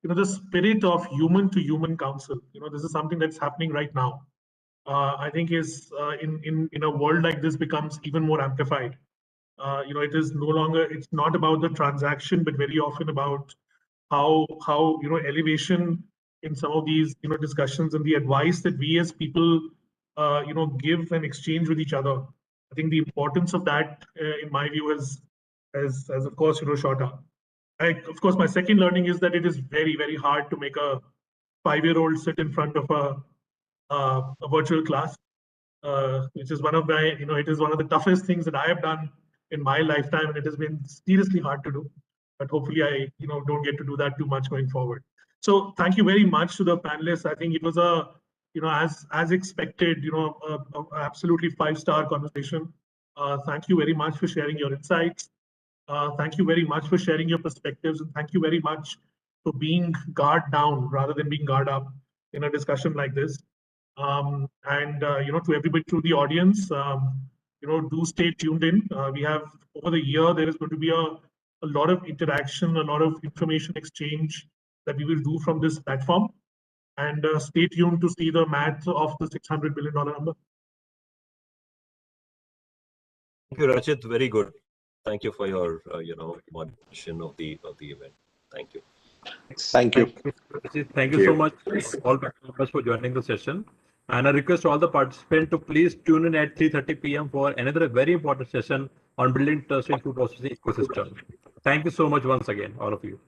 the spirit of human to human counsel. This is something that's happening right now. I think is in a world like this becomes even more amplified. It is no longer, it's not about the transaction, but very often about how elevation in some of these discussions and the advice that we as people give and exchange with each other. I think the importance of that, in my view, has of course shot up. Of course, my second learning is that it is very, very hard to make a 5-year-old sit in front of a virtual class, which is one of my, it is one of the toughest things that I have done in my lifetime, and it has been seriously hard to do. But hopefully, I don't get to do that too much going forward. So thank you very much to the panelists. I think it was a, as expected, a absolutely 5-star conversation. Thank you very much for sharing your insights. Thank you very much for sharing your perspectives, and thank you very much for being guard down rather than being guard up in a discussion like this. And to everybody through the audience, do stay tuned in. We have over the year there is going to be a lot of interaction, a lot of information exchange that we will do from this platform. And stay tuned to see the math of the $600 billion number. Thank you, Rachit. Very good. Thank you for your, moderation of the event. Thank you. Thank you. Thank you so much, all members, for joining the session. And I request all the participants to please tune in at 3:30 p.m. for another very important session on building trust in food processing ecosystem. Thank you so much once again, all of you.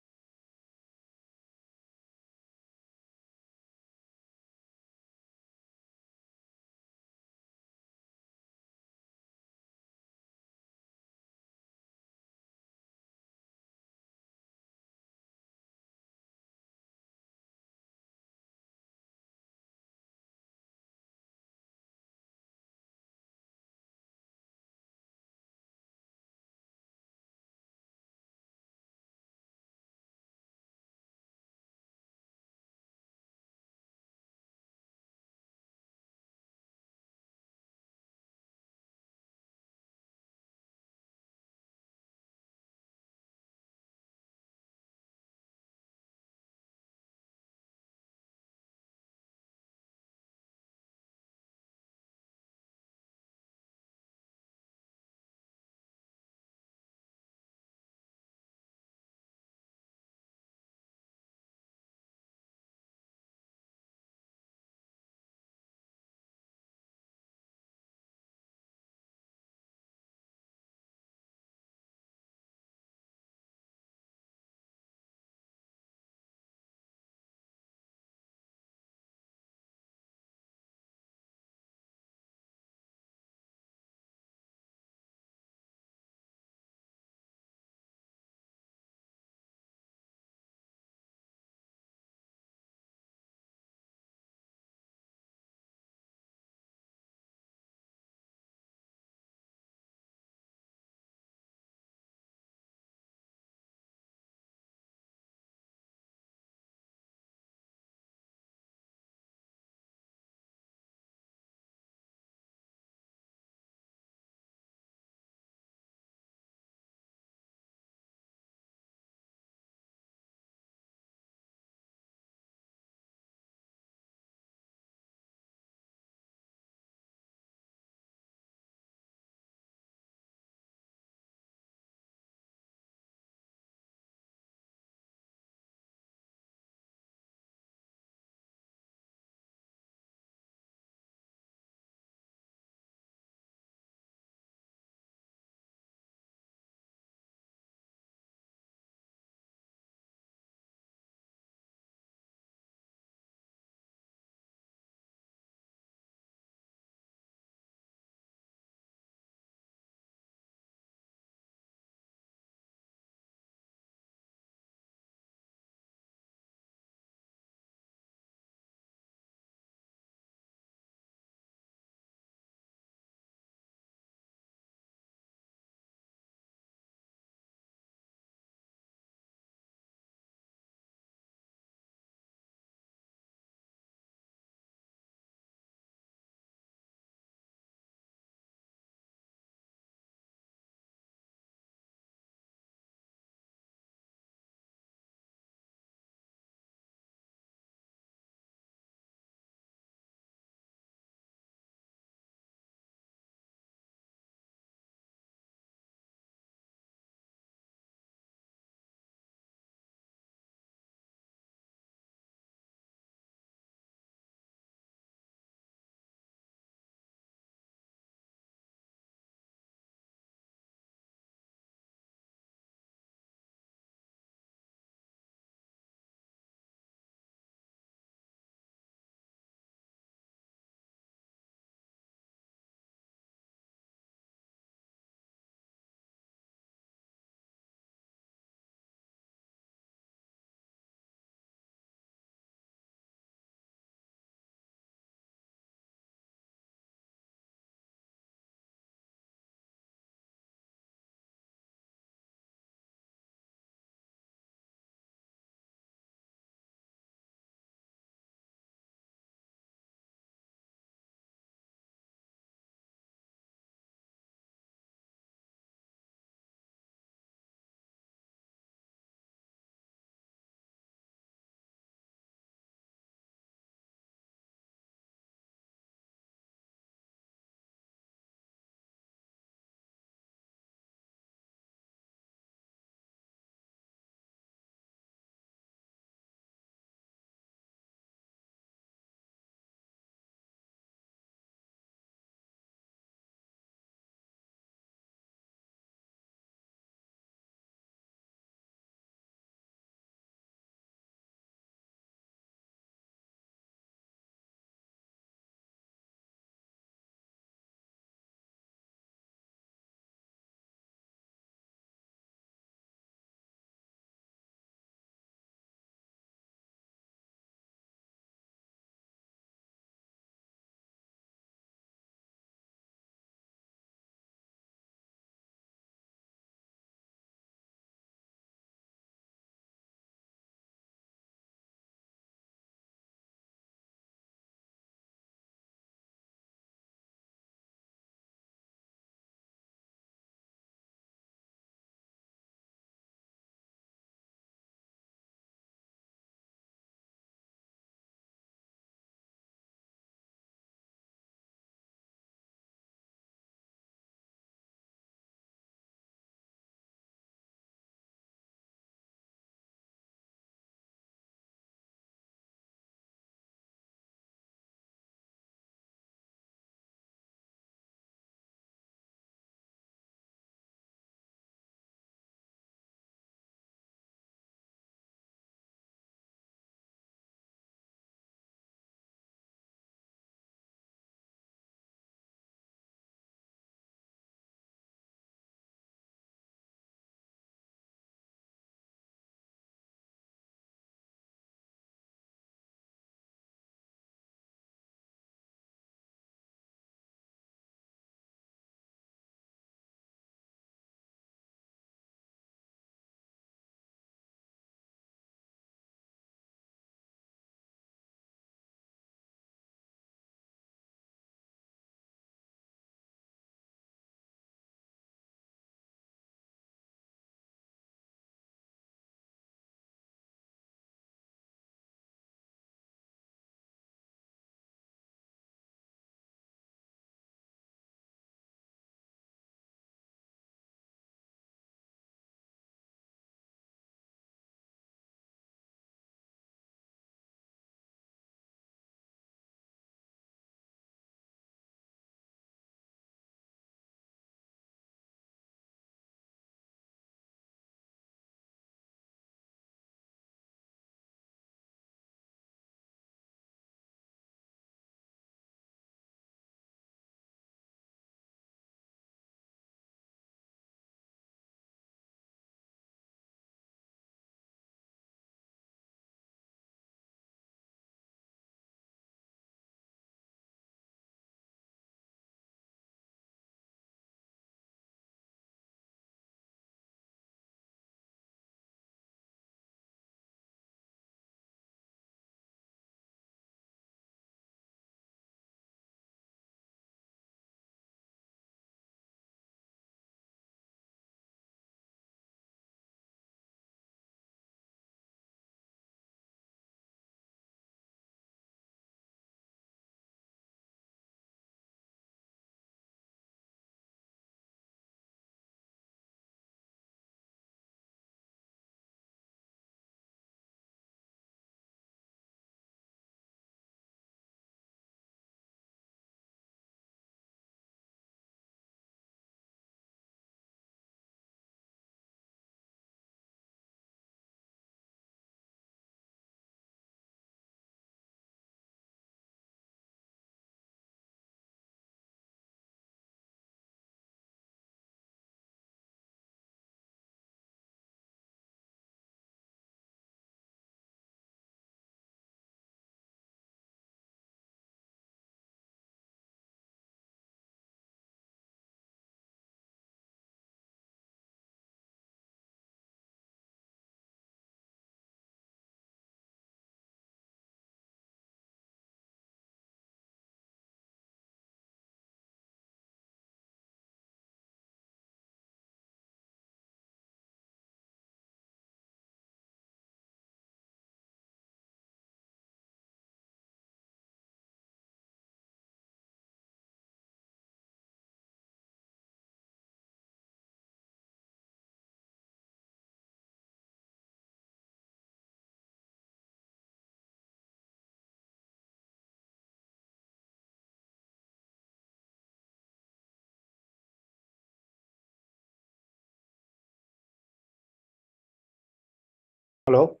Hello?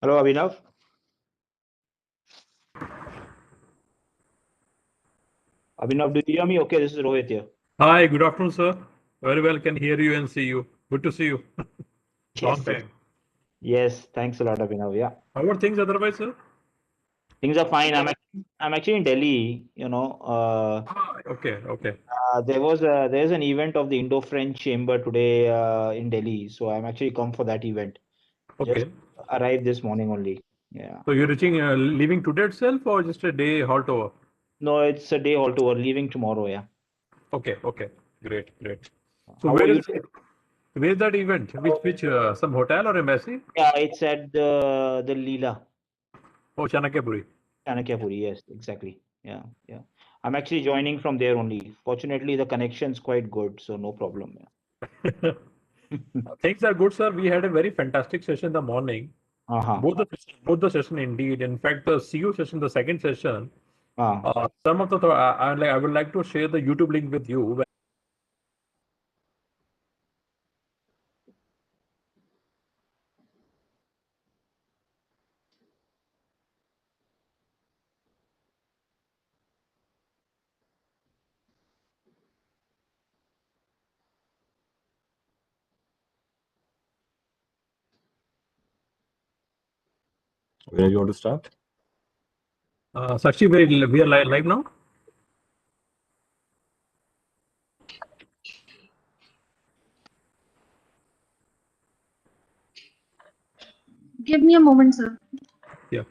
Hello, Abhinav? Abhinav, do you hear me? Okay, this is Rohit here. Hi, good afternoon, sir. Very well, can hear you and see you. Good to see you. Long Yes, time. yes. Thanks a lot, Abhinav. Yeah, How are things otherwise, sir? things are fine. I'm actually in Delhi. Okay, okay. There's an event of the Indo-French Chamber today in Delhi, so I'm actually come for that event. Just Okay. arrived this morning only. Yeah. So you're leaving today itself or just a day halt over? No, it's a day all tour. Leaving tomorrow. Yeah. Okay, okay. Great, great. So How are you? where is that event? Which some hotel or embassy? Yeah, it's at the Leela, Oh, Chanakyapuri. Chanakyapuri. Yes, exactly. Yeah, yeah. I'm actually joining from there only. Fortunately, the connection's quite good, so no problem. Yeah. Things are good, sir. We had a very fantastic session in the morning. Uh-huh. Both the session indeed. In fact, the CEO session, the second session, Ah. some of the I would like to share the YouTube link with you. Where you want to start? Sakshi, we are live now. Give me a moment, sir. Yeah.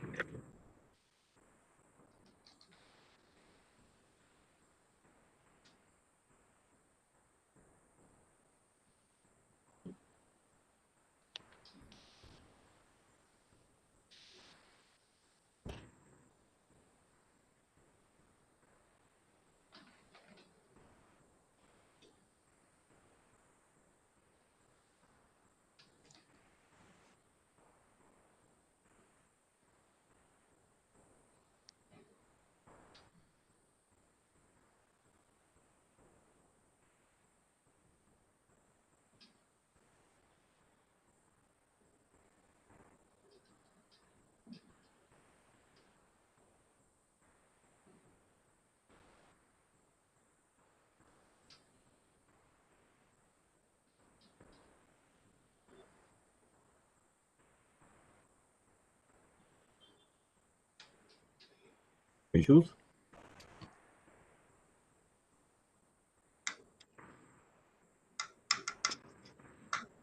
Issues?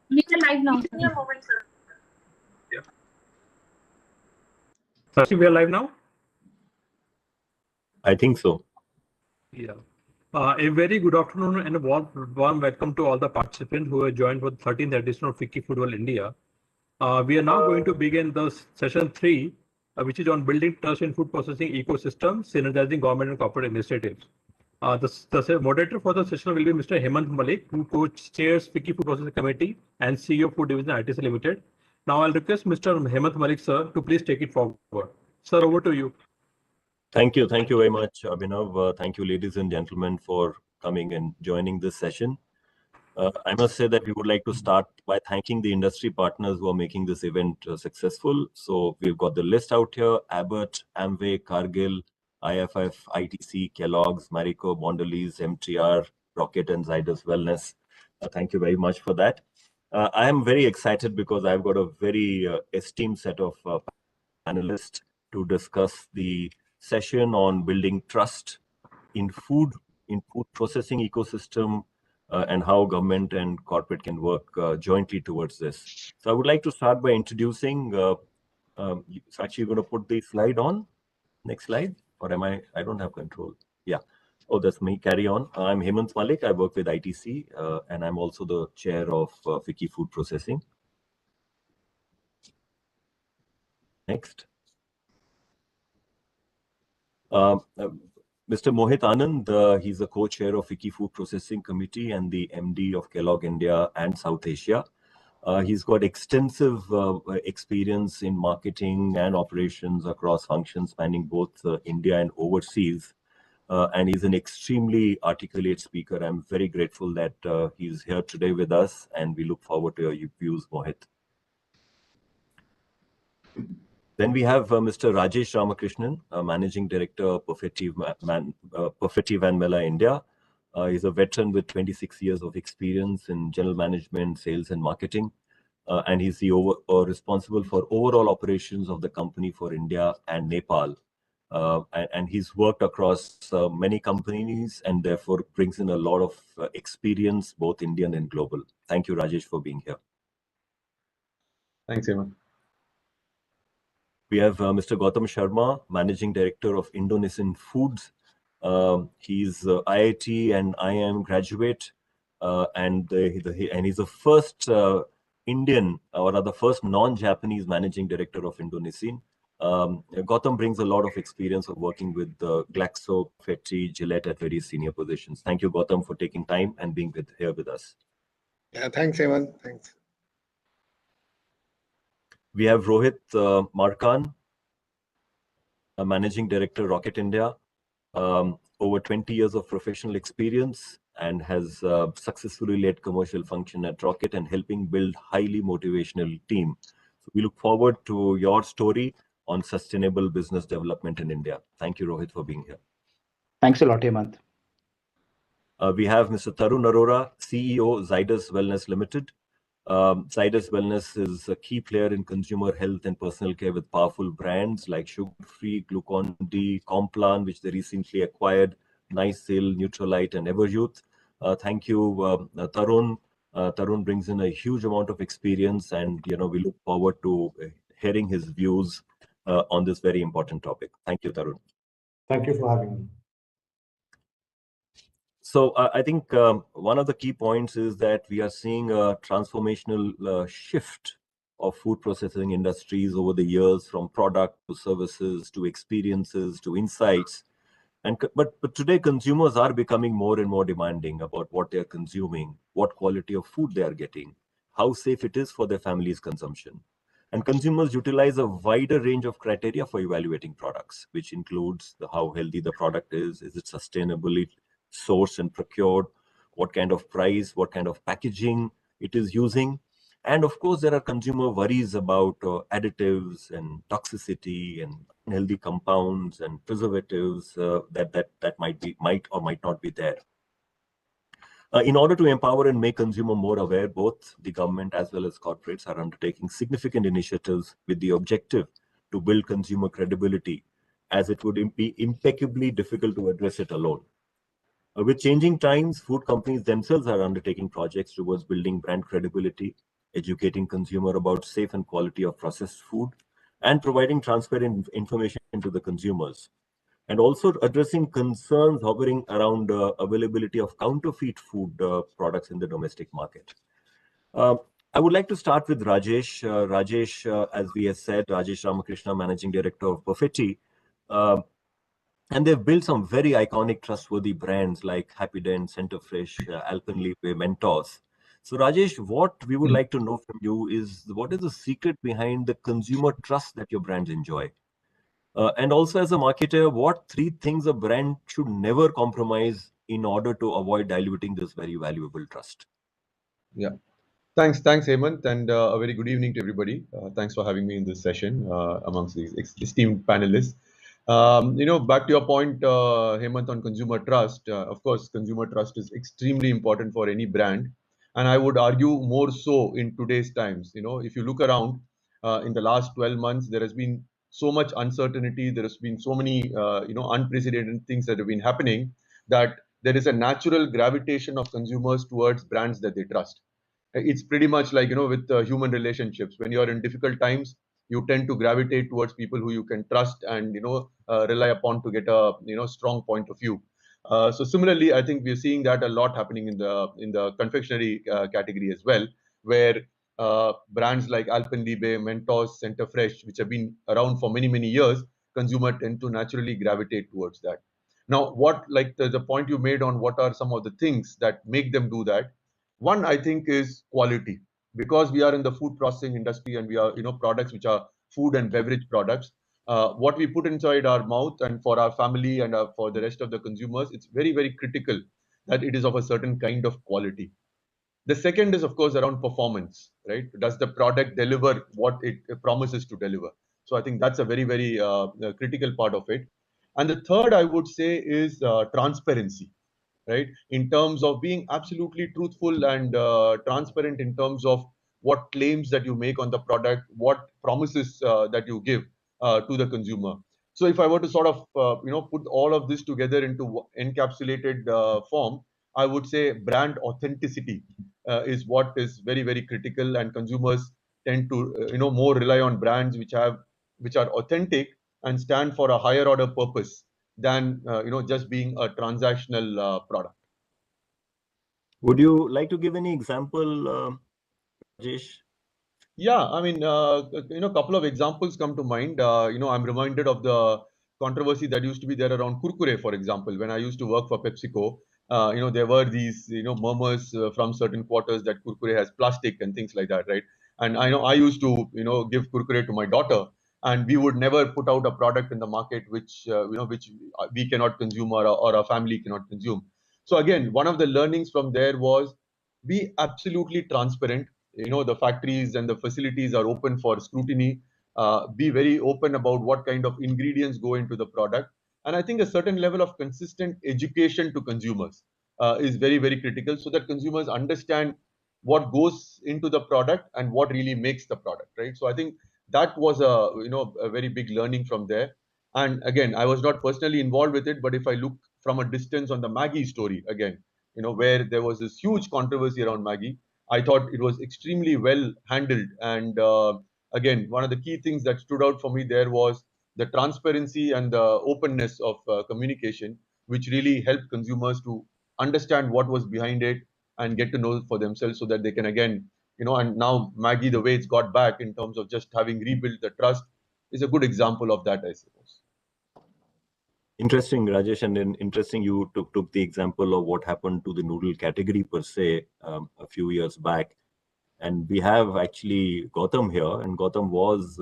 We are live now. Yeah. Sakshi, we are live now. I think so. Yeah. A very good afternoon and a warm welcome to all the participants who have joined for the 13th edition of FICCI Football India. We are now going to begin the session 3, which is on building trust in food processing ecosystem, synergizing government and corporate initiatives. The moderator for the session will be Mr. Hemant Malik, who co-chairs FICCI Food Processing Committee and CEO of Food Division ITC Limited. Now I'll request Mr. Hemant Malik, sir, to please take it forward. Sir, over to you. Thank you very much, Abhinav. Thank you, ladies and gentlemen, for coming and joining this session. I must say that we would like to start by thanking the industry partners who are making this event successful. So we've got the list out here: Abbott, Amway, Cargill, IFF, ITC, Kellogg's, Marico, Mondelez, MTR, Rocket, and Zydus Wellness. Thank you very much for that. I am very excited because I've got a very esteemed set of panelists to discuss the session on building trust in food processing ecosystem and how government and corporate can work jointly towards this. So I would like to start by introducing, Sakshi, you're going to put the slide on? Next slide? Or am I don't have control. Yeah. Oh, that's me. Carry on. I'm Hemant Malik. I work with ITC and I'm also the chair of FICCI Food Processing. Next. Mr. Mohit Anand, he's the co-chair of FICCI Food Processing Committee and the MD of Kellogg India and South Asia. He's got extensive experience in marketing and operations across functions spanning both India and overseas. And he's an extremely articulate speaker. I'm very grateful that he's here today with us, and we look forward to your views, Mohit. Then we have Mr. Rajesh Ramakrishnan, Managing Director, Perfetti Van Mela, India. He's a veteran with 26 years of experience in general management, sales, and marketing. And he's the responsible for overall operations of the company for India and Nepal. And he's worked across many companies and therefore brings in a lot of experience, both Indian and global. Thank you, Rajesh, for being here. Thanks, Hemant. We have Mr. Gautam Sharma, Managing Director of Indonesian Foods. He's IIT and IIM graduate, and he's the first Indian, or rather first non-Japanese Managing Director of Indonesian. Gautam brings a lot of experience of working with Glaxo, FICCI, Gillette at very senior positions. Thank you, Gautam, for taking time and being here with us. Yeah, thanks, Hemant. Thanks. We have Rohit Markan, Managing Director, Rocket India. Over 20 years of professional experience and has successfully led commercial function at Rocket and helping build highly motivational team. So we look forward to your story on sustainable business development in India. Thank you, Rohit, for being here. Thanks a lot, Hemant. We have Mr. Tarun Arora, CEO, Zydus Wellness Limited. Zydus Wellness is a key player in consumer health and personal care with powerful brands like Sugar Free, Glucon-D, Complan, which they recently acquired, Nycil, Neutralite, and Everyouth. Thank you, Tarun. Tarun brings in a huge amount of experience, and we look forward to hearing his views on this very important topic. Thank you, Tarun. Thank you for having me. So I think one of the key points is that we are seeing a transformational shift of food processing industries over the years, from product to services to experiences to insights. But today consumers are becoming more and more demanding about what they are consuming, what quality of food they are getting, how safe it is for their family's consumption. And consumers utilize a wider range of criteria for evaluating products, which includes how healthy the product is it sustainably sourced and procured, what kind of price, what kind of packaging it is using. And of course, there are consumer worries about additives and toxicity and unhealthy compounds and preservatives that might or might not be there. In order to empower and make consumer more aware, both the government as well as corporates are undertaking significant initiatives with the objective to build consumer credibility, as it would be impeccably difficult to address it alone. With changing times, food companies themselves are undertaking projects towards building brand credibility, educating consumer about safe and quality of processed food, and providing transparent information to the consumers, and also addressing concerns hovering around availability of counterfeit food products in the domestic market. I would like to start with Rajesh. Rajesh, as we have said, Rajesh Ramakrishna, Managing Director of Perfetti. And they've built some very iconic, trustworthy brands like Happydent, Centerfresh, Alpenlibe, Mentos. So Rajesh, what we would like to know from you is, what is the secret behind the consumer trust that your brands enjoy? And also, as a marketer, what 3 things a brand should never compromise in order to avoid diluting this very valuable trust? Yeah. Thanks, Hemant, and a very good evening to everybody. Thanks for having me in this session amongst these esteemed panelists. Back to your point, Hemant, on consumer trust. Of course, consumer trust is extremely important for any brand, and I would argue more so in today's times. If you look around in the last 12 months, there has been so much uncertainty. There has been so many, unprecedented things that have been happening, that there is a natural gravitation of consumers towards brands that they trust. It's pretty much like, with human relationships. When you're in difficult times, you tend to gravitate towards people who you can trust and, rely upon to get a, strong point of view. So similarly, I think we're seeing that a lot happening in the confectionery category as well, where brands like Alpenlibe, Mentos, Centerfresh, which have been around for many, many years, consumers tend to naturally gravitate towards that. Now, what, like the point you made on what are some of the things that make them do that? One, I think, is quality. because we are in the food processing industry and we are, products which are food and beverage products, what we put inside our mouth and for our family and for the rest of the consumers, it's very, very critical that it is of a certain kind of quality. The second is, of course, around performance, right? Does the product deliver what it promises to deliver? So I think that's a very, very critical part of it. And the third, I would say, is transparency, right? In terms of being absolutely truthful and transparent in terms of what claims that you make on the product, what promises that you give to the consumer. So if I were to sort of, put all of this together into encapsulated form, I would say brand authenticity is what is very, very critical, and consumers tend to, more rely on brands which are authentic and stand for a higher order purpose than just being a transactional product. Would you like to give any example, Rajesh? Yeah, I mean, a couple of examples come to mind. I'm reminded of the controversy that used to be there around Kurkure, for example. When I used to work for PepsiCo, there were these, murmurs from certain quarters that Kurkure has plastic and things like that, right? And I know I used to, give Kurkure to my daughter, and we would never put out a product in the market which, which we cannot consume or our family cannot consume. So again, one of the learnings from there was be absolutely transparent. The factories and the facilities are open for scrutiny. Be very open about what kind of ingredients go into the product, and I think a certain level of consistent education to consumers is very, very critical, so that consumers understand what goes into the product and what really makes the product, right? So I think that was a very big learning from there. And again, I was not personally involved with it, but if I look from a distance on the Maggie story again, where there was this huge controversy around Maggie, I thought it was extremely well handled. And again, one of the key things that stood out for me there was the transparency and the openness of communication, which really helped consumers to understand what was behind it and get to know for themselves, so that they can again, and now Maggie, the way it's got back in terms of just having rebuilt the trust, is a good example of that, I suppose. Interesting, Rajesh, and then interesting you took the example of what happened to the noodle category per se a few years back. And we have actually Gautam here, and Gautam was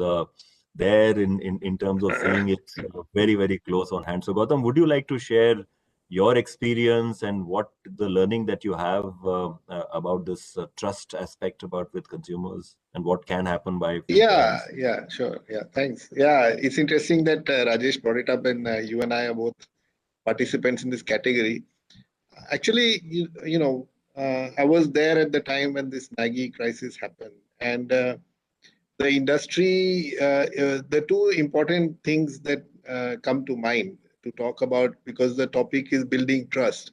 there in terms of seeing it very, very close on hand. So Gautam, would you like to share your experience and what the learning that you have about this trust aspect about with consumers and what can happen by Yeah, sure. Yeah, thanks. Yeah, it's interesting that Rajesh brought it up, and you and I are both participants in this category. Actually, I was there at the time when this Maggie crisis happened, and the industry, the two important things that come to mind to talk about, because the topic is building trust.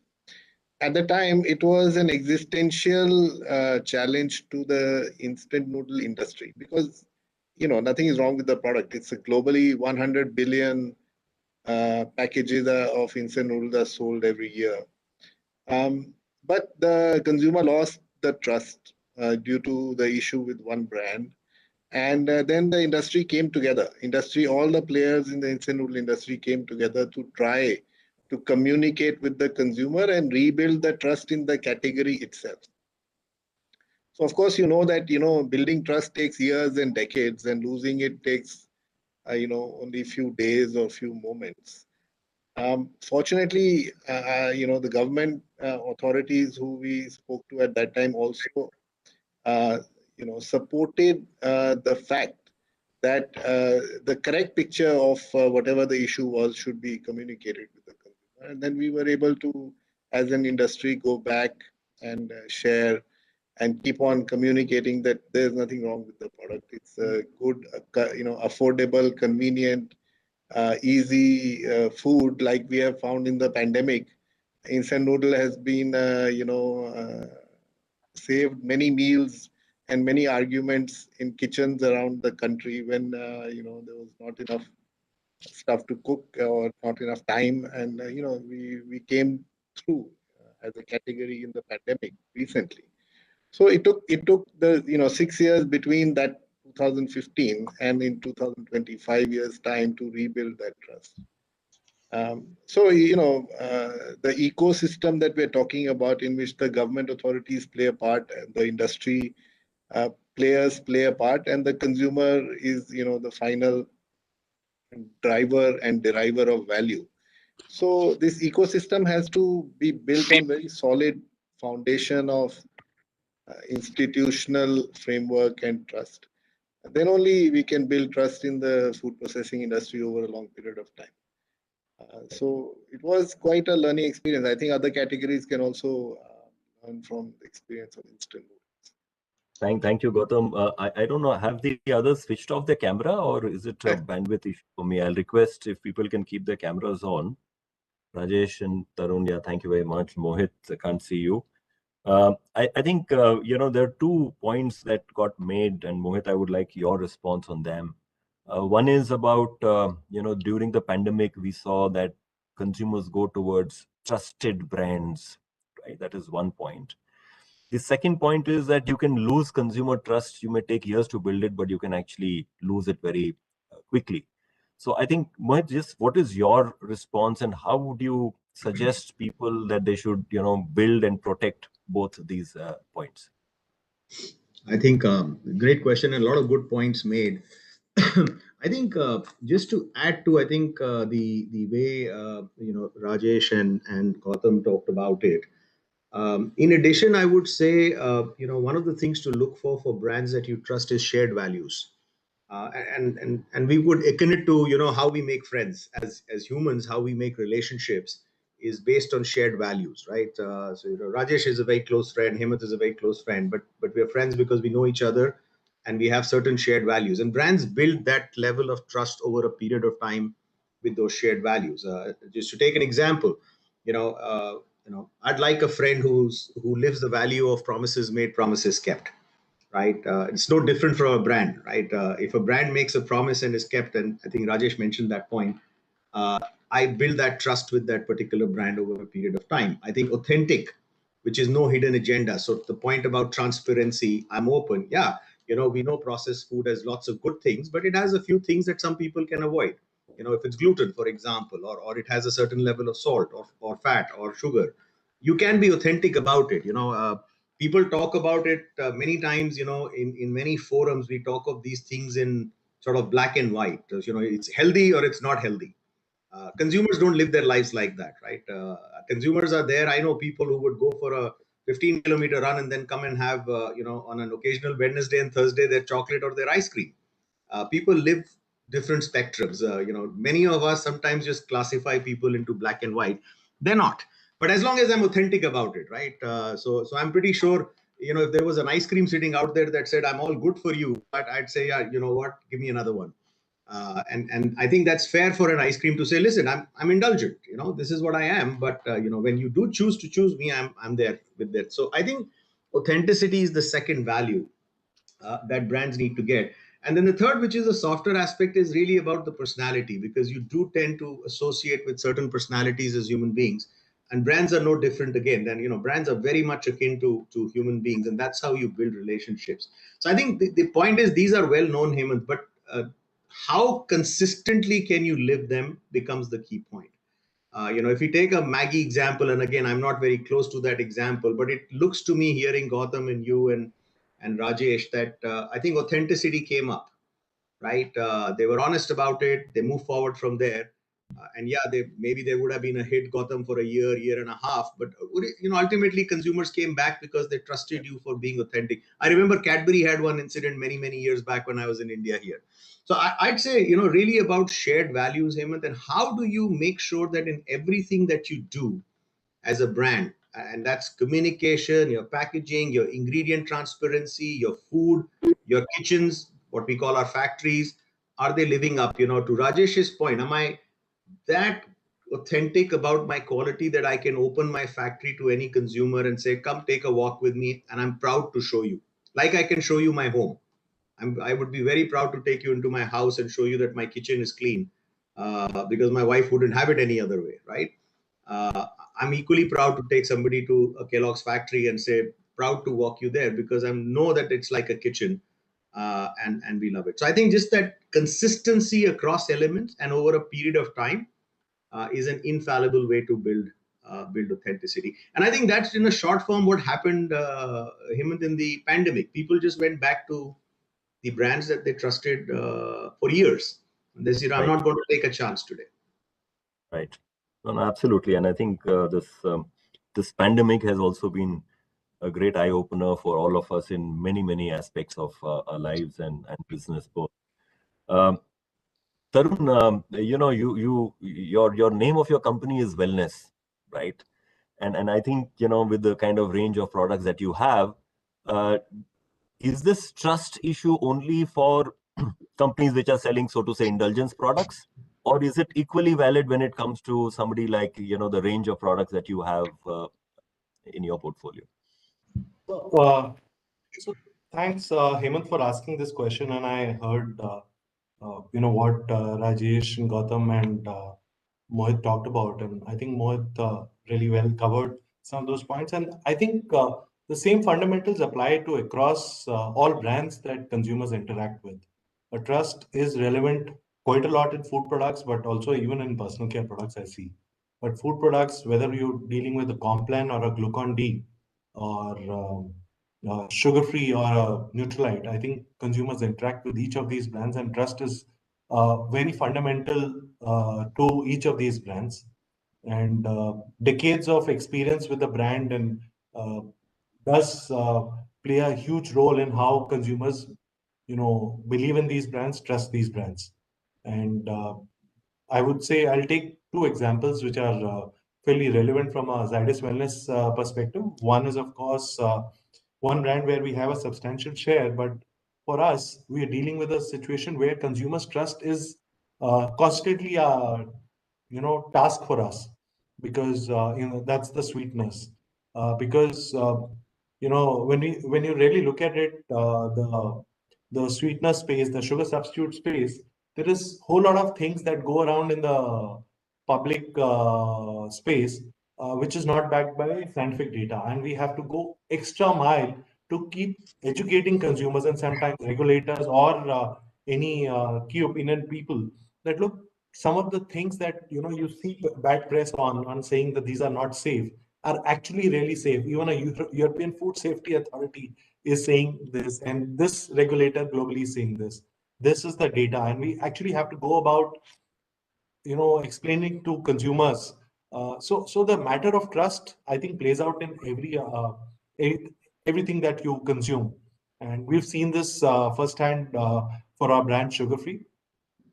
At the time, it was an existential challenge to the instant noodle industry, because nothing is wrong with the product. It's a globally 100 billion packages of instant noodles are sold every year. But the consumer lost the trust due to the issue with one brand. And then the industry came together. All the players in the instant noodle industry came together to try to communicate with the consumer and rebuild the trust in the category itself. So of course, that, building trust takes years and decades, and losing it takes, only a few days or few moments. Fortunately, the government authorities who we spoke to at that time also, supported the fact that the correct picture of whatever the issue was should be communicated with the consumer. And then we were able to, as an industry, go back and share and keep on communicating that there's nothing wrong with the product. It's a good, affordable, convenient, easy food like we have found in the pandemic. Instant noodle has been, saved many meals and many arguments in kitchens around the country when, there was not enough stuff to cook or not enough time. And, we came through as a category in the pandemic recently. So it took the 6 years between that 2015 and in 2025 years time to rebuild that trust. So the ecosystem that we're talking about, in which the government authorities play a part, and the industry players play a part, and the consumer is, the final driver and deriver of value. So this ecosystem has to be built on very solid foundation of institutional framework and trust. Then only we can build trust in the food processing industry over a long period of time. So it was quite a learning experience. I think other categories can also learn from the experience of instant noodles. Thank you, Gautam. I don't know, have the others switched off their camera, or is it a bandwidth issue for me? I'll request if people can keep their cameras on. Rajesh and Tarun, yeah, thank you very much. Mohit, I can't see you. I think, there are 2 points that got made, and Mohit, I would like your response on them. One is about, during the pandemic, we saw that consumers go towards trusted brands, right? That is one point. The second point is that you can lose consumer trust. You may take years to build it, but you can actually lose it very quickly. So I think, Mohit, just what is your response, and how would you suggest people that they should, build and protect both these points? I think great question and a lot of good points made. I think just to add to, I think the way Rajesh and Gautam talked about it. In addition, I would say one of the things to look for brands that you trust is shared values. And we would akin it to how we make friends as humans, how we make relationships is based on shared values, right? So Rajesh is a very close friend, Hemant is a very close friend, but we are friends because we know each other and we have certain shared values. And brands build that level of trust over a period of time with those shared values. Just to take an example, I'd like a friend who lives the value of promises made, promises kept, right? It's no different from a brand, right? If a brand makes a promise and is kept, and I think Rajesh mentioned that point, I build that trust with that particular brand over a period of time. I think authentic, which is no hidden agenda. So the point about transparency, I'm open. Yeah, we know processed food has lots of good things, but it has a few things that some people can avoid. If it's gluten, for example, or it has a certain level of salt or fat or sugar, you can be authentic about it. People talk about it many times, in many forums, we talk of these things in sort of black and white. It's healthy or it's not healthy. Consumers don't live their lives like that, right? Consumers are there. I know people who would go for a 15-kilometer run and then come and have, on an occasional Wednesday and Thursday, their chocolate or their ice cream. People live different spectrums. Many of us sometimes just classify people into black and white. They're not. But as long as I'm authentic about it, right? So I'm pretty sure, if there was an ice cream sitting out there that said, I'm all good for you, but I'd say, yeah, you know what, give me another one. And I think that's fair for an ice cream to say, listen, I'm indulgent, this is what I am. But, when you do choose to choose me, I'm there with that. So I think authenticity is the second value that brands need to get. And then the third, which is a softer aspect, is really about the personality, because you do tend to associate with certain personalities as human beings. And brands are no different again. Then, brands are very much akin to human beings, and that's how you build relationships. So I think the point is, these are well known, Hemant, but how consistently can you live them becomes the key point. If you take a Maggie example, and again, I'm not very close to that example, but it looks to me, hearing Gautam and you and Rajesh, that I think authenticity came up, right? They were honest about it. They moved forward from there. And yeah, maybe there would have been a hit, Gautam, for a year and a half, but ultimately consumers came back because they trusted you for being authentic. I remember Cadbury had one incident many years back when I was in India here. So I'd say, really about shared values, Hemant, and how do you make sure that in everything that you do as a brand, and that's communication, your packaging, your ingredient transparency, your food, your kitchens, what we call our factories, are they living up, to Rajesh's point? Am I that authentic about my quality that I can open my factory to any consumer and say, come take a walk with me, and I'm proud to show you, like I can show you my home. I would be very proud to take you into my house and show you that my kitchen is clean, because my wife wouldn't have it any other way, right? I'm equally proud to take somebody to a Kellogg's factory and say, proud to walk you there, because I know that it's like a kitchen, and we love it. So I think just that consistency across elements and over a period of time is an infallible way to build build authenticity. And I think that's in a short form what happened, Hemant, in the pandemic. People just went back to the brands that they trusted for years. And they said, I'm not going to take a chance today. Right. No, absolutely. And I think this pandemic has also been a great eye opener for all of us in many, many aspects of our lives and business both. Tarun, your name of your company is Wellness, right? And I think, with the kind of range of products that you have, is this trust issue only for companies which are selling, so to say, indulgence products? Or is it equally valid when it comes to somebody like, the range of products that you have in your portfolio? So thanks, Hemant, for asking this question. And I heard, what Rajesh and Gautam and Mohit talked about. And I think Mohit really well covered some of those points. And I think the same fundamentals apply to across all brands that consumers interact with. A trust is relevant quite a lot in food products, but also even in personal care products, I see. But food products, whether you're dealing with a Complan or a Glucon-D or sugar-free or a Neutralite, I think consumers interact with each of these brands, and trust is very fundamental to each of these brands. And decades of experience with the brand and does play a huge role in how consumers, believe in these brands, trust these brands. And I would say I'll take two examples which are fairly relevant from a Zydus Wellness perspective. One is, of course, one brand where we have a substantial share, but for us, we are dealing with a situation where consumers' trust is constantly a task for us, because that's the sweetness. Because when you really look at it, the sweetener space, the sugar substitute space, there is a whole lot of things that go around in the public space, which is not backed by scientific data. And we have to go extra mile to keep educating consumers and sometimes regulators or any key opinion people that, look, some of the things that you see bad press on saying that these are not safe are actually really safe. Even a European Food Safety Authority is saying this, and this regulator globally is saying this. This is the data, and we actually have to go about explaining to consumers. So the matter of trust, I think, plays out in everything that you consume, and we've seen this firsthand for our brand Sugar Free,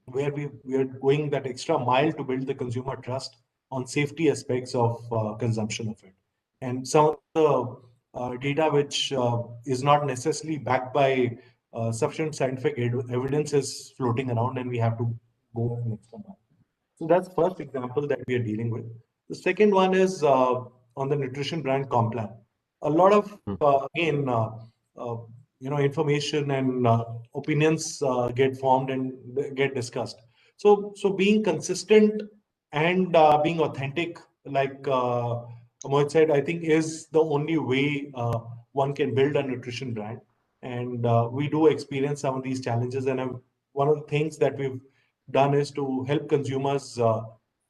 where we are going that extra mile to build the consumer trust on safety aspects of consumption of it. And some of the data which is not necessarily backed by sufficient scientific evidence is floating around, and we have to go an extra mile. So that's the first example that we are dealing with. The second one is on the nutrition brand Complan. A lot of, again, information and opinions get formed and get discussed. So being consistent and being authentic, like Mohit said, I think is the only way one can build a nutrition brand. And we do experience some of these challenges. And one of the things that we've done is to help consumers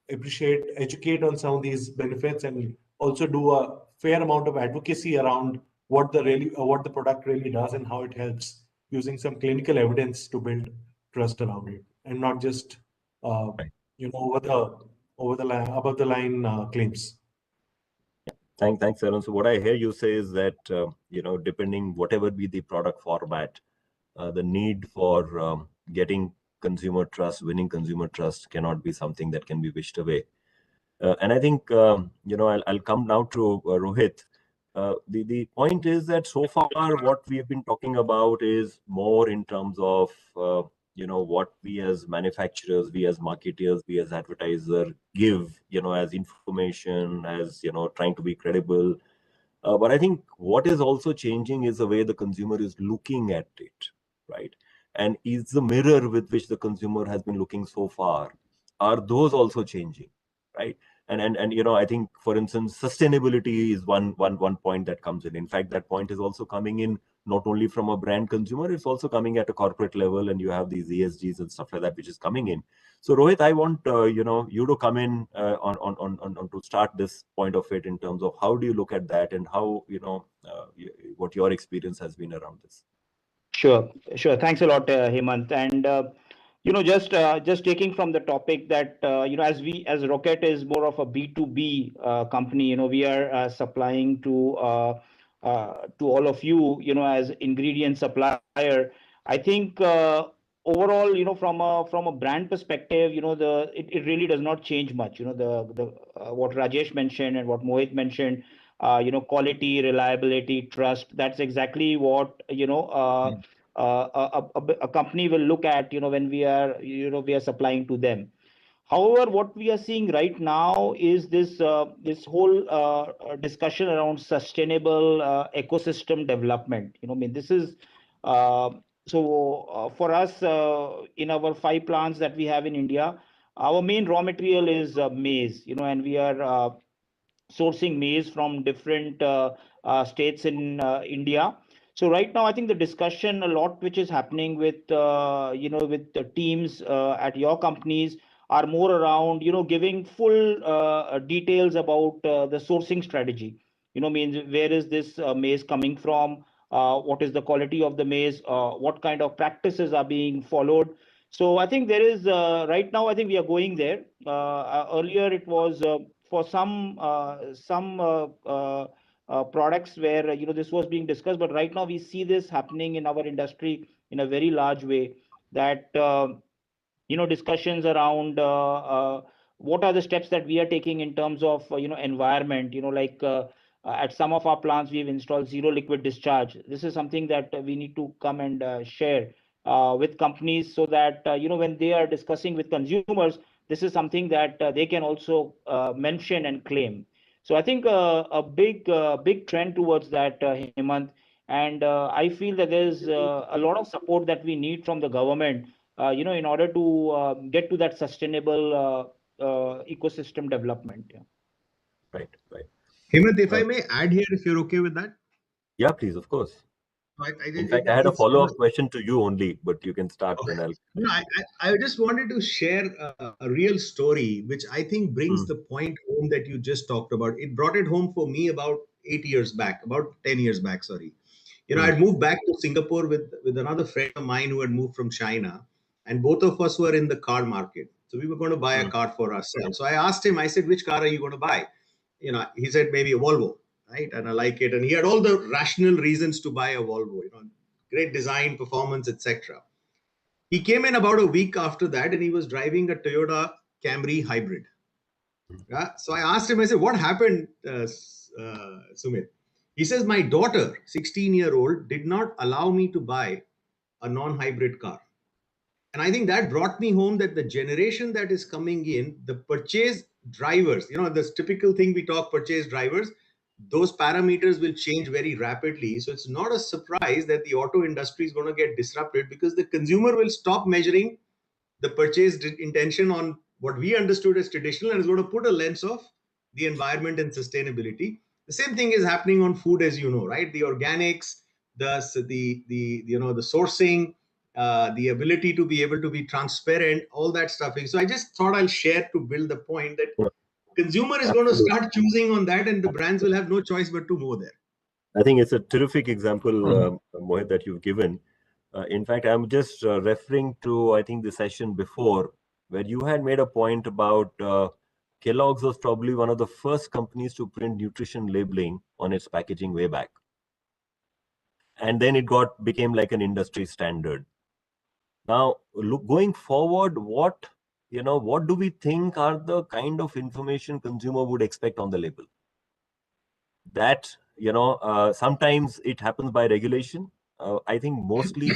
educate on some of these benefits, and also do a fair amount of advocacy around what the product really does and how it helps, using some clinical evidence to build trust around it, and not just above the line claims. Thanks, Arun. So what I hear you say is that depending whatever be the product format, the need for getting consumer trust, winning consumer trust, cannot be something that can be wished away. And I think I'll come now to Rohit. The point is that so far what we have been talking about is more in terms of what we as manufacturers, we as marketers, we as advertisers give as information, as trying to be credible. But I think what is also changing is the way the consumer is looking at it, right? And is the mirror with which the consumer has been looking so far, are those also changing, right? And you know, I think, for instance, sustainability is one point that comes in. In fact, that point is also coming in not only from a brand consumer, it's also coming at a corporate level, and you have these ESGs and stuff like that, which is coming in. So Rohit, I want you know, you to come in on to start this point of it in terms of how do you look at that, and how, you know, what your experience has been around this. Sure, sure. Thanks a lot, Hemant. And you know, just taking from the topic that you know, as Rocket is more of a B2B company, you know, we are supplying to all of you, you know, as ingredient supplier. I think overall, you know, from a brand perspective, you know, it really does not change much. You know, the what Rajesh mentioned and what Mohit mentioned. You know, quality, reliability, trust. That's exactly what, you know, a company will look at, you know, when we are supplying to them. However, what we are seeing right now is this whole discussion around sustainable ecosystem development. You know, I mean, this is for us in our 5 plants that we have in India, our main raw material is maize. You know, and we are sourcing maize from different states in India. So right now, I think the discussion a lot which is happening with you know, with the teams at your companies are more around, you know, giving full details about the sourcing strategy. You know, means where is this maize coming from? What is the quality of the maize? What kind of practices are being followed? So I think there is right now, I think we are going there. Earlier it was for some products where you know, this was being discussed, but right now we see this happening in our industry in a very large way, that you know, discussions around what are the steps that we are taking in terms of you know, environment. You know, like at some of our plants we've installed zero liquid discharge. This is something that we need to come and share with companies, so that you know, when they are discussing with consumers, this is something that they can also mention and claim. So I think a big trend towards that, Hemant. And I feel that there's a lot of support that we need from the government, you know, in order to get to that sustainable ecosystem development. Yeah. Right. Hemant, if I may add here, if you're okay with that. Yeah, please, of course. In fact, I had a follow-up question to you only, but you can start, then I'll. No, I just wanted to share a real story, which I think brings the point home that you just talked about. It brought it home for me about 8 years back, about 10 years back, sorry. You know, I'd moved back to Singapore with another friend of mine who had moved from China, and both of us were in the car market. So we were going to buy a car for ourselves. So I asked him, I said, which car are you going to buy? You know, he said, maybe a Volvo, right? And I like it. And he had all the rational reasons to buy a Volvo, you know, great design, performance, etc. He came in about a week after that, and he was driving a Toyota Camry hybrid. Yeah? So I asked him, I said, what happened, Sumit? He says, my daughter, 16-year-old, did not allow me to buy a non-hybrid car. And I think that brought me home that the generation that is coming in, the purchase drivers, you know, this typical thing we talk purchase drivers, those parameters will change very rapidly. So it's not a surprise that the auto industry is going to get disrupted, because the consumer will stop measuring the purchase intention on what we understood as traditional, and is going to put a lens of the environment and sustainability. The same thing is happening on food, as you know, right? The organics, the you know, the sourcing, the ability to be able to be transparent, all that stuff. So I just thought I'll share to build the point that consumer is going to start choosing on that, and the brands will have no choice but to go there. I think it's a terrific example, Mohit, that you've given. In fact, I'm just referring to, I think, the session before, where you had made a point about Kellogg's was probably one of the first companies to print nutrition labeling on its packaging way back. And then it became like an industry standard. Now, going forward, what do we think are the kind of information consumer would expect on the label? That, sometimes it happens by regulation. I think mostly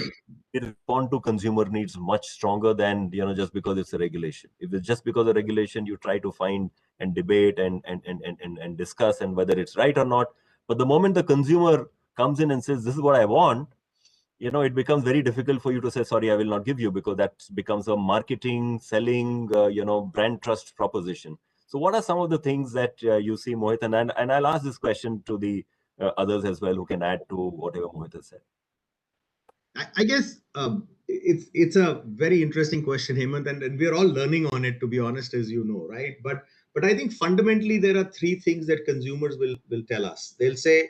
we respond to consumer needs much stronger than, just because it's a regulation. If it's just because of regulation, you try to find and debate and discuss and whether it's right or not. But the moment the consumer comes in and says, this is what I want, it becomes very difficult for you to say, sorry, I will not give you, because that becomes a marketing, selling, brand trust proposition. So what are some of the things that you see, Mohit? And I'll ask this question to the others as well who can add to whatever Mohit has said. I guess it's a very interesting question, Hemant, and we're all learning on it, to be honest, as you know, right? But I think fundamentally there are three things that consumers will tell us. They'll say,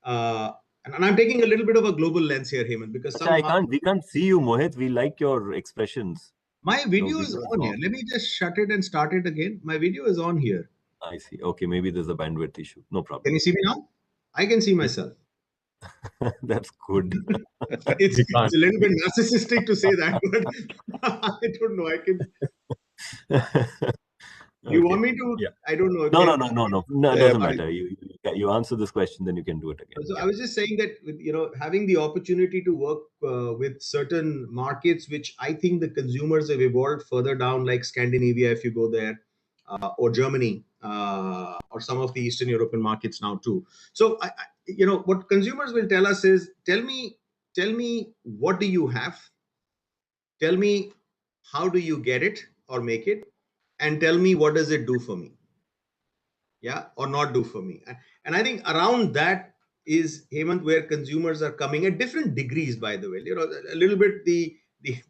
and I'm taking a little bit of a global lens here, Hemant, because Achha, we can't see you, Mohit. We like your expressions. My video No, is on here. Let me just shut it and start it again. My video is on here. I see. Okay, maybe there's a bandwidth issue. No problem. Can you see me now? I can see myself. That's good. It's a little bit narcissistic to say that, but I don't know. I can. You want me to? Yeah. I don't know. No, it doesn't but matter. You answer this question, then you can do it again. So I was just saying that, having the opportunity to work with certain markets, which I think the consumers have evolved further down, like Scandinavia, if you go there, or Germany, or some of the Eastern European markets now too. So what consumers will tell us is, tell me, what do you have? Tell me, how do you get it or make it? And tell me, what does it do for me? Yeah, or not do for me. And I think around that is, Hemant, where consumers are coming at different degrees, by the way. A little bit the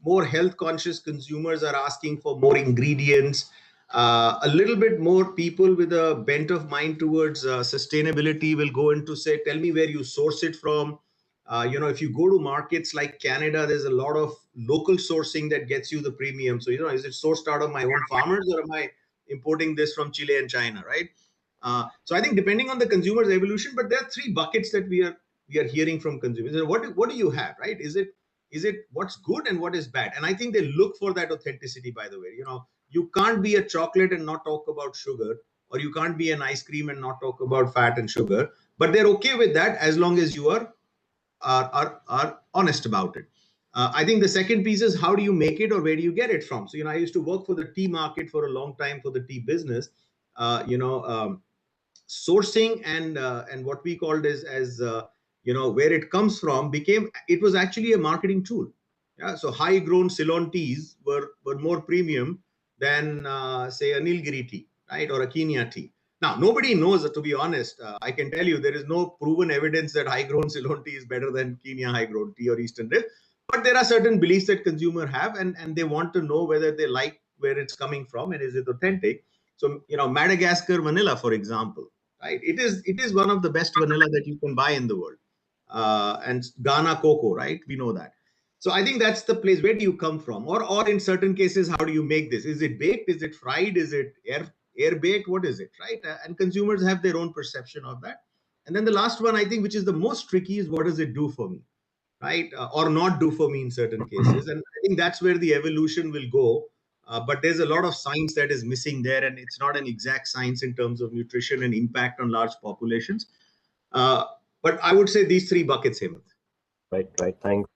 more health conscious consumers are asking for more ingredients. A little bit more people with a bent of mind towards sustainability will go into say, tell me where you source it from. If you go to markets like Canada, there's a lot of local sourcing that gets you the premium. So, is it sourced out of my own farmers, or am I importing this from Chile and China, right? So I think depending on the consumer's evolution, but there are three buckets that we are hearing from consumers. What do you have, right? Is it what's good and what is bad? And I think they look for that authenticity, by the way. You can't be a chocolate and not talk about sugar, or you can't be an ice cream and not talk about fat and sugar, but they're okay with that as long as you are honest about it. I think the second piece is, how do you make it, or where do you get it from? So, I used to work for the tea market for a long time, for the tea business. Sourcing and what we called as where it comes from it was actually a marketing tool. Yeah, so high grown Ceylon teas were more premium than say a Nilgiri tea, right, or a Kenya tea. Now nobody knows, to be honest. I can tell you there is no proven evidence that high grown Ceylon tea is better than Kenya high grown tea or Eastern Dip, but there are certain beliefs that consumer have, and they want to know whether they like where it's coming from and is it authentic. So Madagascar vanilla, for example, right? It is one of the best vanilla that you can buy in the world. And Ghana cocoa, right? We know that. So I think that's the place. Where do you come from? Or in certain cases, how do you make this? Is it baked? Is it fried? Is it air baked? What is it, right? And consumers have their own perception of that. And then the last one, I think, which is the most tricky, is what does it do for me, right? Or not do for me in certain cases. And I think that's where the evolution will go. But there's a lot of science that is missing there, and it's not an exact science in terms of nutrition and impact on large populations. But I would say these three buckets, Hemant. Right. Thanks.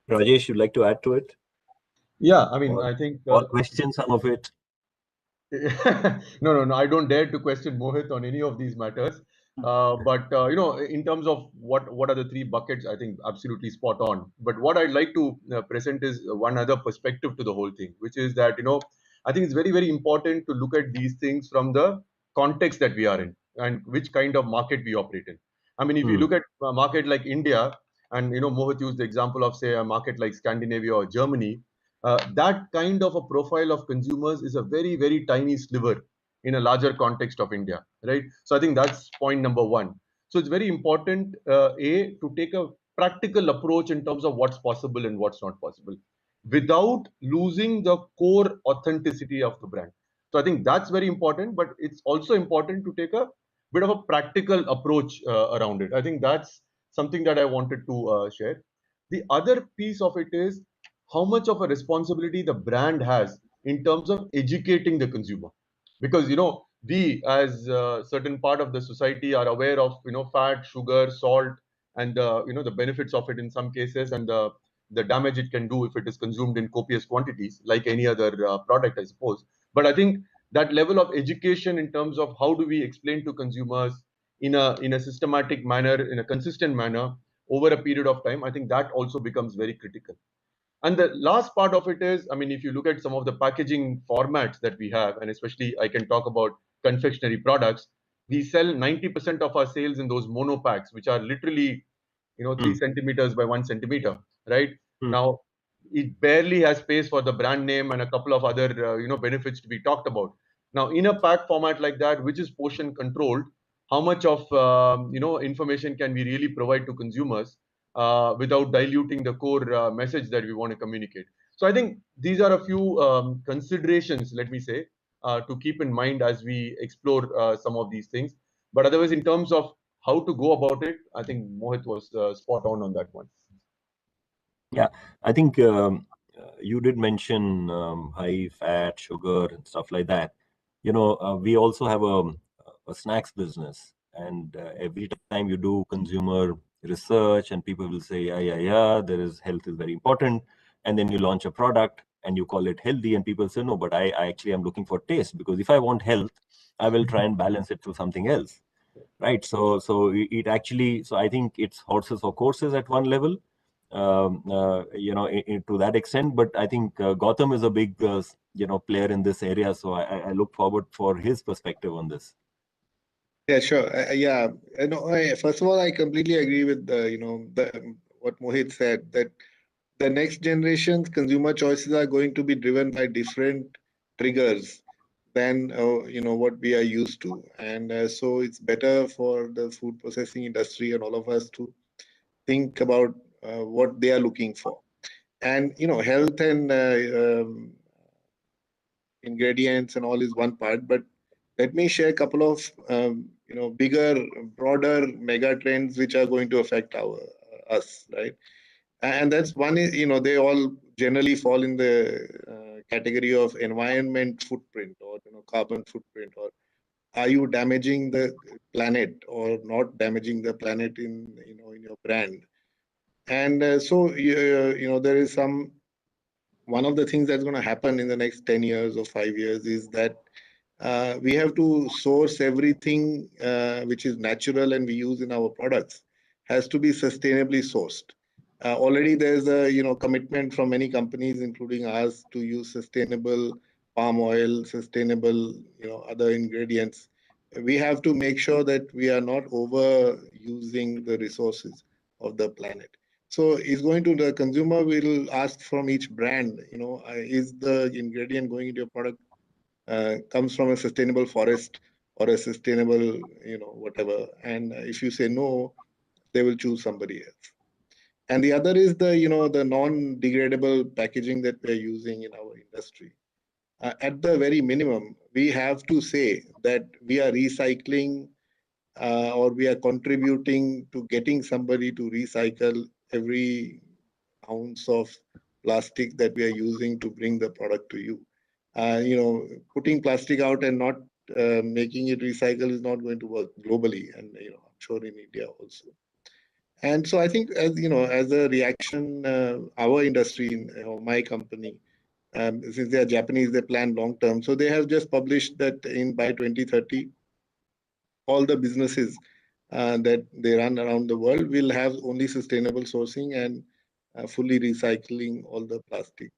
Rajesh, you'd like to add to it? Yeah, I mean, I think... or question some of it? No, I don't dare to question Mohit on any of these matters. But in terms of what are the three buckets, I think absolutely spot on. But what I'd like to present is one other perspective to the whole thing, which is that I think it's very, very important to look at these things from the context that we are in and which kind of market we operate in. I mean, if you look at a market like India, and Mohit used the example of, say, a market like Scandinavia or Germany, that kind of a profile of consumers is a very, very tiny sliver in a larger context of India, right? So I think that's point number one. So it's very important, to take a practical approach in terms of what's possible and what's not possible, without losing the core authenticity of the brand. So I think that's very important, but it's also important to take a bit of a practical approach around it. I think that's something that I wanted to share. The other piece of it is how much of a responsibility the brand has in terms of educating the consumer, because we as a certain part of the society are aware of fat, sugar, salt, and the benefits of it in some cases, and the damage it can do if it is consumed in copious quantities, like any other product, I suppose. But I think that level of education in terms of how do we explain to consumers in a systematic manner, in a consistent manner over a period of time, I think that also becomes very critical. And the last part of it is, I mean, if you look at some of the packaging formats that we have, and especially I can talk about confectionery products, we sell 90% of our sales in those mono packs, which are literally, 3 centimeters by 1 centimeter, right? Now, it barely has space for the brand name and a couple of other, benefits to be talked about. Now, in a pack format like that, which is portion controlled, how much of, information can we really provide to consumers without diluting the core message that we want to communicate? So I think these are a few considerations, let me say, to keep in mind as we explore some of these things. But otherwise, in terms of how to go about it, I think Mohit was spot on that one. Yeah, I think you did mention high fat, sugar, and stuff like that. We also have a snacks business, and every time you do consumer research, and people will say, yeah, health is very important, and then you launch a product and you call it healthy, and people say, no, but I actually am looking for taste, because if I want health, I will try and balance it through something else, right? So it actually, so I think it's horses for courses at one level. To that extent. But I think Gautam is a big, player in this area. So I look forward for his perspective on this. Yeah, sure. Yeah, first of all, I completely agree with what Mohit said, that the next generation's consumer choices are going to be driven by different triggers than what we are used to, and so it's better for the food processing industry and all of us to think about what they are looking for. And health and ingredients and all is one part, but let me share a couple of bigger, broader mega trends which are going to affect us, right? And that's one is, they all generally fall in the category of environment footprint, or carbon footprint, or are you damaging the planet or not damaging the planet in your brand. And so there is one of the things that's going to happen in the next 10 years or 5 years is that we have to source everything which is natural and we use in our products has to be sustainably sourced. Already there's a commitment from many companies, including ours, to use sustainable palm oil, sustainable other ingredients. We have to make sure that we are not overusing the resources of the planet. So the consumer will ask from each brand, is the ingredient going into your product comes from a sustainable forest or a sustainable, whatever. And if you say no, they will choose somebody else. And the other is the non-degradable packaging that we're using in our industry. At the very minimum, we have to say that we are recycling or we are contributing to getting somebody to recycle every ounce of plastic that we are using to bring the product to you. Putting plastic out and not making it recycle is not going to work globally, and I'm sure in India also. And so I think, as a reaction, our industry, my company, since they are Japanese, they plan long term. So they have just published that by 2030, all the businesses that they run around the world will have only sustainable sourcing and fully recycling all the plastic,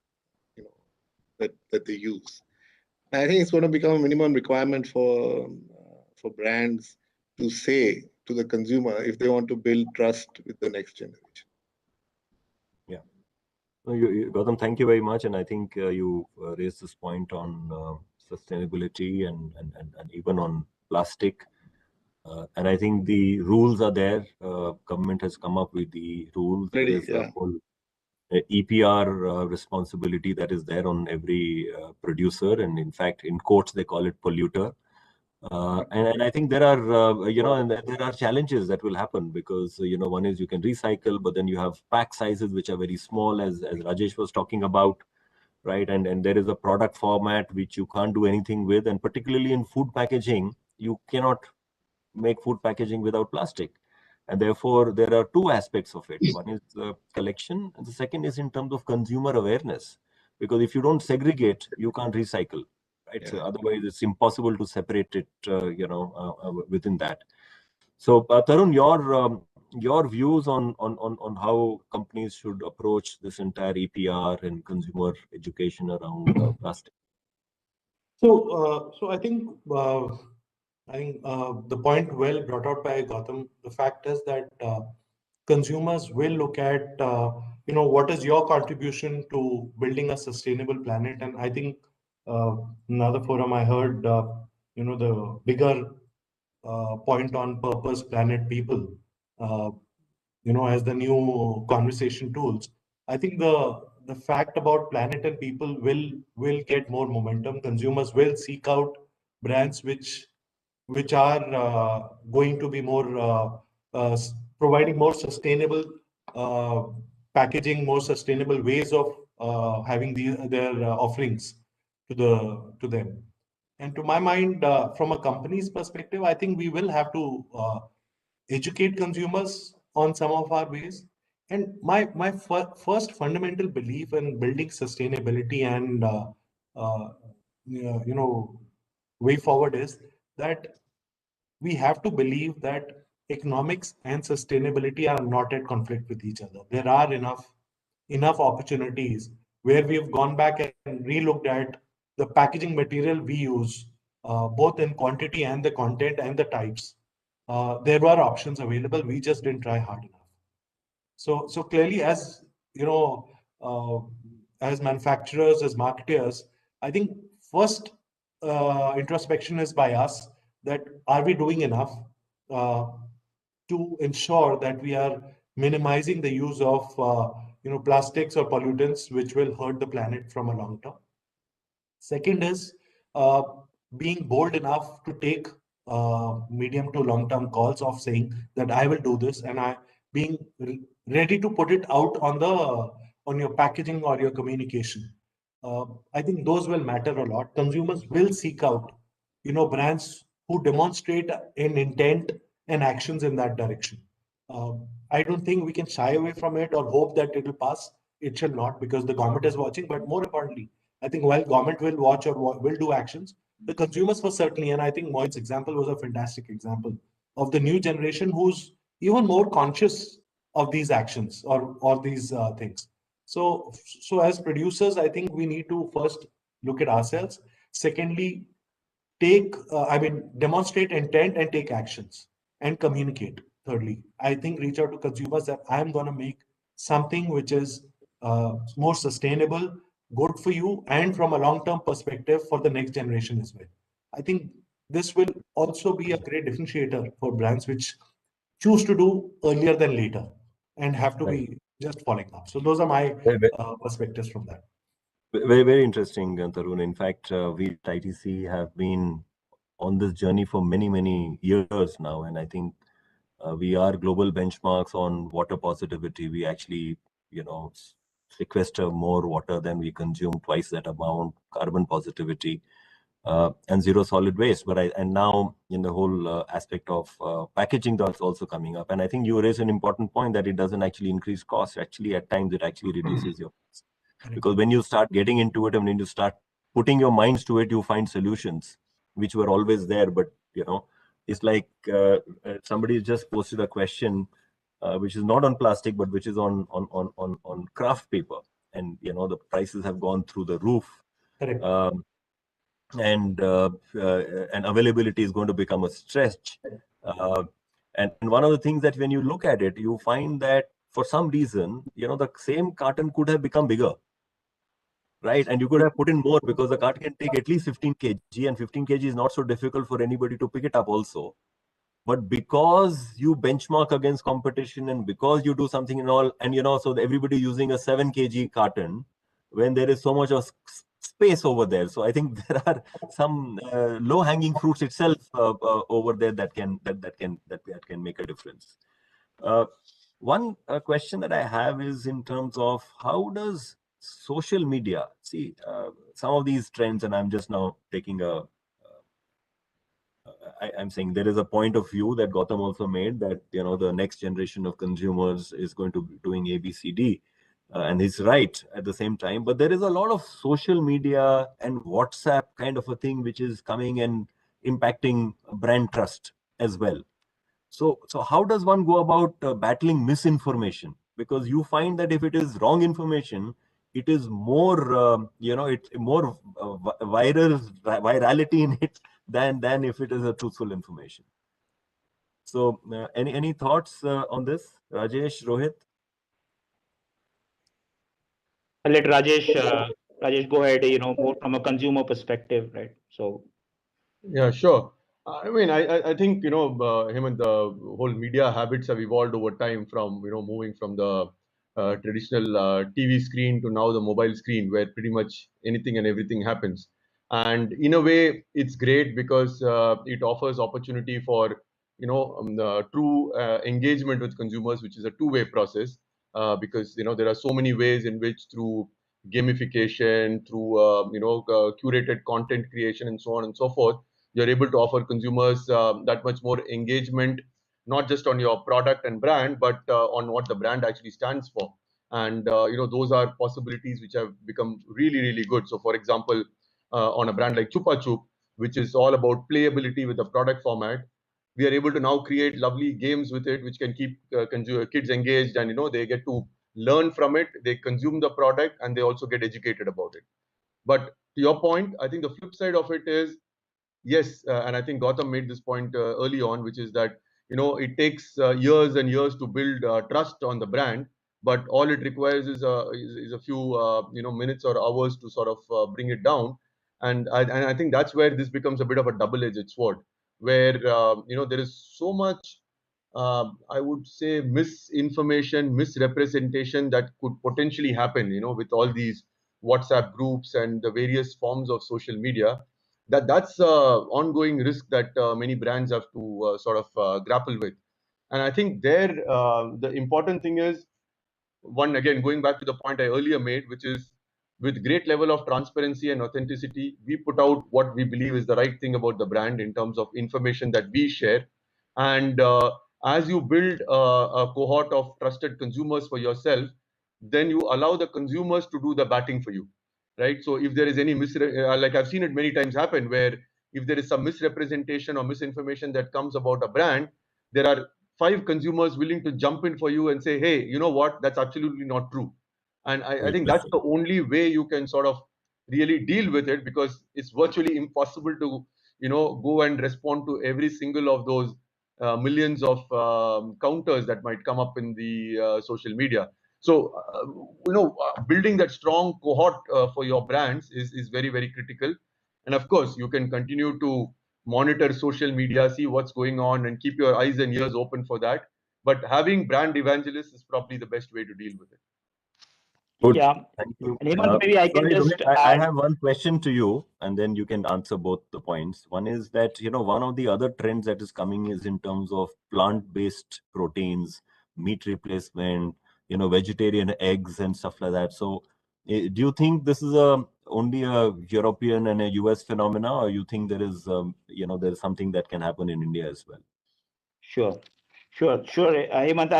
that they use. And I think it's going to become a minimum requirement for brands to say to the consumer if they want to build trust with the next generation. Yeah. Gautam, thank you very much. And I think you raised this point on sustainability and even on plastic. And I think the rules are there. Government has come up with the rules. There is a whole EPR responsibility that is there on every producer. And in fact, in quotes, they call it polluter. And I think there are, and there are challenges that will happen because, one is you can recycle, but then you have pack sizes which are very small, as Rajesh was talking about, right? And there is a product format which you can't do anything with. And particularly in food packaging, you cannot make food packaging without plastic. And therefore, there are two aspects of it. One is collection, and the second is in terms of consumer awareness. Because if you don't segregate, you can't recycle. Right? Yeah. So otherwise, it's impossible to separate it, within that. So Tarun, your your views on how companies should approach this entire EPR and consumer education around plastic? So I think the point well brought out by Gautam. The fact is that consumers will look at what is your contribution to building a sustainable planet, and I think another forum I heard the bigger point on purpose, planet, people. Uh, as the new conversation tools. I think the fact about planet and people will get more momentum. Consumers will seek out brands which are going to be more providing more sustainable uh, packaging, more sustainable ways of having their offerings to them. And to my mind, from a company's perspective, I think we will have to educate consumers on some of our ways. And my first fundamental belief in building sustainability and uh, way forward is that we have to believe that economics and sustainability are not at conflict with each other. There are enough opportunities where we have gone back and relooked at the packaging material we use, both in quantity and the content and the types. There were options available. We just didn't try hard enough. So clearly, as uh, as manufacturers, as marketers, I think first introspection is by us that are we doing enough uh, to ensure that we are minimizing the use of plastics or pollutants which will hurt the planet from a long term. Second is uh, being bold enough to take medium to long term calls of saying that I will do this, and I being ready to put it out on your packaging or your communication. I think those will matter a lot. Consumers will seek out brands who demonstrate an intent and actions in that direction. I don't think we can shy away from it or hope that it will pass. It shall not, because the government is watching. But more importantly, I think while government will watch or will do actions, the consumers for certainly, and I think Mohit's example was a fantastic example of the new generation who's even more conscious of these actions or these things. So as producers, I think we need to first look at ourselves. Secondly, demonstrate intent and take actions and communicate. Thirdly, I think reach out to consumers that I'm going to make something which is more sustainable, good for you, and from a long-term perspective for the next generation as well. I think this will also be a great differentiator for brands which choose to do earlier than later and have to be just following up. So those are my perspectives from that. Very, very interesting, Tarun. In fact, we at ITC have been on this journey for many, many years now. And I think we are global benchmarks on water positivity. We actually, sequester more water than we consume, twice that amount, carbon positivity, and zero solid waste. And now in the whole aspect of packaging, that's also coming up. And I think you raise an important point that it doesn't actually increase cost. Actually, at times it actually reduces your cost. Because when you start getting into it and when you start putting your minds to it, you find solutions which were always there. But, it's like somebody just posted a question which is not on plastic, but which is on craft paper. And, the prices have gone through the roof. Correct. And availability is going to become a stretch. And one of the things that when you look at it, you find that for some reason, the same carton could have become bigger. Right, and you could have put in more because the cart can take at least 15 kg, and 15 kg is not so difficult for anybody to pick it up also. But because you benchmark against competition and because you do something and all, and so everybody using a 7 kg carton when there is so much of space over there. So I think there are some low-hanging fruits itself over there that can make a difference. One question that I have is in terms of how does social media see some of these trends, and I'm just now taking I'm saying there is a point of view that Gautam also made that the next generation of consumers is going to be doing ABCD, and he's right at the same time. But there is a lot of social media and WhatsApp kind of a thing which is coming and impacting brand trust as well. So how does one go about battling misinformation? Because you find that if it is wrong information, it is more, it's more virality in it than if it is a truthful information. So any thoughts on this, Rajesh, Rohit? I'll let Rajesh go ahead, more from a consumer perspective, right? So. Yeah, sure. I mean, I think, Hemant, the whole media habits have evolved over time from, moving from the traditional TV screen to now the mobile screen, where pretty much anything and everything happens. And in a way, it's great because it offers opportunity for, true engagement with consumers, which is a two-way process. Because, there are so many ways in which through gamification, through, curated content creation and so on and so forth, you're able to offer consumers that much more engagement, not just on your product and brand, but on what the brand actually stands for. And those are possibilities which have become really, really good. So, for example, on a brand like Chupa Chup, which is all about playability with the product format, we are able to now create lovely games with it, which can keep kids engaged, and they get to learn from it. They consume the product, and they also get educated about it. But to your point, I think the flip side of it is, yes, and I think Gautam made this point early on, which is that it takes years and years to build trust on the brand, but all it requires is a few minutes or hours to sort of bring it down, and I think that's where this becomes a bit of a double-edged sword, where there is so much, I would say, misinformation, misrepresentation that could potentially happen, with all these WhatsApp groups and the various forms of social media. That's ongoing risk that many brands have to sort of grapple with. And I think there, the important thing is, one, again, going back to the point I earlier made, which is, with great level of transparency and authenticity, we put out what we believe is the right thing about the brand in terms of information that we share. And as you build a cohort of trusted consumers for yourself, then you allow the consumers to do the batting for you, right? So if there is any like I've seen it many times happen, where if there is some misrepresentation or misinformation that comes about a brand, there are five consumers willing to jump in for you and say, hey, you know what, that's absolutely not true. And I think that's the only way you can sort of really deal with it, because it's virtually impossible to go and respond to every single of those millions of counters that might come up in the social media. So building that strong cohort for your brands is very, very critical. And of course, you can continue to monitor social media, see what's going on, and keep your eyes and ears open for that. But having brand evangelists is probably the best way to deal with it. Good. Yeah. Thank you. And Hemant, maybe I can Sorry, just Rohit, I add. have one question to you, and then you can answer both the points. One is that, one of the other trends that is coming is in terms of plant-based proteins, meat replacement, vegetarian eggs and stuff like that. So do you think this is only a European and a US phenomena, or you think there is, there is something that can happen in India as well? Sure. Hemant,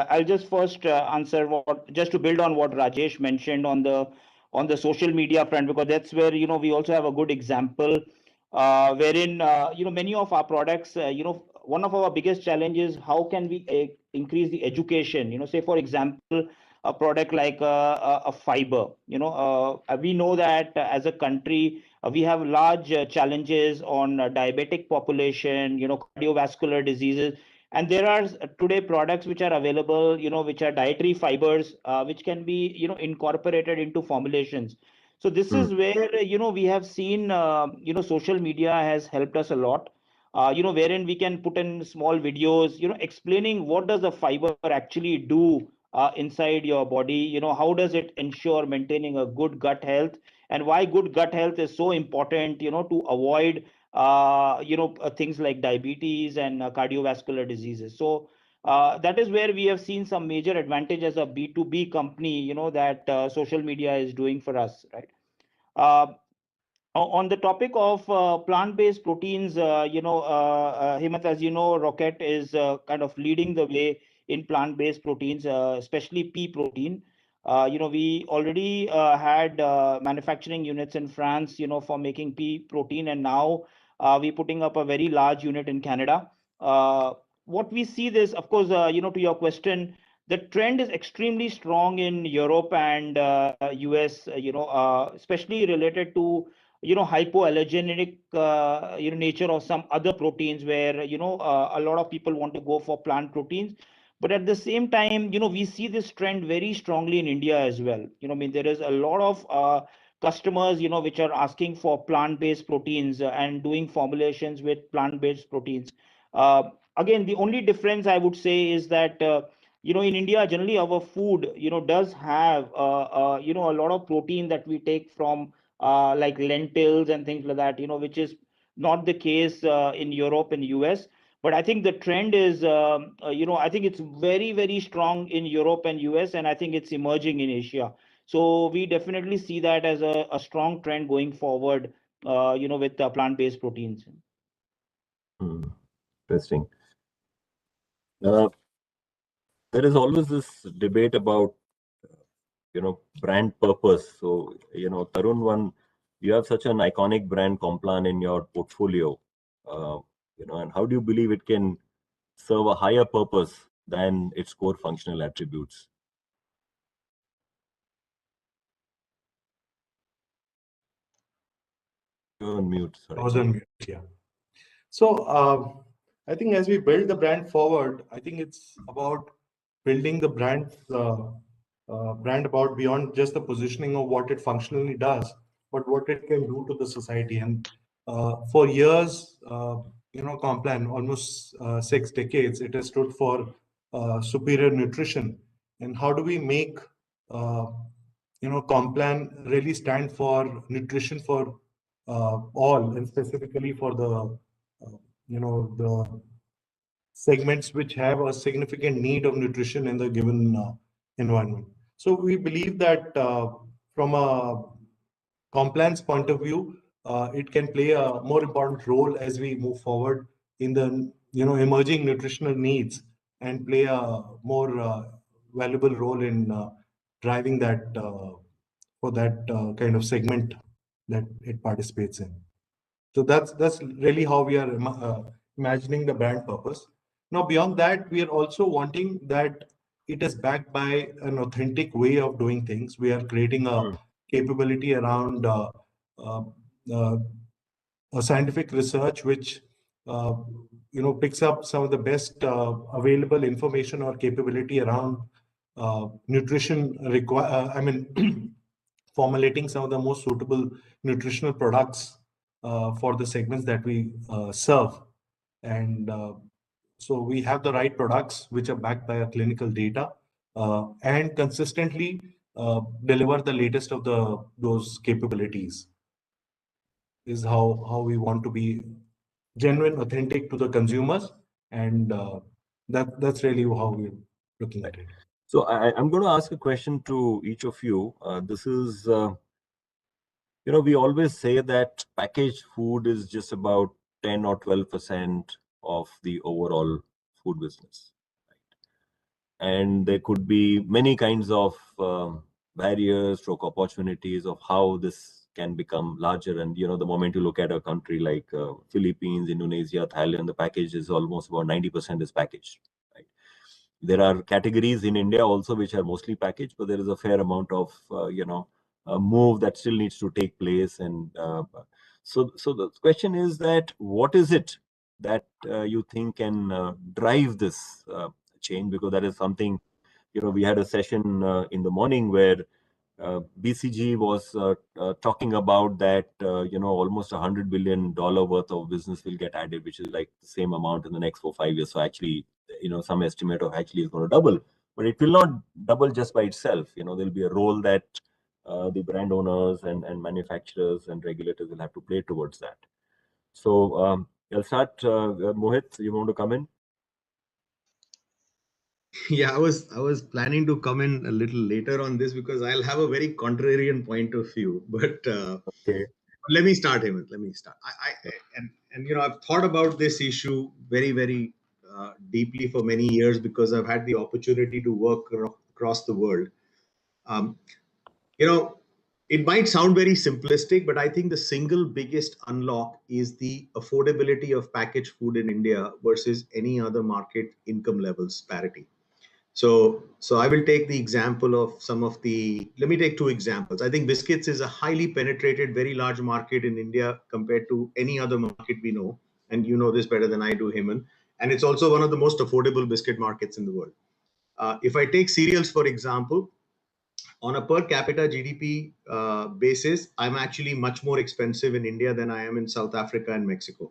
I'll just first answer just to build on what Rajesh mentioned on the social media front, because that's where we also have a good example wherein many of our products, one of our biggest challenges, how can we increase the education? Say for example, a product like a fiber. We know that as a country we have large challenges on diabetic population, cardiovascular diseases. And there are today products which are available, which are dietary fibers, which can be, incorporated into formulations. So this is where, we have seen, social media has helped us a lot, wherein we can put in small videos, explaining what does the fiber actually do inside your body, how does it ensure maintaining a good gut health, and why good gut health is so important, to avoid things like diabetes and cardiovascular diseases. So that is where we have seen some major advantage as a B2B company, that social media is doing for us, right? On the topic of plant-based proteins, Hemant, as you know, Rocket is kind of leading the way in plant-based proteins, especially pea protein. We already had manufacturing units in France, for making pea protein, and now we're putting up a very large unit in Canada. what we see this, of course, to your question, the trend is extremely strong in Europe and US, especially related to, hypoallergenic, nature of some other proteins where, a lot of people want to go for plant proteins. But at the same time, we see this trend very strongly in India as well. There is a lot of customers, which are asking for plant-based proteins and doing formulations with plant-based proteins. Again, the only difference I would say is that, in India, generally our food, does have, a lot of protein that we take from like lentils and things like that, which is not the case in Europe and US. But I think the trend is, I think it's very, very strong in Europe and US, and I think it's emerging in Asia. So we definitely see that as a strong trend going forward, with plant-based proteins. Interesting. There is always this debate about, brand purpose. So, Tarun, you have such an iconic brand, Complan, in your portfolio, and how do you believe it can serve a higher purpose than its core functional attributes? You're on mute. Sorry. I was on mute, yeah. So I think as we build the brand forward, I think it's about building the brand about beyond just the positioning of what it functionally does, but what it can do to the society. And for years, Complan, almost 6 decades, it has stood for superior nutrition. And how do we make Complan really stand for nutrition for all, and specifically for the the segments which have a significant need of nutrition in the given environment. So we believe that from a Complan's point of view, it can play a more important role as we move forward in the emerging nutritional needs, and play a more valuable role in driving that for that kind of segment that it participates in. So that's really how we are imagining the brand purpose. Now, beyond that, we are also wanting that it is backed by an authentic way of doing things. We are creating a capability around a scientific research which picks up some of the best available information or capability around nutrition formulating some of the most suitable nutritional products for the segments that we serve. And so we have the right products which are backed by our clinical data and consistently deliver the latest of those capabilities. Is how we want to be genuine, authentic to the consumers, and that's really how we're looking at it. So I'm going to ask a question to each of you. This is, we always say that packaged food is just about 10 or 12% of the overall food business. Right? And there could be many kinds of barriers, stroke opportunities of how this can become larger. And, the moment you look at a country like Philippines, Indonesia, Thailand, the package is almost about 90% is packaged. Right? There are categories in India also which are mostly packaged, but there is a fair amount of, move that still needs to take place. And so the question is that what is it that you think can drive this change? Because that is something, we had a session in the morning where BCG was talking about that, almost $100 billion worth of business will get added, which is like the same amount in the next 4 or 5 years. So actually, some estimate of actually is going to double, but it will not double just by itself. There'll be a role that the brand owners and manufacturers and regulators will have to play towards that. So I'll start. Mohit, you want to come in? Yeah, I was planning to come in a little later on this because I'll have a very contrarian point of view. But okay, let me start, Hemant. Let me start. I've thought about this issue very, very deeply for many years because I've had the opportunity to work across the world. It might sound very simplistic, but I think the single biggest unlock is the affordability of packaged food in India versus any other market income levels parity. So I will take the example of let me take two examples. I think biscuits is a highly penetrated, very large market in India compared to any other market we know. And you know this better than I do, Heman. And it's also one of the most affordable biscuit markets in the world. If I take cereals, for example, on a per capita GDP basis, I'm actually much more expensive in India than I am in South Africa and Mexico.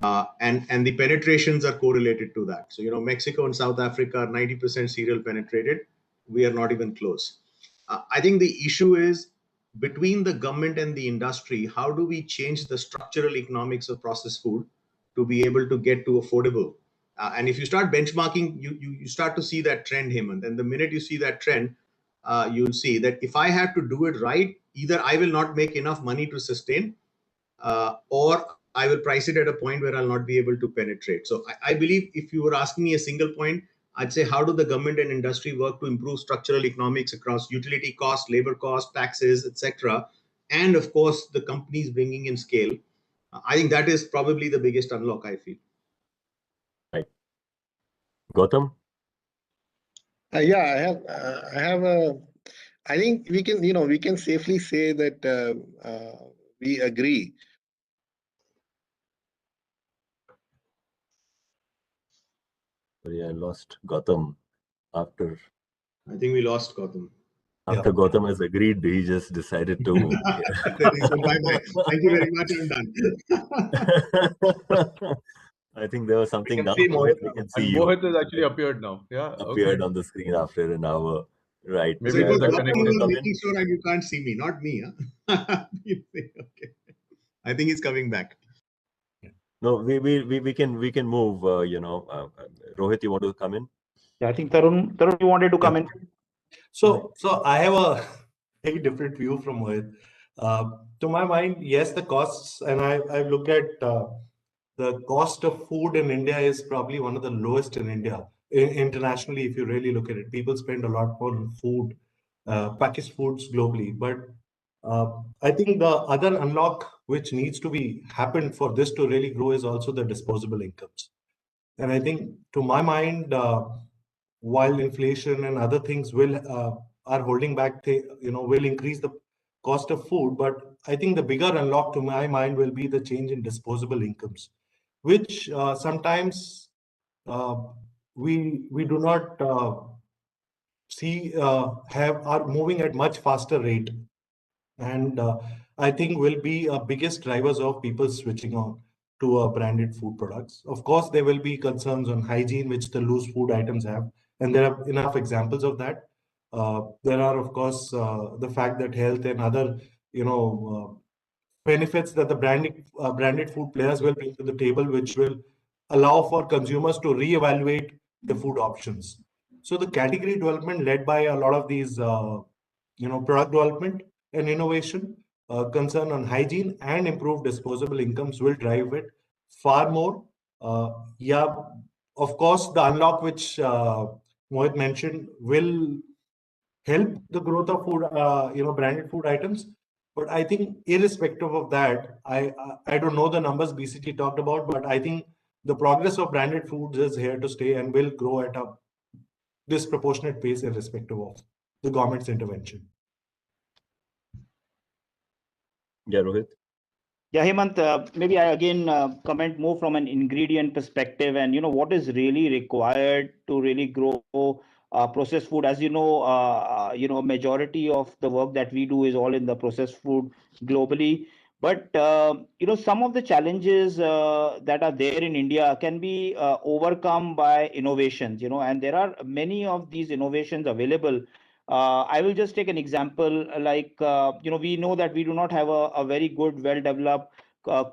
And the penetrations are correlated to that. So, Mexico and South Africa are 90% cereal penetrated. We are not even close. I think the issue is between the government and the industry, how do we change the structural economics of processed food to be able to get to affordable? And if you start benchmarking, you start to see that trend, Hemant. And the minute you see that trend, you'll see that if I have to do it right, either I will not make enough money to sustain, or I will price it at a point where I'll not be able to penetrate. So I believe if you were asking me a single point, I'd say how do the government and industry work to improve structural economics across utility costs, labor costs, taxes, etc., and of course the companies bringing in scale. I think that is probably the biggest unlock, I feel. Right. Gautam? Yeah, I think we can safely say that we agree. Sorry, I lost Gautam after. I think we lost Gautam. After Gautam has agreed, he just decided to. He said, bye-bye. Thank you very much. I'm done. I think there was something now. Mohit, we can see and you. Mohit has actually appeared now. Yeah, appeared on the screen after an hour. Right. Maybe so it was making sure that you can't see me, not me. Huh? Okay. I think he's coming back. No, we can move. Rohit, you want to come in? Yeah, I think Tarun, you wanted to come in. So I have a very different view from Mohit. To my mind, yes, the costs, and I've looked at the cost of food in India is probably one of the lowest in India. Internationally, if you really look at it, people spend a lot more on food, packaged foods globally. But I think the other unlock which needs to be happened for this to really grow is also the disposable incomes. And I think, to my mind, while inflation and other things are holding back, will increase the cost of food, but I think the bigger unlock, to my mind, will be the change in disposable incomes, which sometimes we do not see are moving at much faster rate, and I think will be biggest drivers of people switching on to branded food products. Of course, there will be concerns on hygiene, which the loose food items have, and there are enough examples of that. There are, of course, the fact that health and other, benefits that the branded food players will bring to the table, which will allow for consumers to reevaluate the food options. So the category development led by a lot of these, product development and innovation, concern on hygiene and improved disposable incomes will drive it far more. Yeah, of course, the unlock which Mohit mentioned will help the growth of food, branded food items. But I think irrespective of that, I don't know the numbers BCG talked about, but I think the progress of branded foods is here to stay and will grow at a disproportionate pace irrespective of the government's intervention. Yeah, Rohit. Yeah, Hemant, maybe I again comment more from an ingredient perspective, and what is really required to really grow processed food. As majority of the work that we do is all in the processed food globally. But some of the challenges that are there in India can be overcome by innovations. And there are many of these innovations available. I will just take an example, like, we know that we do not have a very good, well-developed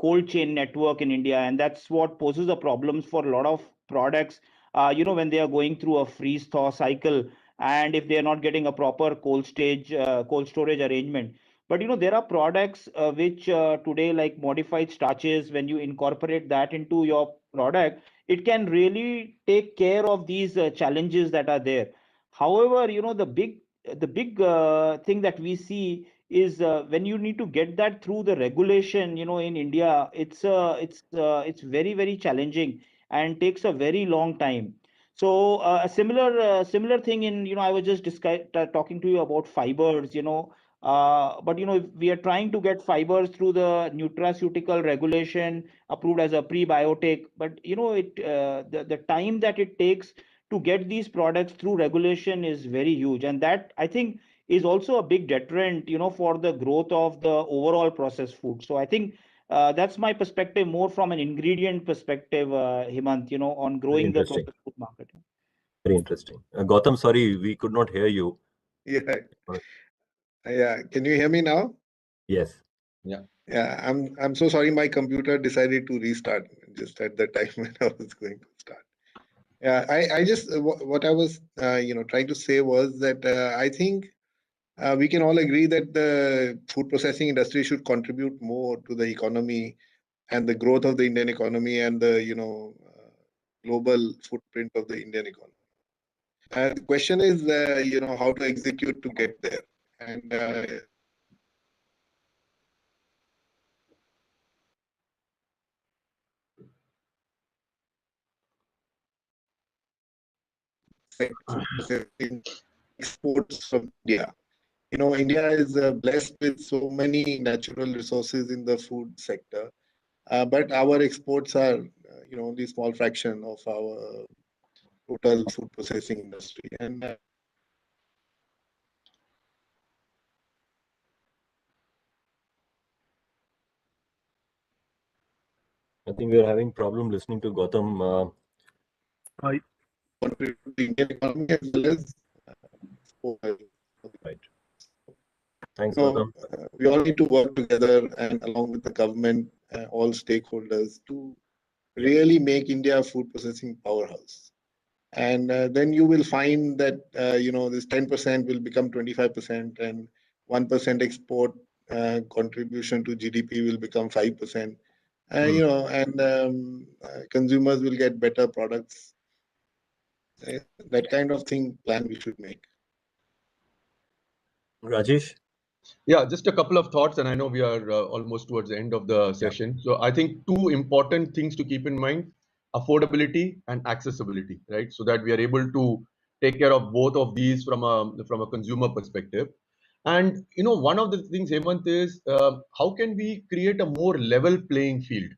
cold chain network in India, and that's what poses the problems for a lot of products, when they are going through a freeze-thaw cycle, and if they are not getting a proper cold storage arrangement. But, there are products which today, like modified starches, when you incorporate that into your product, it can really take care of these challenges that are there. However, the big thing that we see is when you need to get that through the regulation, in India, it's very, very challenging and takes a very long time. So a similar thing in, I was just talking to you about fibers, but we are trying to get fibers through the nutraceutical regulation approved as a prebiotic, but the time that it takes to get these products through regulation is very huge, and that, I think, is also a big deterrent, for the growth of the overall processed food. So I think that's my perspective, more from an ingredient perspective, Hemant, on Very growing the interesting. processed food market. Very interesting. Gautam, sorry, we could not hear you. Yeah. Yeah. Can you hear me now? Yes. Yeah. Yeah. I'm so sorry. My computer decided to restart just at the time when I was going to start. Yeah. I just what I was trying to say was that I think we can all agree that the food processing industry should contribute more to the economy and the growth of the Indian economy and the global footprint of the Indian economy. The question is, how to execute to get there. And exports from India. India is blessed with so many natural resources in the food sector, but our exports are, only a small fraction of our total food processing industry. And I think we are having problem listening to Gautam. contribute to the Indian economy as well as Right. Thanks, So Gautam. we all need to work together and along with the government, all stakeholders to really make India a food processing powerhouse. And then you will find that, this 10% will become 25% and 1% export contribution to GDP will become 5%. And consumers will get better products. That kind of plan we should make. Rajesh? Yeah, just a couple of thoughts, and I know we are almost towards the end of the session. So I think two important things to keep in mind: affordability and accessibility, right? So that we are able to take care of both of these from a consumer perspective. And one of the things, Hemant, is how can we create a more level playing field?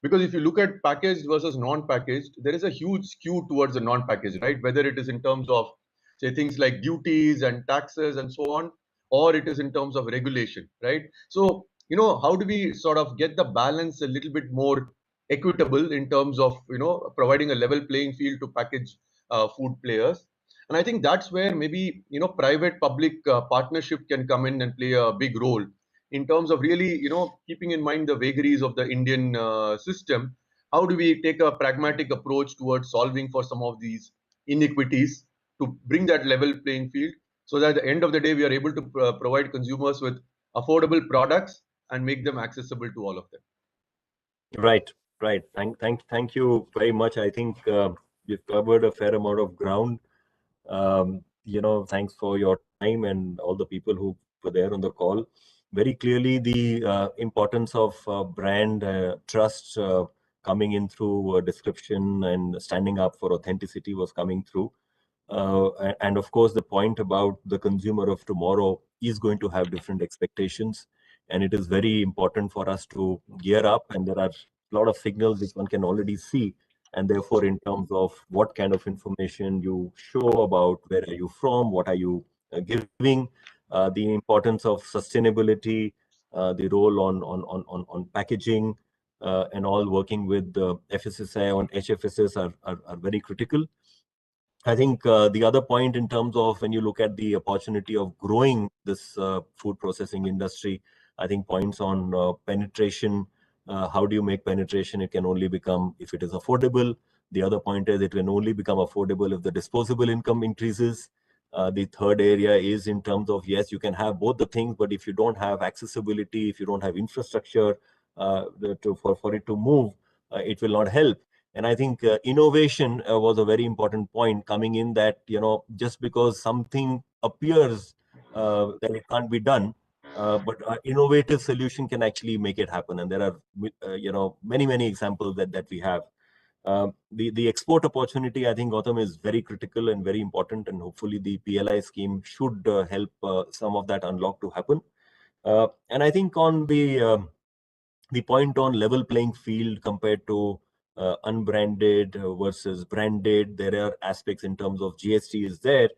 Because if you look at packaged versus non-packaged, there is a huge skew towards the non-packaged, right? Whether it is in terms of, say, things like duties and taxes and so on, or it is in terms of regulation, right? So, how do we sort of get the balance a little bit more equitable in terms of, providing a level playing field to packaged food players? And I think that's where maybe, private public partnership can come in and play a big role in terms of really, keeping in mind the vagaries of the Indian system. How do we take a pragmatic approach towards solving for some of these inequities to bring that level playing field, so that at the end of the day, we are able to provide consumers with affordable products and make them accessible to all of them? Right, right. Thank you very much. I think you've covered a fair amount of ground. Thanks for your time and all the people who were there on the call. Very clearly, the importance of brand trust coming in through description and standing up for authenticity was coming through. And of course, the point about the consumer of tomorrow is going to have different expectations. And it is very important for us to gear up. And there are a lot of signals which one can already see. And therefore, in terms of what kind of information you show about where are you from, what are you giving, the importance of sustainability, the role on packaging, and all working with the FSSAI on HFSS are very critical. I think the other point in terms of when you look at the opportunity of growing this food processing industry, I think points on penetration. How do you make penetration? It can only become if it is affordable. The other point is it can only become affordable if the disposable income increases. The third area is in terms of, yes, you can have both the things, but if you don't have accessibility, if you don't have infrastructure for it to move, it will not help. And I think innovation was a very important point coming in that, just because something appears that it can't be done, but innovative solution can actually make it happen. And there are, many examples that we have. The export opportunity, I think, Gautam, is very critical and very important, and hopefully the PLI scheme should help some of that unlock to happen. And I think on the point on level playing field compared to unbranded versus branded, there are aspects in terms of GST is there,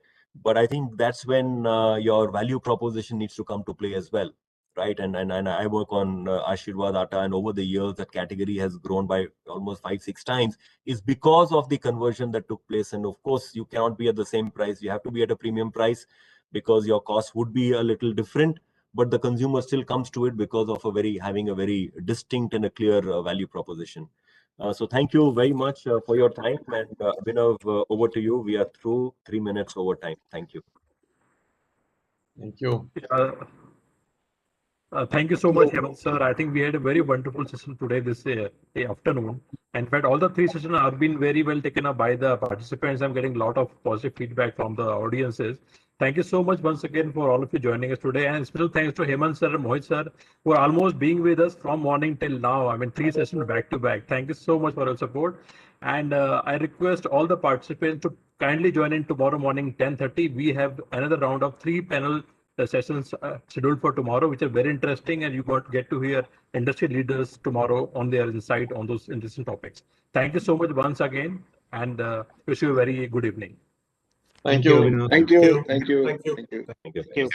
but I think that's when your value proposition needs to come to play as well, right? And I work on Ashirwad Atta, and over the years that category has grown by almost 5-6 times, is because of the conversion that took place. And of course, you cannot be at the same price; you have to be at a premium price because your cost would be a little different. But the consumer still comes to it because of having a very distinct and a clear value proposition. So thank you very much for your time. And Abhinav, over to you. We are through 3 minutes over time. Thank you. Thank you. Thank you so much, Hemant sir. I think we had a very wonderful session today, this afternoon. In fact, all the 3 sessions have been very well taken up by the participants. I'm getting a lot of positive feedback from the audiences. Thank you so much once again for all of you joining us today. And special thanks to Hemant sir and Mohit sir for almost being with us from morning till now. I mean, 3 sessions back to back. Thank you so much for your support. And I request all the participants to kindly join in tomorrow morning, 10:30. We have another round of 3 panel sessions scheduled for tomorrow, which are very interesting, and you get to hear industry leaders tomorrow on their insight on those interesting topics. Thank you so much once again, and wish you a very good evening. Thank you. Thank you. Thank you. Thank you. Thank you. Thank you. Thank you.